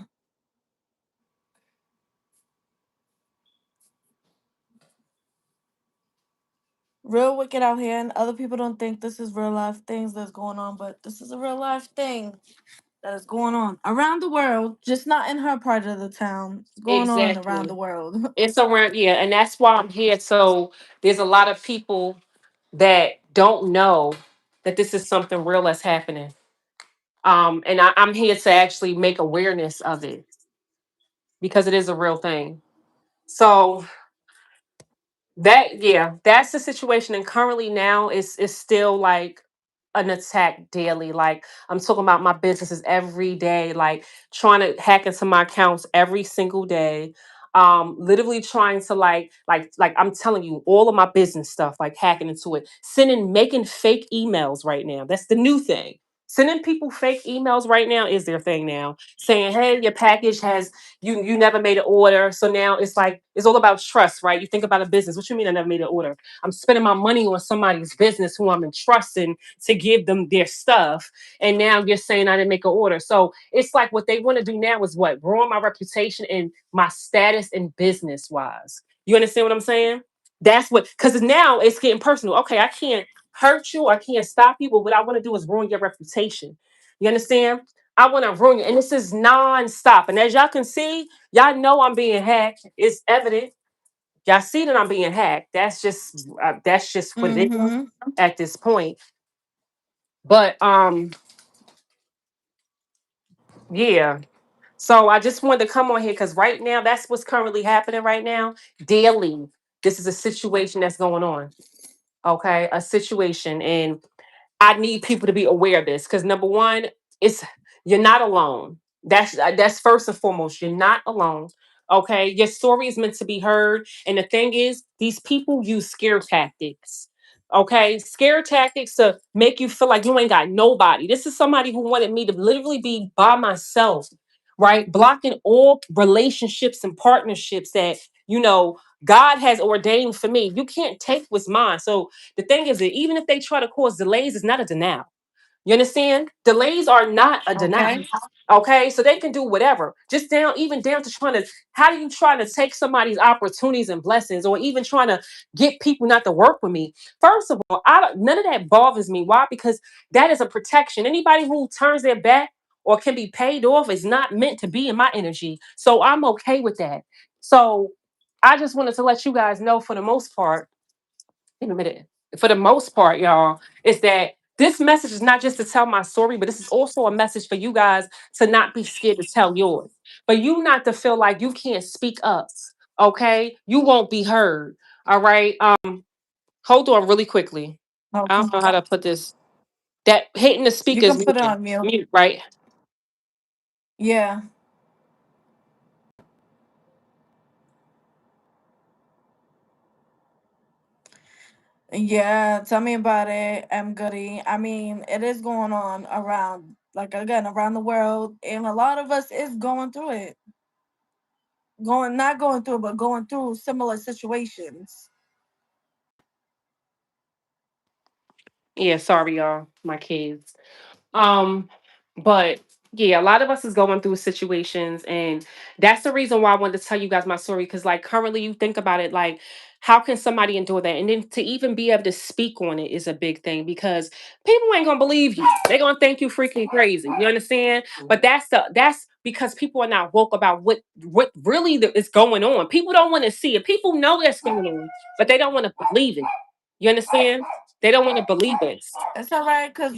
Real wicked out here, and other people don't think this is real life things that's going on, but this is a real life thing that is going on around the world, just not in her part of the town. It's going on around the Exactly. world. It's around, yeah, and that's why I'm here. So there's a lot of people that don't know that this is something real that's happening. And I'm here to actually make awareness of it because it is a real thing. So that, yeah, that's the situation. And currently now it's still like an attack daily. Like I'm talking about my businesses every day, like trying to hack into my accounts every single day. Literally trying to like I'm telling you, all of my business stuff, like hacking into it, sending making fake emails right now. That's the new thing. Sending people fake emails right now is their thing now. Saying, hey, your package has you never made an order. So now it's like it's all about trust, right? You think about a business. What you mean I never made an order? I'm spending my money on somebody's business who I'm entrusting to give them their stuff. And now you're saying I didn't make an order. So it's like what they want to do now is what? Ruin my reputation and my status in business wise. You understand what I'm saying? That's what because now it's getting personal. Okay, I can't hurt you, I can't stop you, but what I want to do is ruin your reputation. You understand? I want to ruin it. And this is non-stop. And as y'all can see, y'all know I'm being hacked. It's evident. Y'all see that I'm being hacked. That's just what it is Mm-hmm. at this point. But yeah. So I just wanted to come on here because right now that's what's currently happening right now. Daily. This is a situation that's going on. Okay. A situation. And I need people to be aware of this because number one, it's you're not alone. That's first and foremost. You're not alone. Okay, your story is meant to be heard, and the thing is, these people use scare tactics. Okay, scare tactics to make you feel like you ain't got nobody. This is somebody who wanted me to literally be by myself, right? Blocking all relationships and partnerships that God has ordained for me. You can't take what's mine. So the thing is that even if they try to cause delays, it's not a denial. You understand? Delays are not a denial. Okay. Okay, so they can do whatever. Just down, even down to trying to. How do you try to take somebody's opportunities and blessings, or even trying to get people not to work with me? First of all, none of that bothers me. Why? Because that is a protection. Anybody who turns their back or can be paid off is not meant to be in my energy. So I'm okay with that. So I just wanted to let you guys know, for the most part, in a minute. For the most part, y'all, is that this message is not just to tell my story, but this is also a message for you guys to not be scared to tell yours. For you not to feel like you can't speak up. Okay? You won't be heard. All right. Hold on really quickly. I Okay. don't know how to put this. That hitting the You speakers can put it mute, on mute. mute, right? Yeah. Yeah, tell me about it, M Goody. I mean, it is going on around, like again, around the world, and a lot of us is going through it. Not going through, but going through similar situations. Yeah, sorry, y'all. My kids. Um, but yeah, a lot of us is going through situations, and that's the reason why I wanted to tell you guys my story. Because like currently, you think about it, like how can somebody endure that, and then to even be able to speak on it is a big thing because people ain't gonna believe you. They're gonna think you freaking crazy. You understand? But that's because people are not woke about what really is going on. People don't want to see it. People know that's going on, but they don't want to believe it. You understand? They don't want to believe it. It's all right, cause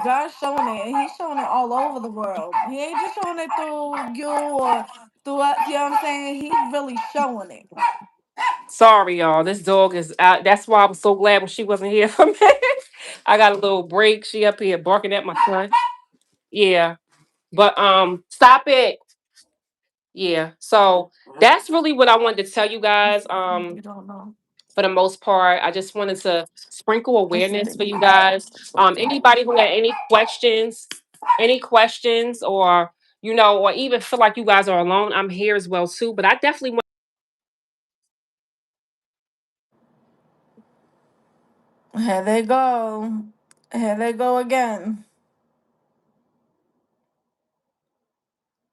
God's showing it, and He's showing it all over the world. He ain't just showing it through you or through us. You know what I'm saying? He's really showing it. Sorry, y'all. This dog is out. That's why I was so glad when she wasn't here for me. I got a little break. She up here barking at my son. Yeah. But stop it. Yeah. So that's really what I wanted to tell you guys. You don't know. For the most part, I just wanted to sprinkle I said awareness it. for you guys. Anybody who had any questions, or or even feel like you guys are alone, I'm here as well too. But I definitely want. Here they go. Here they go again.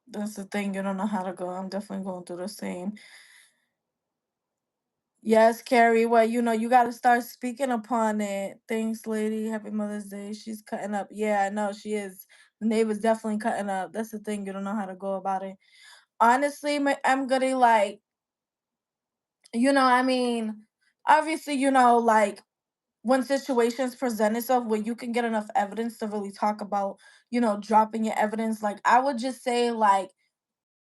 That's the thing. You don't know how to go. I'm definitely going through the same. Yes, Carrie. Well, you got to start speaking upon it. Thanks, lady. Happy Mother's Day. She's cutting up. Yeah, I know she is. The neighbor's definitely cutting up. That's the thing. You don't know how to go about it. Honestly, I'm gonna like, I mean, obviously, like when situations present itself where you can get enough evidence to really talk about, dropping your evidence. Like I would just say, like,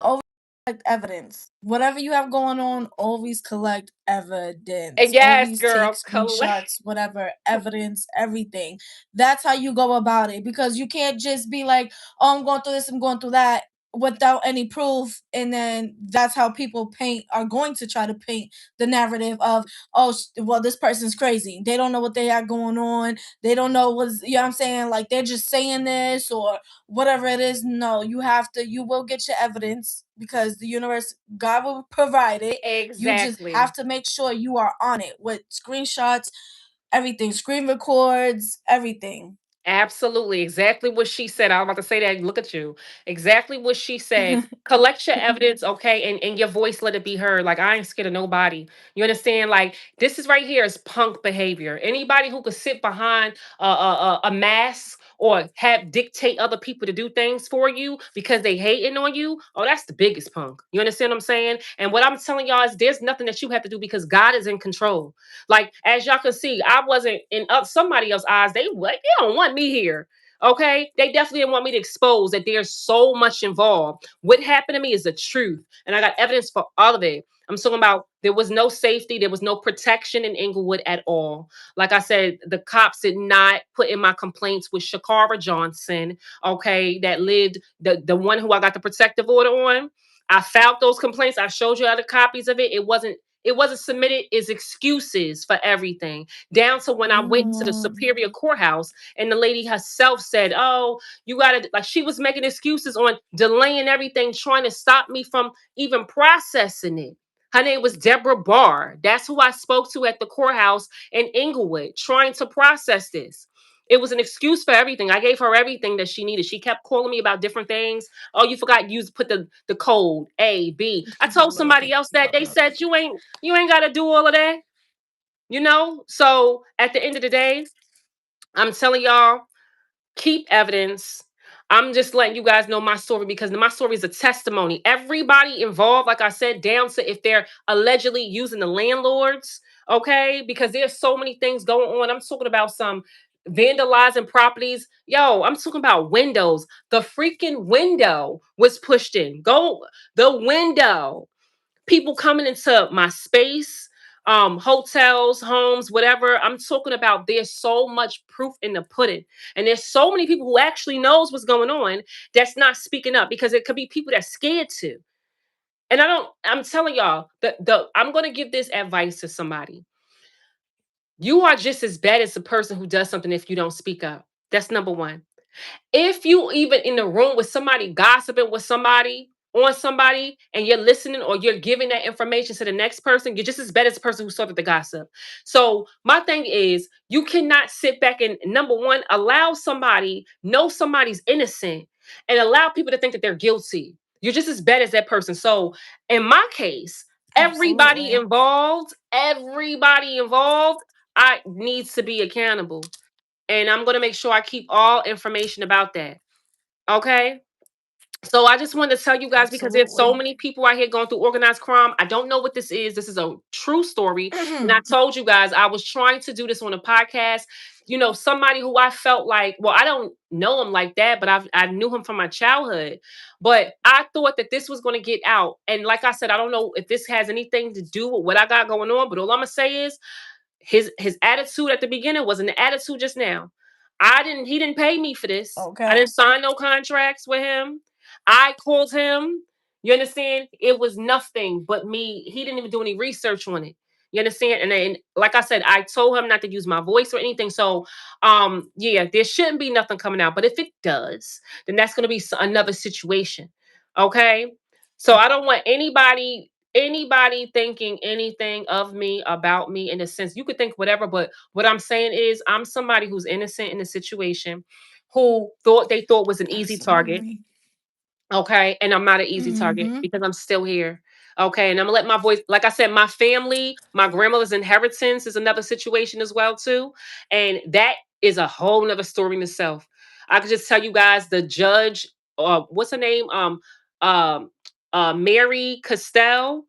always collect evidence. Whatever you have going on, always collect And evidence. yes, Always take girl, collect. screenshots, whatever, evidence, everything. That's how you go about it, because you can't just be like, oh, I'm going through this, I'm going through that, without any proof. And then that's how people are going to try to paint the narrative of, oh, well, this person's crazy. They don't know what they have going on. They don't know what's, I'm saying? Like, they're just saying this or whatever it is. No, you will get your evidence, because the universe, God will provide it. You just Exactly. have to make sure you are on it with screenshots, everything, screen records, everything. Absolutely. Exactly what she said. I was about to say that. Look at you. Exactly what she said. Collect your evidence, okay? And your voice, let it be heard. Like, I ain't scared of nobody. You understand? Like, this is right here is punk behavior. Anybody who could sit behind a mask or have dictate other people to do things for you because they hating on you, oh, that's the biggest punk. You understand what I'm saying? And what I'm telling y'all is there's nothing that you have to do because God is in control. Like as y'all can see, I wasn't in somebody else's eyes. They what? They don't want me here. Okay, they definitely didn't want me to expose that there's so much involved. What happened to me is the truth, and I got evidence for all of it. I'm talking about there was no safety, there was no protection in Englewood at all. Like I said, the cops did not put in my complaints with Shakara Johnson, okay, that lived the one who I got the protective order on. I filed those complaints. I showed you other copies of it. It wasn't submitted as excuses for everything. Down to when I went to the Mm, Superior Courthouse and the lady herself said, "Oh, you gotta," like she was making excuses on delaying everything, trying to stop me from even processing it. Her name was Deborah Barr. That's who I spoke to at the courthouse in Englewood, trying to process this. It was an excuse for everything. I gave her everything that she needed. She kept calling me about different things. Oh, you forgot you put the code A, B. I keep it a told little somebody bit. else that they said you ain't gotta do all of that. So at the end of the day, I'm telling y'all, keep evidence. I'm just letting you guys know my story because my story is a testimony. Everybody involved, like I said, down to if they're allegedly using the landlords, okay? Because there's so many things going on. I'm talking about some vandalizing properties. Yo, I'm talking about windows. The freaking window was pushed in. Go the window, people coming into my space, hotels, homes, whatever. I'm talking about there's so much proof in the pudding. And there's so many people who actually knows what's going on that's not speaking up because it could be people that's scared to. And I'm telling y'all, I'm gonna give this advice to somebody. You are just as bad as the person who does something if you don't speak up. That's number one. If you even in the room with somebody gossiping with somebody on somebody and you're listening or you're giving that information to the next person, you're just as bad as the person who started the gossip. So my thing is you cannot sit back and number one, allow somebody, know somebody's innocent and allow people to think that they're guilty. You're just as bad as that person. So in my case, Absolutely. everybody involved, I needs to be accountable. And I'm going to make sure I keep all information about that. Okay? So I just wanted to tell you guys because there's so Absolutely. many people out here going through organized crime. I don't know what this is. This is a true story. And I told you guys I was trying to do this on a podcast. You know, somebody who I felt like, well, I don't know him like that, but I knew him from my childhood. But I thought that this was going to get out. And like I said, I don't know if this has anything to do with what I got going on, but all I'm gonna say is his attitude at the beginning wasn't the attitude just now. He didn't pay me for this. I Okay. didn't sign no contracts with him. I called him. You understand? It was nothing but me. He didn't even do any research on it. You understand? And then, like I said, I told him not to use my voice or anything. So, yeah, there shouldn't be nothing coming out. But if it does, then that's going to be another situation. Okay. So I don't want anybody thinking anything of me about me in a sense. You could think whatever, but what I'm saying is I'm somebody who's innocent in a situation who thought was an easy target. Absolutely. Okay. And I'm not an easy target Mm-hmm. because I'm still here. Okay. And I'm gonna let my voice, like I said, my family, my grandmother's inheritance is another situation as well, too. And that is a whole nother story in itself. I could just tell you guys the judge, what's her name? Um Mary Castell.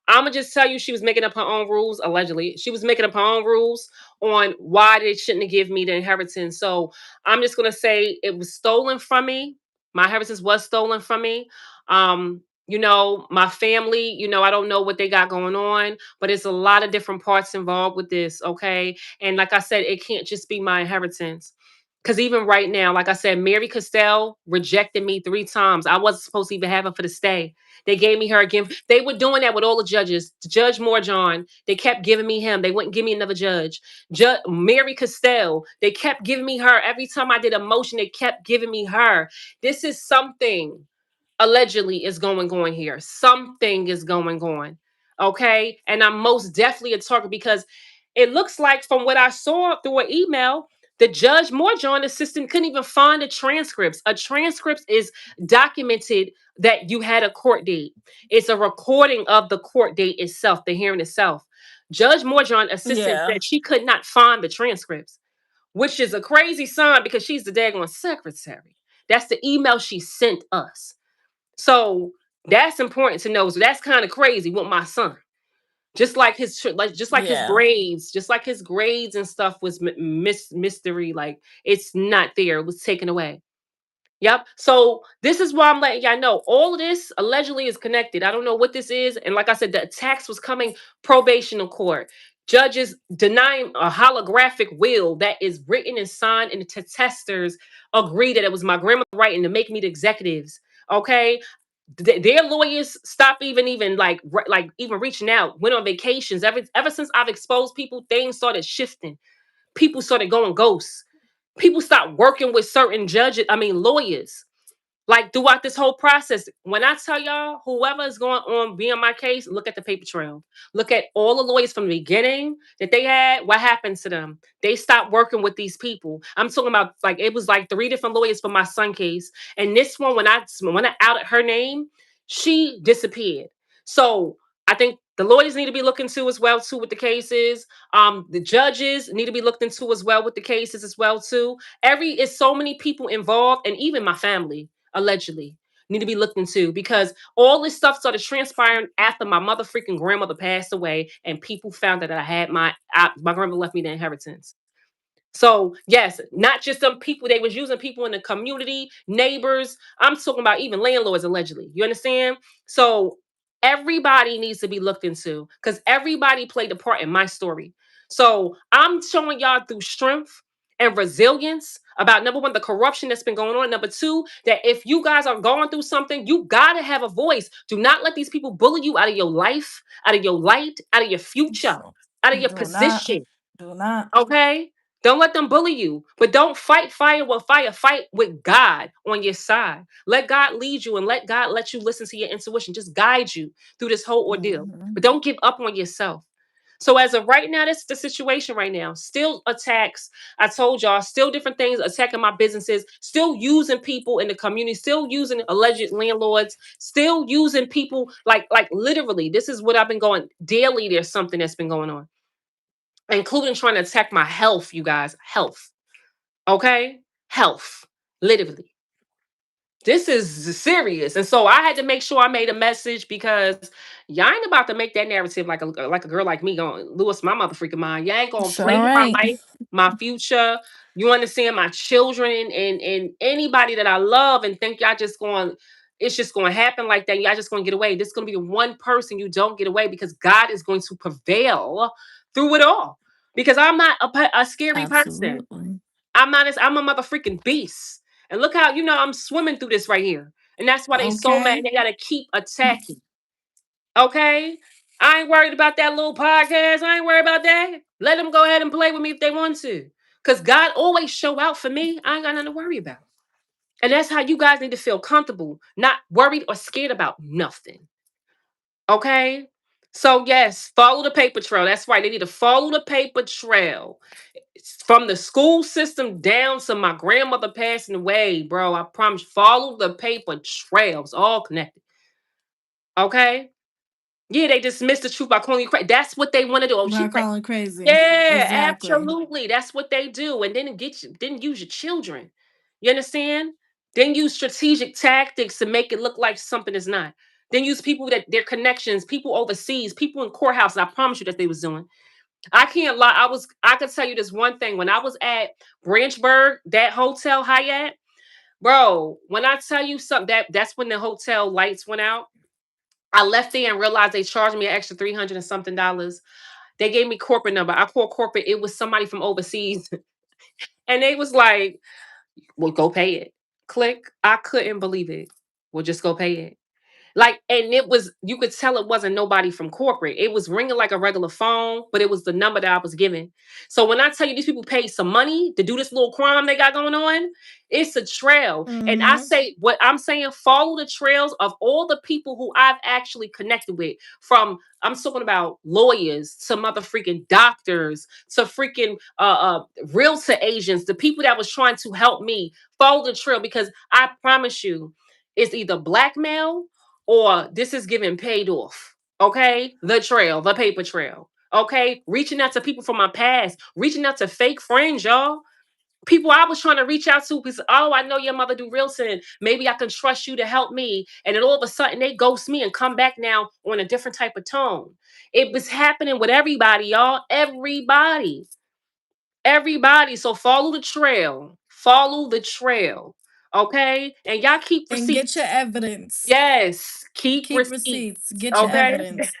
I'ma just tell you she was making up her own rules, allegedly. She was making up her own rules on why they shouldn't give me the inheritance. So I'm just gonna say it was stolen from me. My inheritance was stolen from me. My family, I don't know what they got going on, but it's a lot of different parts involved with this, okay? And like I said, it can't just be my inheritance. Because even right now, like I said, Mary Castell rejected me 3 times. I wasn't supposed to even have her for the stay. They gave me her again. They were doing that with all the judges. Judge Morjohn, they kept giving me him. They wouldn't give me another judge. Mary Castell, they kept giving me her. Every time I did a motion, they kept giving me her. This is something allegedly is going on here. Something is going on. Okay. And I'm most definitely a target because it looks like from what I saw through an email, the judge Morjohn assistant couldn't even find the transcripts. A transcript is documented that you had a court date. It's a recording of the court date itself, the hearing itself. Judge Morjohn assistant Yeah. said she could not find the transcripts, which is a crazy sign because she's the daggone secretary. That's the email she sent us. So that's important to know. So that's kind of crazy with my son. Yeah. Just like his grades and stuff was mystery. Like it's not there. It was taken away. Yep. So this is why I'm letting y'all know all of this allegedly is connected. I don't know what this is. And like I said, the attacks was coming probational court. Judges denying a holographic will that is written and signed, and the testers agree that it was my grandmother writing to make me the executives. Okay. Their lawyers stop even like even reaching out, went on vacations. Ever since I've exposed people, things started shifting. People started going ghosts. People stopped working with certain lawyers. Like throughout this whole process, when I tell y'all, whoever is going on be on my case, look at the paper trail. Look at all the lawyers from the beginning that they had. What happened to them? They stopped working with these people. I'm talking about like it was like 3 different lawyers for my son case, and this one when I outed her name, she disappeared. So I think the lawyers need to be looked into as well too with the cases. The judges need to be looked into as well with the cases as well too. It's so many people involved, and even my family allegedly need to be looked into because all this stuff started transpiring after my mother freaking grandmother passed away and people found that my grandmother left me the inheritance. So yes, not just some people, they was using people in the community, neighbors. I'm talking about even landlords allegedly. You understand? So everybody needs to be looked into because everybody played a part in my story. So I'm showing y'all through strength and resilience about number one, the corruption that's been going on. Number two, that if you guys are going through something, you gotta have a voice. Do not let these people bully you out of your life, out of your light, out of your future, So out of your do not, position. do not. Okay? Don't let them bully you, but don't fight fire with fire. Fight with God on your side. Let God lead you and let God let you listen to your intuition. Just guide you through this whole ordeal. Hmm. But don't give up on yourself. So as of right now, that's the situation right now. Still attacks. I told y'all, still different things attacking my businesses, still using people in the community, still using alleged landlords, still using people like literally. This is what I've been going daily. There's something that's been going on, including trying to attack my health, you guys. Health. Okay? Health. Literally. This is serious. And so I had to make sure I made a message because y'all ain't about to make that narrative like a girl like me going Lewis, my motherfucking mind. Y'all ain't gonna Sure play with my ain't. life, my future. You understand my children and anybody that I love and think y'all just going it's just going to happen like that. Y'all just going to get away. This is going to be the one person you don't get away because God is going to prevail through it all. Because I'm not a scary person. Absolutely. I'm a motherfucking beast. And look how, I'm swimming through this right here. And that's why they so mad. Okay. They gotta keep attacking. Okay? I ain't worried about that little podcast. I ain't worried about that. Let them go ahead and play with me if they want to. Because God always show out for me. I ain't got nothing to worry about. And that's how you guys need to feel comfortable, not worried or scared about nothing. Okay? So yes, follow the paper trail. That's right. They need to follow the paper trail from the school system down to my grandmother passing away, bro. I promise. Follow the paper trails, all connected. Okay. Yeah, they dismiss the truth by calling you crazy. That's what they want to do. Oh, she By crazy. calling crazy. Yeah, Exactly. absolutely. That's what they do. And then get you, then use your children. You understand? Then use strategic tactics to make it look like something is not. Then use people that their connections, people overseas, people in courthouses. I promise you that they was doing. I can't lie. I could tell you this one thing. When I was at Branchburg, that hotel Hyatt, bro, when I tell you something, that's when the hotel lights went out. I left there and realized they charged me an extra 300 and something dollars. They gave me corporate number. I called corporate. It was somebody from overseas. And they was like, well, go pay it. Click. I couldn't believe it. Well, just go pay it. Like, and it was, you could tell it wasn't nobody from corporate. It was ringing like a regular phone, but it was the number that I was given. So when I tell you these people paid some money to do this little crime they got going on, it's a trail. And I Mm-hmm. say, what I'm saying, follow the trails of all the people who I've actually connected with. I'm talking about lawyers to mother freaking doctors to freaking realtor agents, the people that was trying to help me follow the trail because I promise you, it's either blackmail or this is getting paid off. Okay, the trail, the paper trail. Okay, reaching out to people from my past, reaching out to fake friends, y'all. People I was trying to reach out to because I know your mother do real sin. Maybe I can trust you to help me, and then all of a sudden they ghost me and come back now on a different type of tone. It was happening with everybody, y'all. Everybody. So follow the trail. Follow the trail. Okay, and y'all keep And get your receipts. evidence. Yes, keep Keep receipts. receipts. Get your Okay. evidence.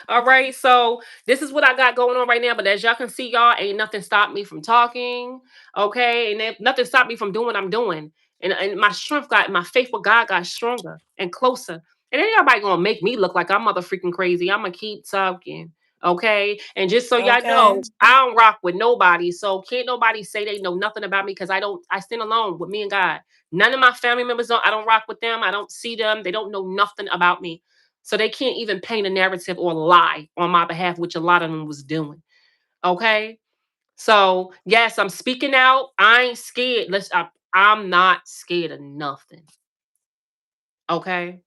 All right. So this is what I got going on right now. But as y'all can see, y'all ain't nothing stopped me from talking. Okay. And nothing stopped me from doing what I'm doing. And my strength got my faith with God got stronger and closer. And ain't nobody gonna make me look like I'm mother freaking crazy. I'm gonna keep talking. Okay. And just so y'all Okay. know, I don't rock with nobody. So can't nobody say they know nothing about me because I stand alone with me and God. None of my family members don't, I don't rock with them. I don't see them. They don't know nothing about me. So they can't even paint a narrative or lie on my behalf, which a lot of them was doing. Okay. So yes, I'm speaking out. I ain't scared. I'm not scared of nothing. Okay.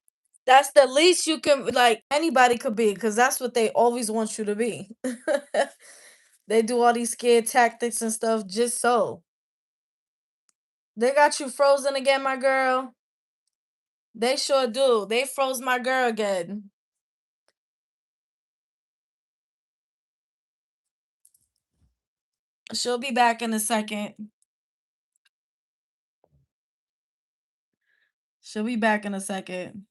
That's the least you can, like, anybody could be, because that's what they always want you to be. They do all these scared tactics and stuff just so. They got you frozen again, my girl. They sure do. They froze my girl again. She'll be back in a second. She'll be back in a second.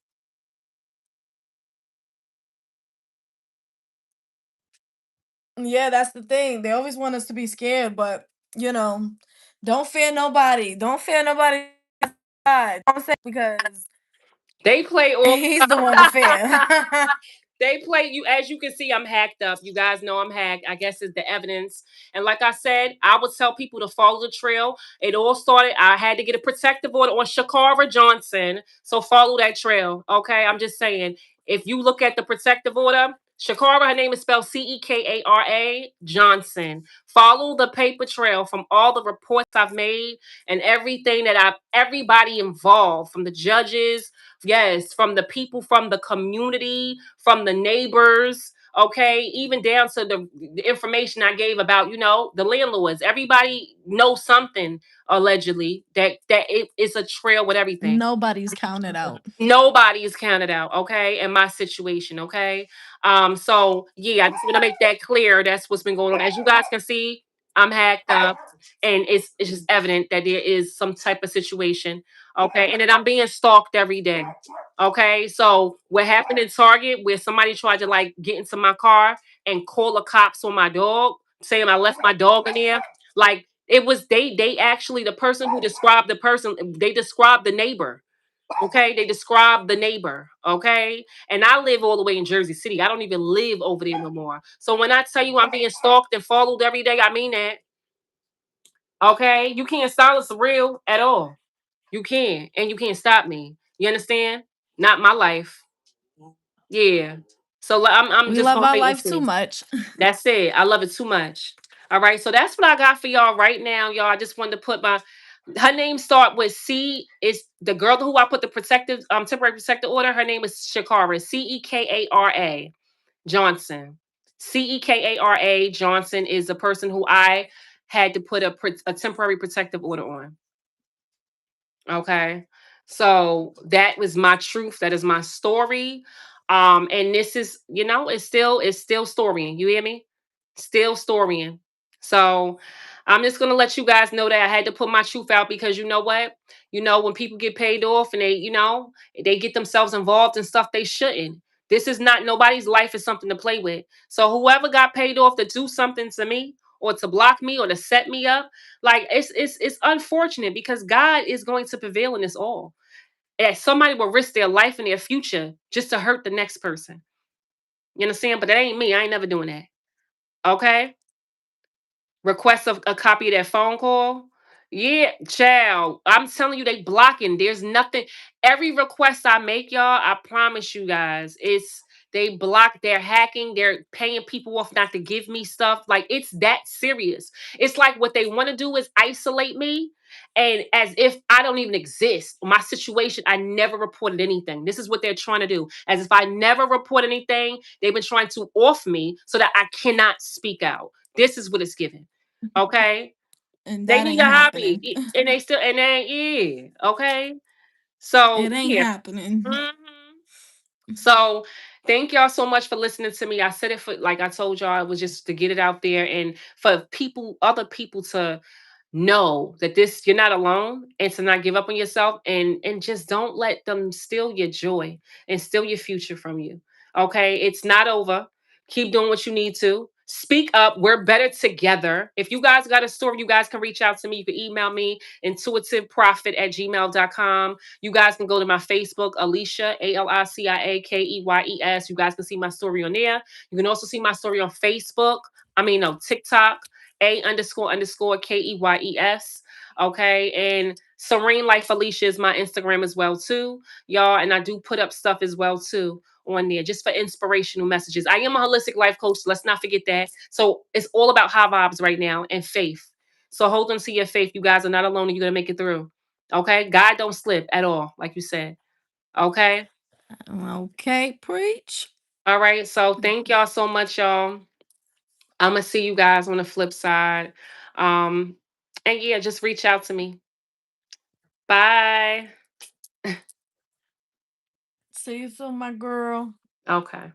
Yeah, that's the thing. They always want us to be scared, but you know, don't fear nobody. Don't fear nobody. God. I'm saying because They play all he's the one to fear. they play you as you can see, I'm hacked up. You guys know I'm hacked. I guess it's the evidence. And like I said, I would tell people to follow the trail. It all started. I had to get a protective order on Shakara Johnson. So follow that trail. Okay. I'm just saying, if you look at the protective order, Shakara, her name is spelled Cekara Johnson. Follow the paper trail from all the reports I've made and everything that everybody involved, from the judges, yes, from the people from the community, from the neighbors. Okay, even down to the information I gave about, the landlords. Everybody knows something allegedly that it is a trail with everything. Nobody's counted out. Nobody is counted out, okay, in my situation, okay. So yeah, I just want to make that clear. That's what's been going on. As you guys can see, I'm hacked up, and it's just evident that there is some type of situation, okay, and that I'm being stalked every day. Okay, so what happened in Target where somebody tried to like get into my car and call the cops on my dog, saying I left my dog in there. Like it was they actually, the person who described the person, they described the neighbor. Okay, they describe the neighbor. Okay, and I live all the way in Jersey City. I don't even live over there no more. So when I tell you I'm being stalked and followed every day, I mean that. Okay, you can't silence the real at all. You can, and you can't stop me. You understand? Not my life. Yeah. So I'm We just love gonna our wait and life too see. much. That's it. I love it too much. All right. So that's what I got for y'all right now, y'all. I just wanted to put my her name start with C. Is the girl who I put the protective temporary protective order. Her name is Shakara. Cekara Johnson. Cekara Johnson is the person who I had to put a temporary protective order on. Okay. So that was my truth. That is my story. And this is, it's still storying. You hear me? Still storying. So I'm just gonna let you guys know that I had to put my truth out because you know what? When people get paid off and they get themselves involved in stuff they shouldn't. This is not nobody's life is something to play with. So whoever got paid off to do something to me or to block me or to set me up, like it's unfortunate because God is going to prevail in this all. And somebody will risk their life and their future just to hurt the next person. You understand? But that ain't me. I ain't never doing that. Okay? Request a copy of that phone call. Yeah, child. I'm telling you, they blocking. There's nothing. Every request I make, y'all, I promise you guys, it's they block. They're hacking. They're paying people off not to give me stuff. Like it's that serious. It's like what they want to do is isolate me, and as if I don't even exist. My situation, I never reported anything. This is what they're trying to do. As if I never report anything. They've been trying to off me so that I cannot speak out. This is what it's giving. Okay, And they that need ain't a hobby, happening. and they yeah. Okay, so It ain't yeah. happening. Mhm. So thank y'all so much for listening to me. I said it for like I told y'all, it was just to get it out there and for other people to know that this you're not alone and to not give up on yourself and just don't let them steal your joy and steal your future from you. Okay, it's not over. Keep doing what you need to. Speak up. We're better together. If you guys got a story, you guys can reach out to me. You can email me intuitiveprofit@gmail.com. You guys can go to my Facebook, Alicia, ALICIAKEYES. You guys can see my story on there. You can also see my story on Facebook. I mean, no, TikTok, A___ KEYES. Okay. And Serene Life Alicia is my Instagram as well, too. Y'all. And I do put up stuff as well, too, on there just for inspirational messages. I am a holistic life coach. Let's not forget that. So it's all about high vibes right now and faith. So hold on to your faith. You guys are not alone and you're going to make it through. Okay. God don't slip at all, like you said. Okay. Okay, preach. All right. So thank y'all so much, y'all. I'm gonna see you guys on the flip side. Um, and yeah, just reach out to me. Bye. See you soon, my girl. Okay.